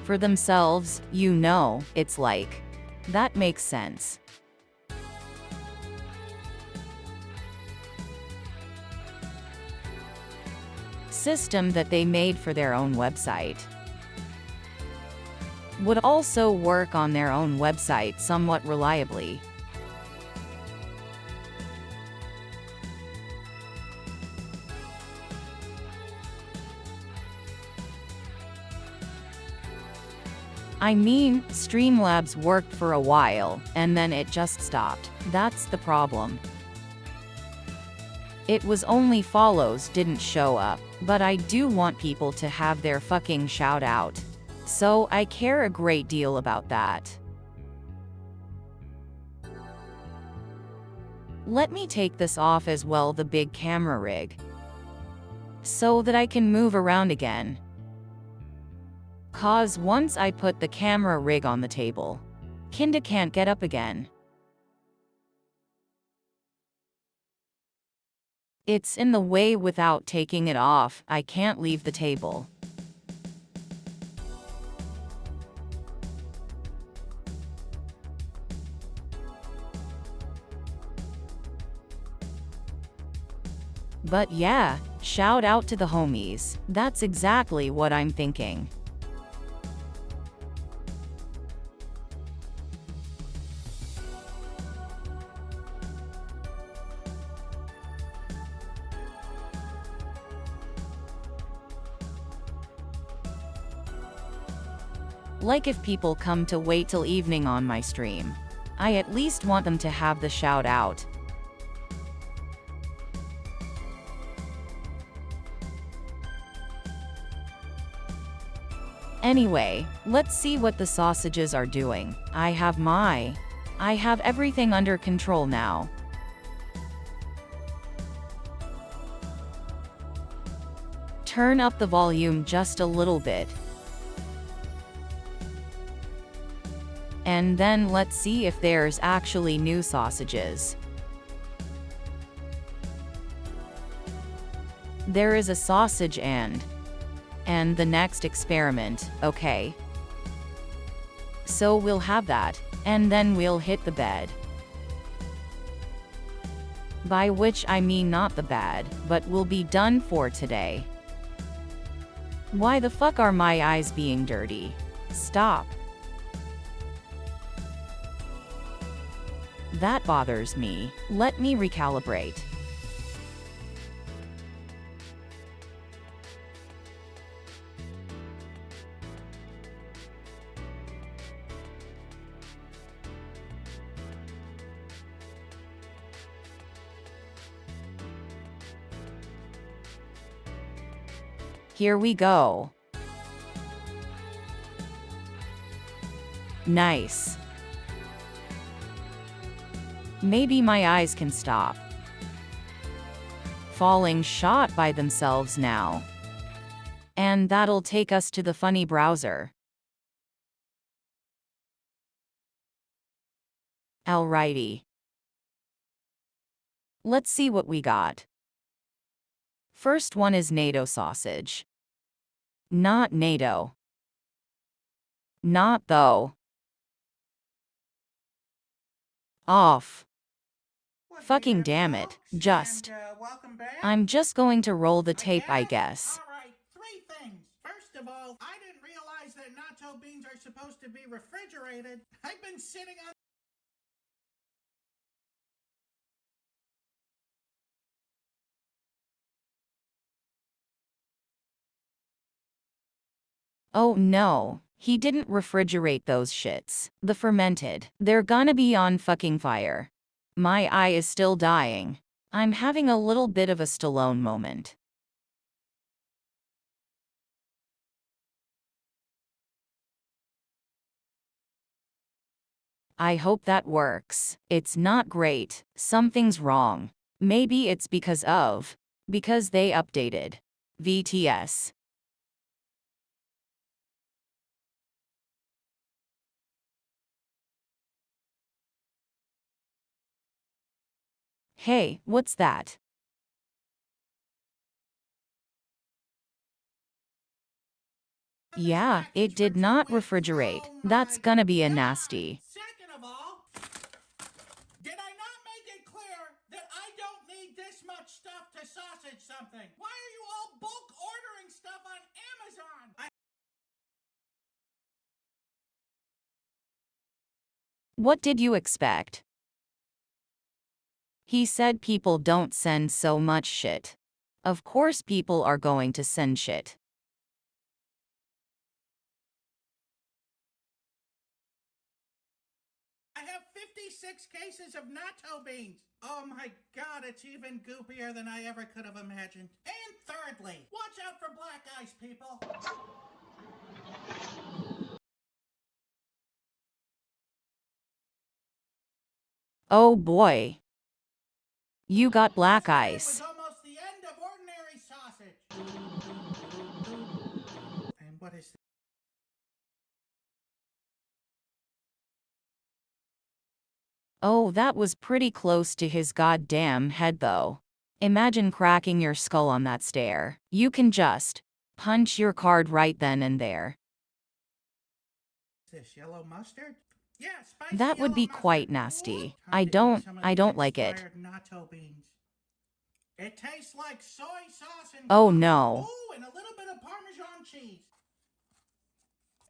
For themselves, it's like, that makes sense. System that they made for their own website would also work on their own website somewhat reliably. I mean, Streamlabs worked for a while, and then it just stopped. That's the problem. It was only follows didn't show up, but I do want people to have their fucking shout out. So I care a great deal about that. Let me take this off as well, the big camera rig, so that I can move around again. 'Cause once I put the camera rig on the table, Kinda can't get up again. It's in the way. Without taking it off, I can't leave the table. But yeah, shout out to the homies. That's exactly what I'm thinking. Like if people come to wait till evening on my stream, I at least want them to have the shout out. Anyway, let's see what the sausages are doing. I have everything under control now. Turn up the volume just a little bit. And then let's see if there's actually new sausages. There is a sausage and the next experiment, okay. So we'll have that, and then we'll hit the bed. By which I mean not the bad, but we'll be done for today. Why the fuck are my eyes being dirty? Stop. That bothers me. Let me recalibrate. Here we go. Nice. Maybe my eyes can stop falling shut by themselves now. And that'll take us to the funny browser. Alrighty. Let's see what we got. First one is NATO sausage. Not NATO. Not though. Off. Fucking damn it. I'm just going to roll the tape, I guess. All right, three things. First of all, I didn't realize that natto beans are supposed to be refrigerated. I've been sitting on... Oh no, he didn't refrigerate those shits. The fermented. They're gonna be on fucking fire. My eye is still dying. I'm having a little bit of a Stallone moment. I hope that works. It's not great. Something's wrong. Maybe it's because they updated. VTS. Hey, what's that? Yeah, it did not refrigerate. That's gonna be a nasty. Second of all, did I not make it clear that I don't need this much stuff to sausage something? Why are you all bulk ordering stuff on Amazon? What did you expect? He said people don't send so much shit. Of course people are going to send shit. I have 56 cases of natto beans. Oh my god, it's even goopier than I ever could have imagined. And thirdly, watch out for black ice, people. Oh boy. You got black ice. It was almost the end of ordinary sausage. And what is this? Oh, that was pretty close to his goddamn head though. Imagine cracking your skull on that stair. You can just punch your card right then and there. This yellow mustard? Yeah, spicy That would be yellow quite mustard. nasty. Time I to eat don't some of I these don't like it. expired natto beans. It tastes like soy sauce and Oh coffee. no. Ooh, and a little bit of Parmesan cheese.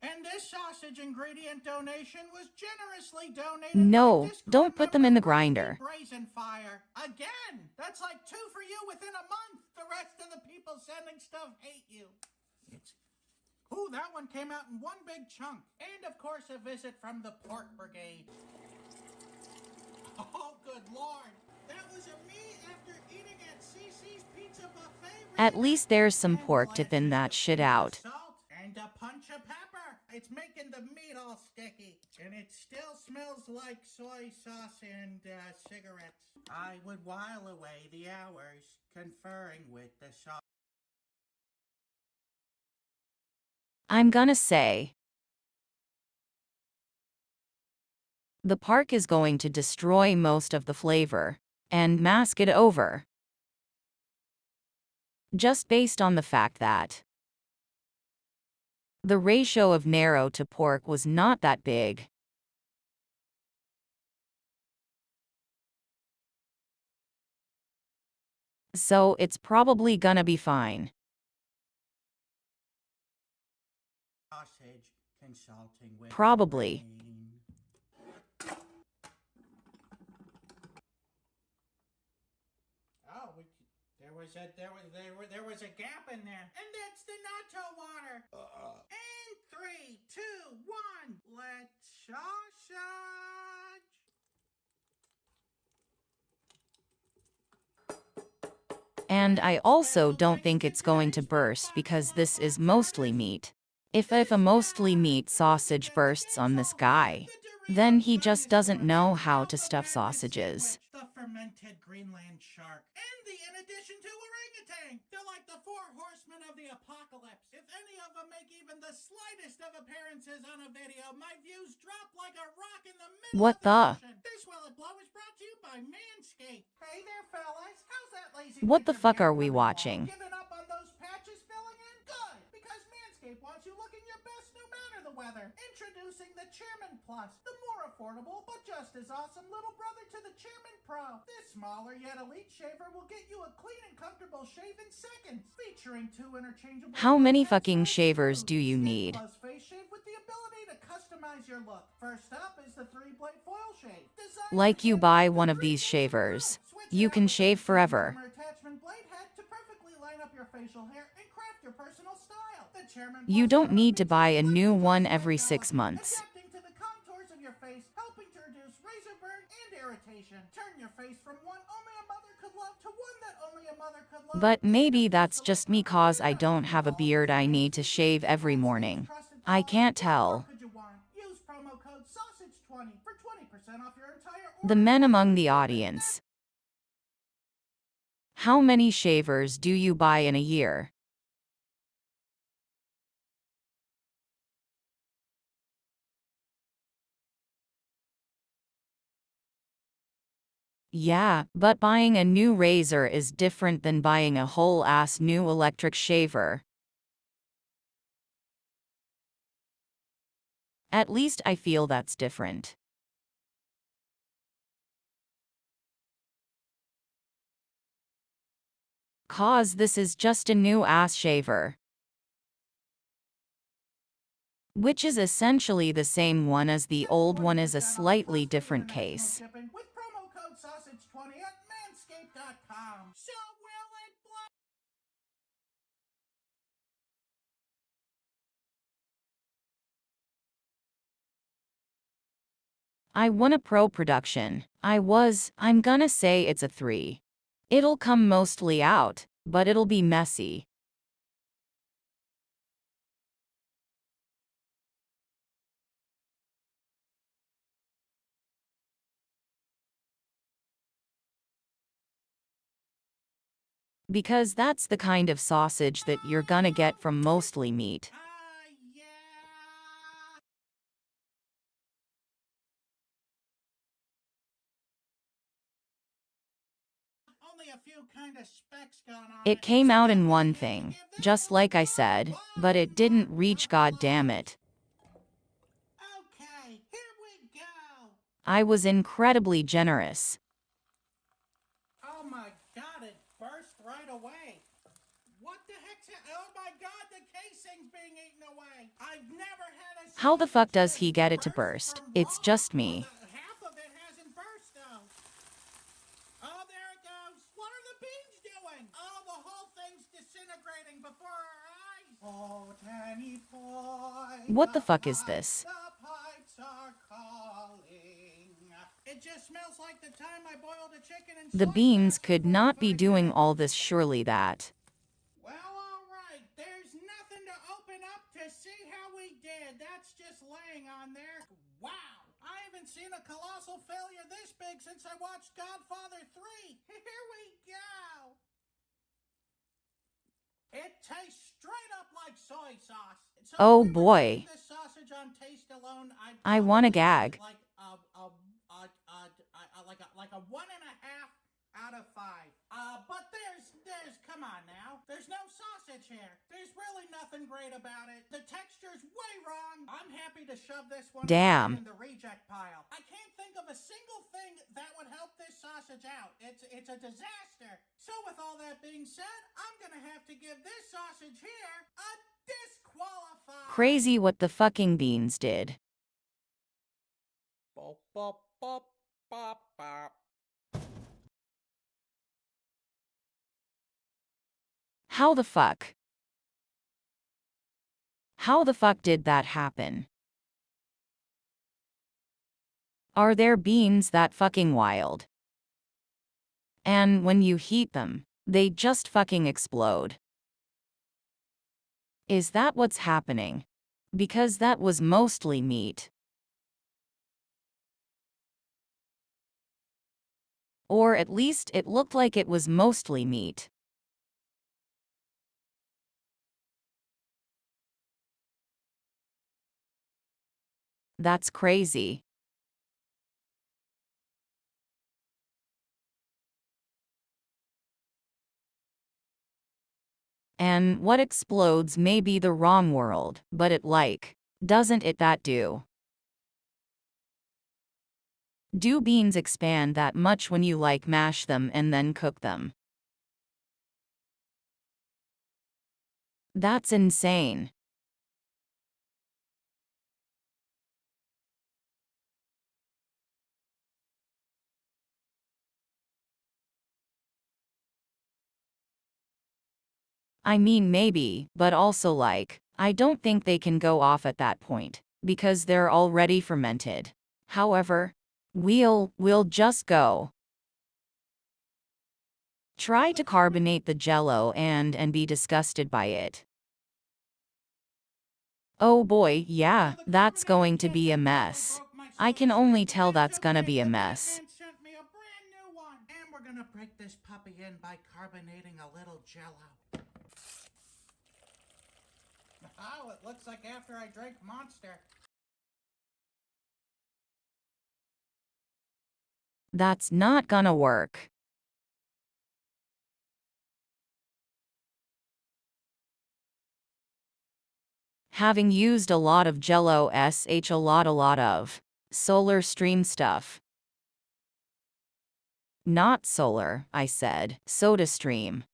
And this sausage ingredient donation was generously donated No, by Discord don't put them in the member Rusty grinder. Brazenfire. Again, that's like 2 for you within a month. The rest of the people sending stuff hate you. Ooh, that one came out in one big chunk. And of course a visit from the Pork Brigade. Oh, good lord. That was a me after eating at CC's Pizza Buffet. At least there's some pork to Let's thin use that a shit pinch of out. salt and a punch of pepper. It's making the meat all sticky. And it still smells like soy sauce and cigarettes. I would while away the hours conferring with the sauce. I'm gonna say the park is going to destroy most of the flavor and mask it over. Just based on the fact that the ratio of narrow to pork was not that big. So it's probably gonna be fine. Sausage consulting with Probably. Oh, there was a gap in there, and that's the natto water. And 3, 2, 1, let's sausage. And I also don't think it's going to burst because this is mostly meat. If a mostly meat sausage bursts on this guy, then he just doesn't know how to stuff sausages. The fermented Greenland shark. And in addition to orangutan. They're like the 4 horsemen of the apocalypse. If any of them make even the slightest of appearances on a video, my views drop like a rock in the middle What of the ocean. This Will It Blow is brought to you by Manscaped. Hey there, fellas. How's that lazy What the picture fuck man are we coming along? watching? Giving up on those patches filling in? Good, because Manscaped wants you looking your best no matter the weather. Introducing the Chairman Plus, the more affordable but just as awesome little brother to the Chairman Pro. This smaller yet elite shaver will get you a clean and comfortable shave in seconds, featuring 2 interchangeable. How many fucking shavers do you need? Plus face shave with the ability to customize your look. First up is the 3-blade foil shave. Like you buy one of these shavers, you can shave forever. Attachment blade head to perfectly line up your facial hair and craft your personal style. The Chairman You Plus don't color need to features buy a new flexible one sweat every gelatin, 6 months. adapting to the contours of your face, helping to reduce razor burn and irritation. Turn your face from one only a mother could love to one that only a mother could love. But maybe that's just me cause I don't have a beard I need to shave every morning. I can't tell. Use promo code SAUSAGE20 for 20% off your entire order. The men among the audience. How many shavers do you buy in a year? Yeah, but buying a new razor is different than buying a whole-ass new electric shaver. At least I feel that's different. Cause this is just a new ass shaver. Which is essentially the same one as the old one is a slightly different case. With promo code SAUSAGE20 at manscaped.com. So will it blow? I won a pro production. I'm gonna say it's a 3. It'll come mostly out, but it'll be messy. Because that's the kind of sausage that you're gonna get from mostly meat. Yeah. Only a few kind of specs gone on It came out in one thing, just like I said, but it didn't reach, god damn it. Okay, here we go. I was incredibly generous. Oh my god, it burst right away. What the heck's oh my god, the casing's being eaten away. I've never had a How the fuck does sausage he get it to burst burst? from It's raw. just me. Half of it hasn't burst though. Oh, there it goes. What are the beans doing? Oh, the whole thing's disintegrating before our eyes. Oh, Danny boy. What the fuck is this? The pipes are calling. It just smells like the time I boiled a chicken and The soy beans sauce for could not be 45 doing minutes. all this, surely that. Well, all right. There's nothing to open up to see how we did. That's just laying on there. Wow. I haven't seen a colossal failure this big since I watched Godfather 3. Here we go. It tastes straight up like soy sauce. So Oh if we were to boy. rate this sausage on taste alone, I'd I wanna probably give it gag. like a 1.5 out of 5. But come on now. There's no sausage here. There's really nothing great about it. The texture's way wrong. I'm happy to shove this one Damn. in the reject pile. I can't think of a single thing that would help this sausage out. It's a disaster. So with all that being said, I'm gonna have to give this sausage here a disqualify. Crazy what the fucking beans did. Bop, bop, bop, bop, bop. How the fuck? How the fuck did that happen? Are their beans that fucking wild? And when you heat them, they just fucking explode. Is that what's happening? Because that was mostly meat. Or at least it looked like it was mostly meat. That's crazy. And what explodes may be the wrong world, but doesn't it that do? Do beans expand that much when you mash them and then cook them? That's insane. I mean maybe, but also I don't think they can go off at that point, because they're already fermented. However, we'll just go. Try to carbonate the jello and be disgusted by it. Oh boy, yeah, that's going to be a mess. I can only tell that's gonna be a mess. Sent me a brand new one. And we're gonna break this puppy in by carbonating a little jello. Oh, it looks like after I drank Monster. That's not gonna work. Having used a lot of jello sh a lot of solar stream stuff. Not solar, I said, soda stream.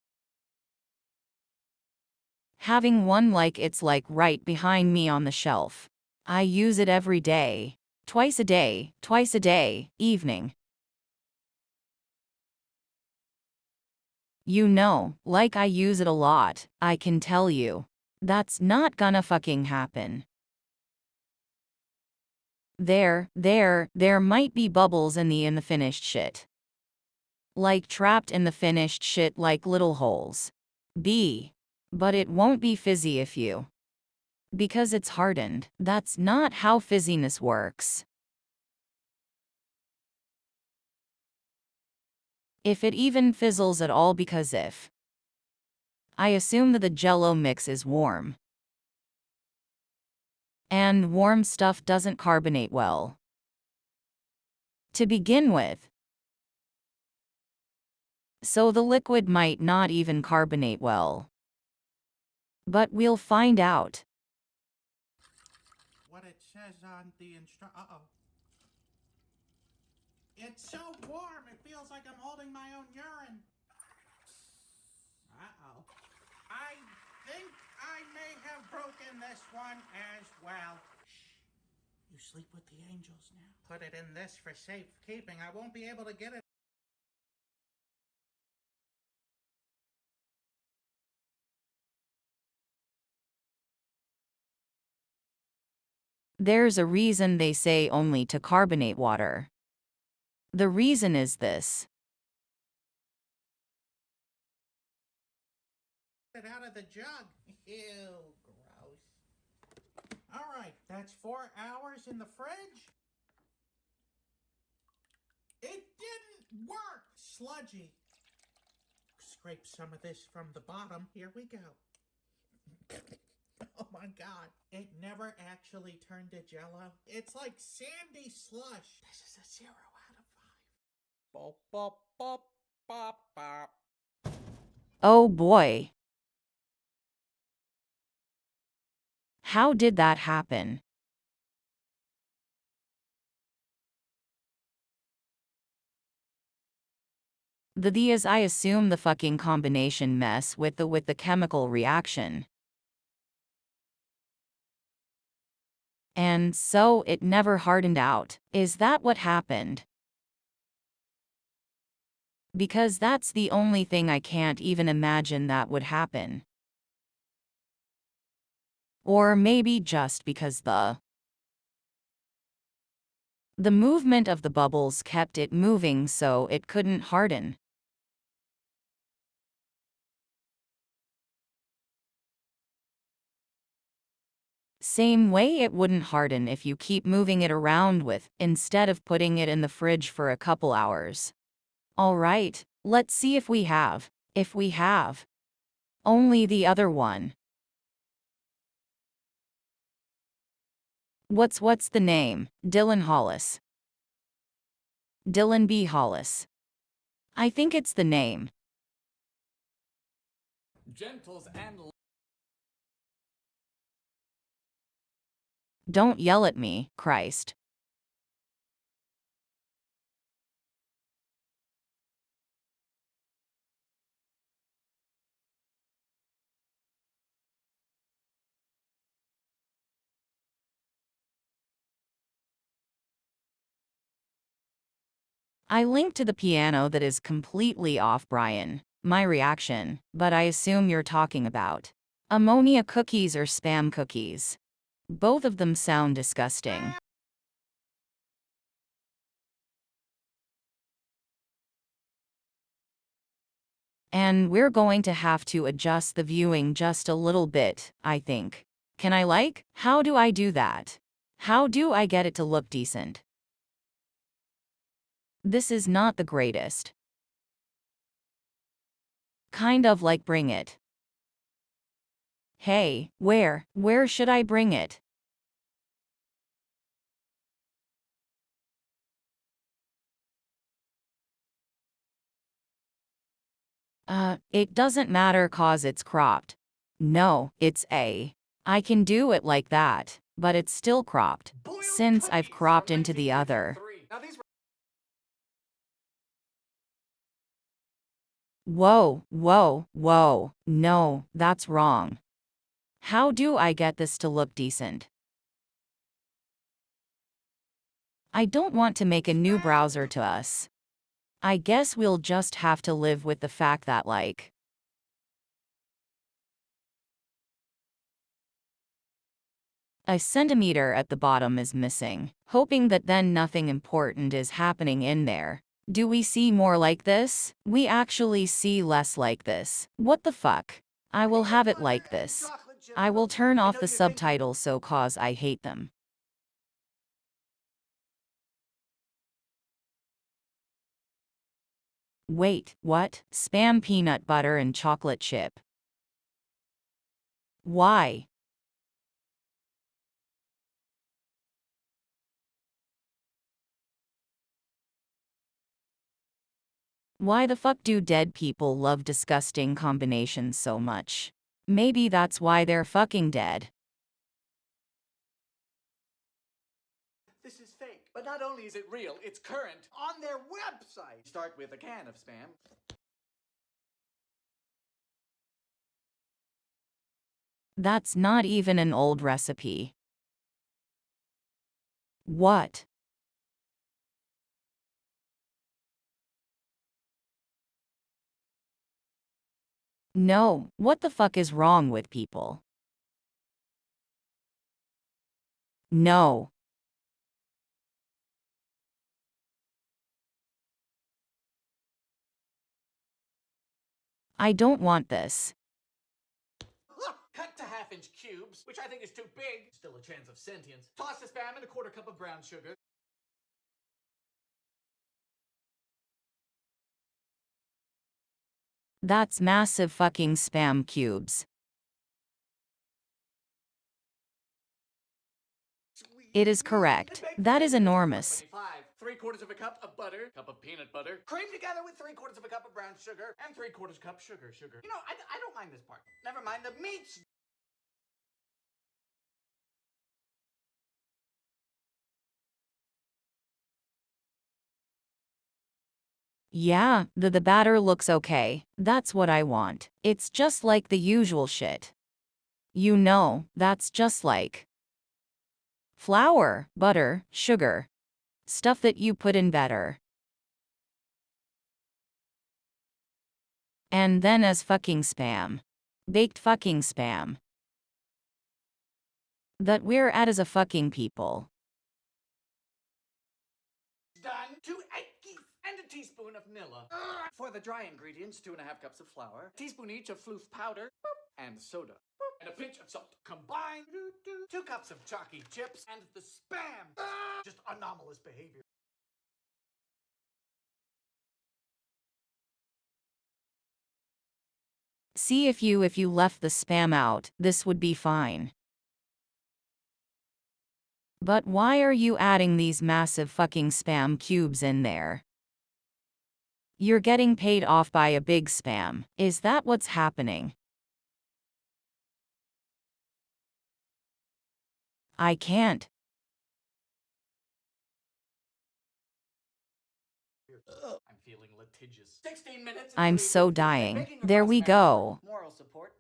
Having one it's right behind me on the shelf. I use it every day. Twice a day, evening. You know, I use it a lot, I can tell you. That's not gonna fucking happen. There might be bubbles in the finished shit. Trapped in the finished shit little holes. But it won't be fizzy if you. Because it's hardened. That's not how fizziness works. If it even fizzles at all because I assume that the jello mix is warm. And warm stuff doesn't carbonate well. To begin with. So the liquid might not even carbonate well. But we'll find out. What it says on the Uh-oh. It's so warm, it feels like I'm holding my own urine. Uh-oh. I think I may have broken this one as well. Shh. You sleep with the angels now. Put it in this for safekeeping. I won't be able to get it. There's a reason they say only to carbonate water. The reason is this. It out of the jug. Ew, gross. All right, that's 4 hours in the fridge. It didn't work. Sludgy. Scrape some of this from the bottom. Here we go. Oh my god. It never actually turned to jello. It's like sandy slush. This is a 0 out of 5. Bop, bop, bop, bop, bop. Oh boy. How did that happen? The is I assume the fucking combination mess with the chemical reaction. And so it never hardened out. Is that what happened? Because that's the only thing I can't even imagine that would happen. Or maybe just because the movement of the bubbles kept it moving so it couldn't harden. Same way it wouldn't harden if you keep moving it around instead of putting it in the fridge for a couple hours. Alright, let's see if we have. If we have. Only the other one. What's the name? Dylan Hollis. Dylan B. Hollis. I think it's the name. Gentles and Don't yell at me, Christ. I linked to the piano that is completely off, Brian. My reaction, but I assume you're talking about ammonia cookies or spam cookies. Both of them sound disgusting. And we're going to have to adjust the viewing just a little bit, I think. Can I how do I do that? How do I get it to look decent? This is not the greatest. Kind of like bring it. Hey, where should I bring it? It doesn't matter cause it's cropped. No, it's A. I can do it like that, but it's still cropped. Since I've cropped into the other. Whoa, whoa, whoa, no, that's wrong. How do I get this to look decent? I don't want to make a new browser to us. I guess we'll just have to live with the fact that a centimeter at the bottom is missing, hoping that then nothing important is happening in there. Do we see more like this? We actually see less like this. What the fuck? I will have it like this. I will turn off the subtitles so cause I hate them. Wait, what? Spam peanut butter and chocolate chip. Why? Why the fuck do dead people love disgusting combinations so much? Maybe that's why they're fucking dead. This is fake. But not only is it real, it's current on their website. Start with a can of Spam. That's not even an old recipe. What? No, what the fuck is wrong with people? No. I don't want this. Cut to half-inch cubes, which I think is too big. Still a chance of sentience. Toss the Spam in a quarter cup of brown sugar. That's massive fucking spam cubes. It is correct. That is enormous. 3/4 of a cup of butter, cup of peanut butter, creamed together with 3/4 of a cup of brown sugar, and 3/4 cup sugar. You know, I don't mind this part. Never mind the meats. Yeah, the batter looks okay. That's what I want. It's just like the usual shit. You know, that's just like flour, butter, sugar. Stuff that you put in batter. And then as fucking spam. Baked fucking spam. That we're at as a fucking people. Done. 2 egg yolks and a teaspoon of Nilla. For the dry ingredients, 2.5 cups of flour, teaspoon each of floof powder, and soda. And a pinch of salt. Combine 2 cups of chalky chips and the Spam. Just anomalous behavior. See if you left the spam out, this would be fine. But why are you adding these massive fucking spam cubes in there? You're getting paid off by a big spam. Is that what's happening? I can't. I'm feeling litigious. 16 minutes. I'm so dying. There we go. Moral support.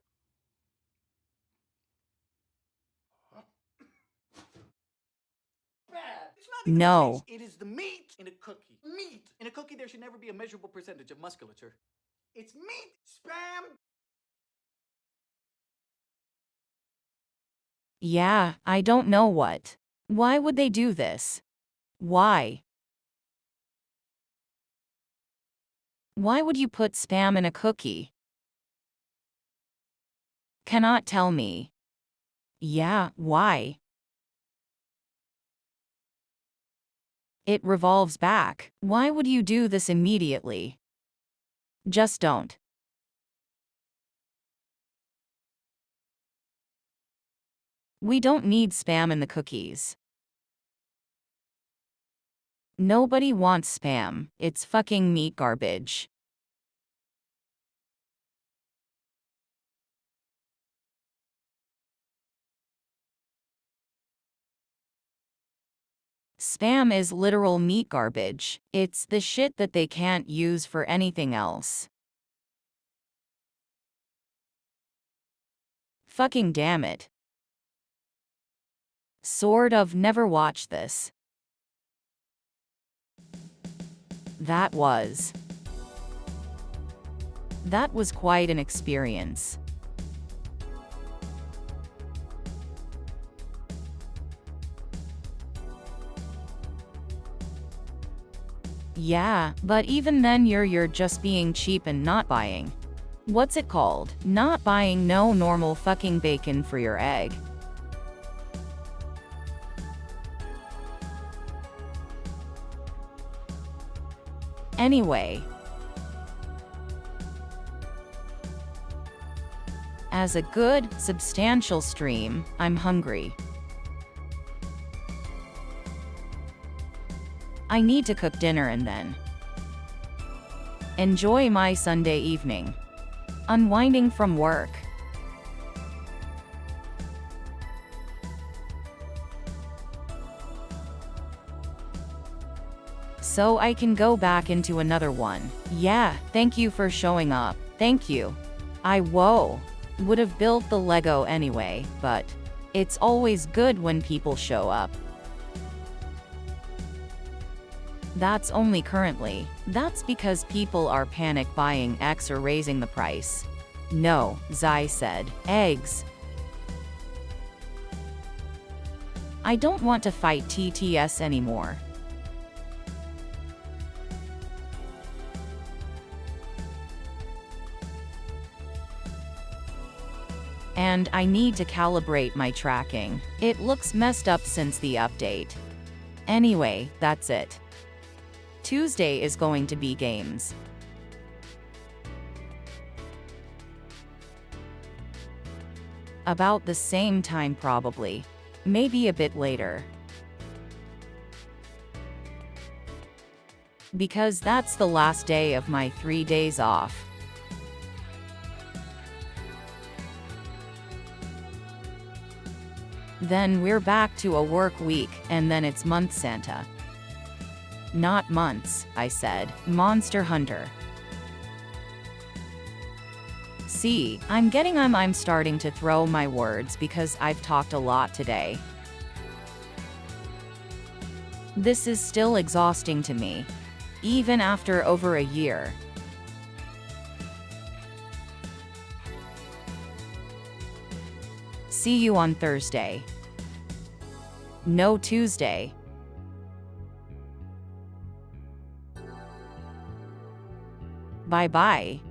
Bad. It's not even No. the taste, it is the meat in a cookie. Meat! In a cookie, there should never be a measurable percentage of musculature. It's meat! Spam! Yeah, I don't know what. Why would they do this? Why? Why would you put spam in a cookie? Cannot tell me. Yeah, why? It revolves back. Why would you do this immediately? Just don't. We don't need spam in the cookies. Nobody wants spam. It's fucking meat garbage. Spam is literal meat garbage. It's the shit that they can't use for anything else. Fucking damn it. Sort of never watched this. That was quite an experience. Yeah, but even then you're just being cheap and not buying. What's it called? Not buying no normal fucking bacon for your egg. Anyway, as a good, substantial stream, I'm hungry. I need to cook dinner and then enjoy my Sunday evening. Unwinding from work. So I can go back into another one. Yeah, thank you for showing up. Thank you. Would have built the Lego anyway, but it's always good when people show up. That's only currently. That's because people are panic buying X or raising the price. No, Zai said. Eggs. I don't want to fight TTS anymore. And I need to calibrate my tracking. It looks messed up since the update. Anyway, that's it. Tuesday is going to be games. About the same time probably. Maybe a bit later. Because that's the last day of my 3 days off. Then we're back to a work week, and then it's month Santa. Not months, I said. Monster Hunter. See, I'm starting to throw my words because I've talked a lot today. This is still exhausting to me. Even after over a year. See you on Thursday. No Tuesday. Bye-bye.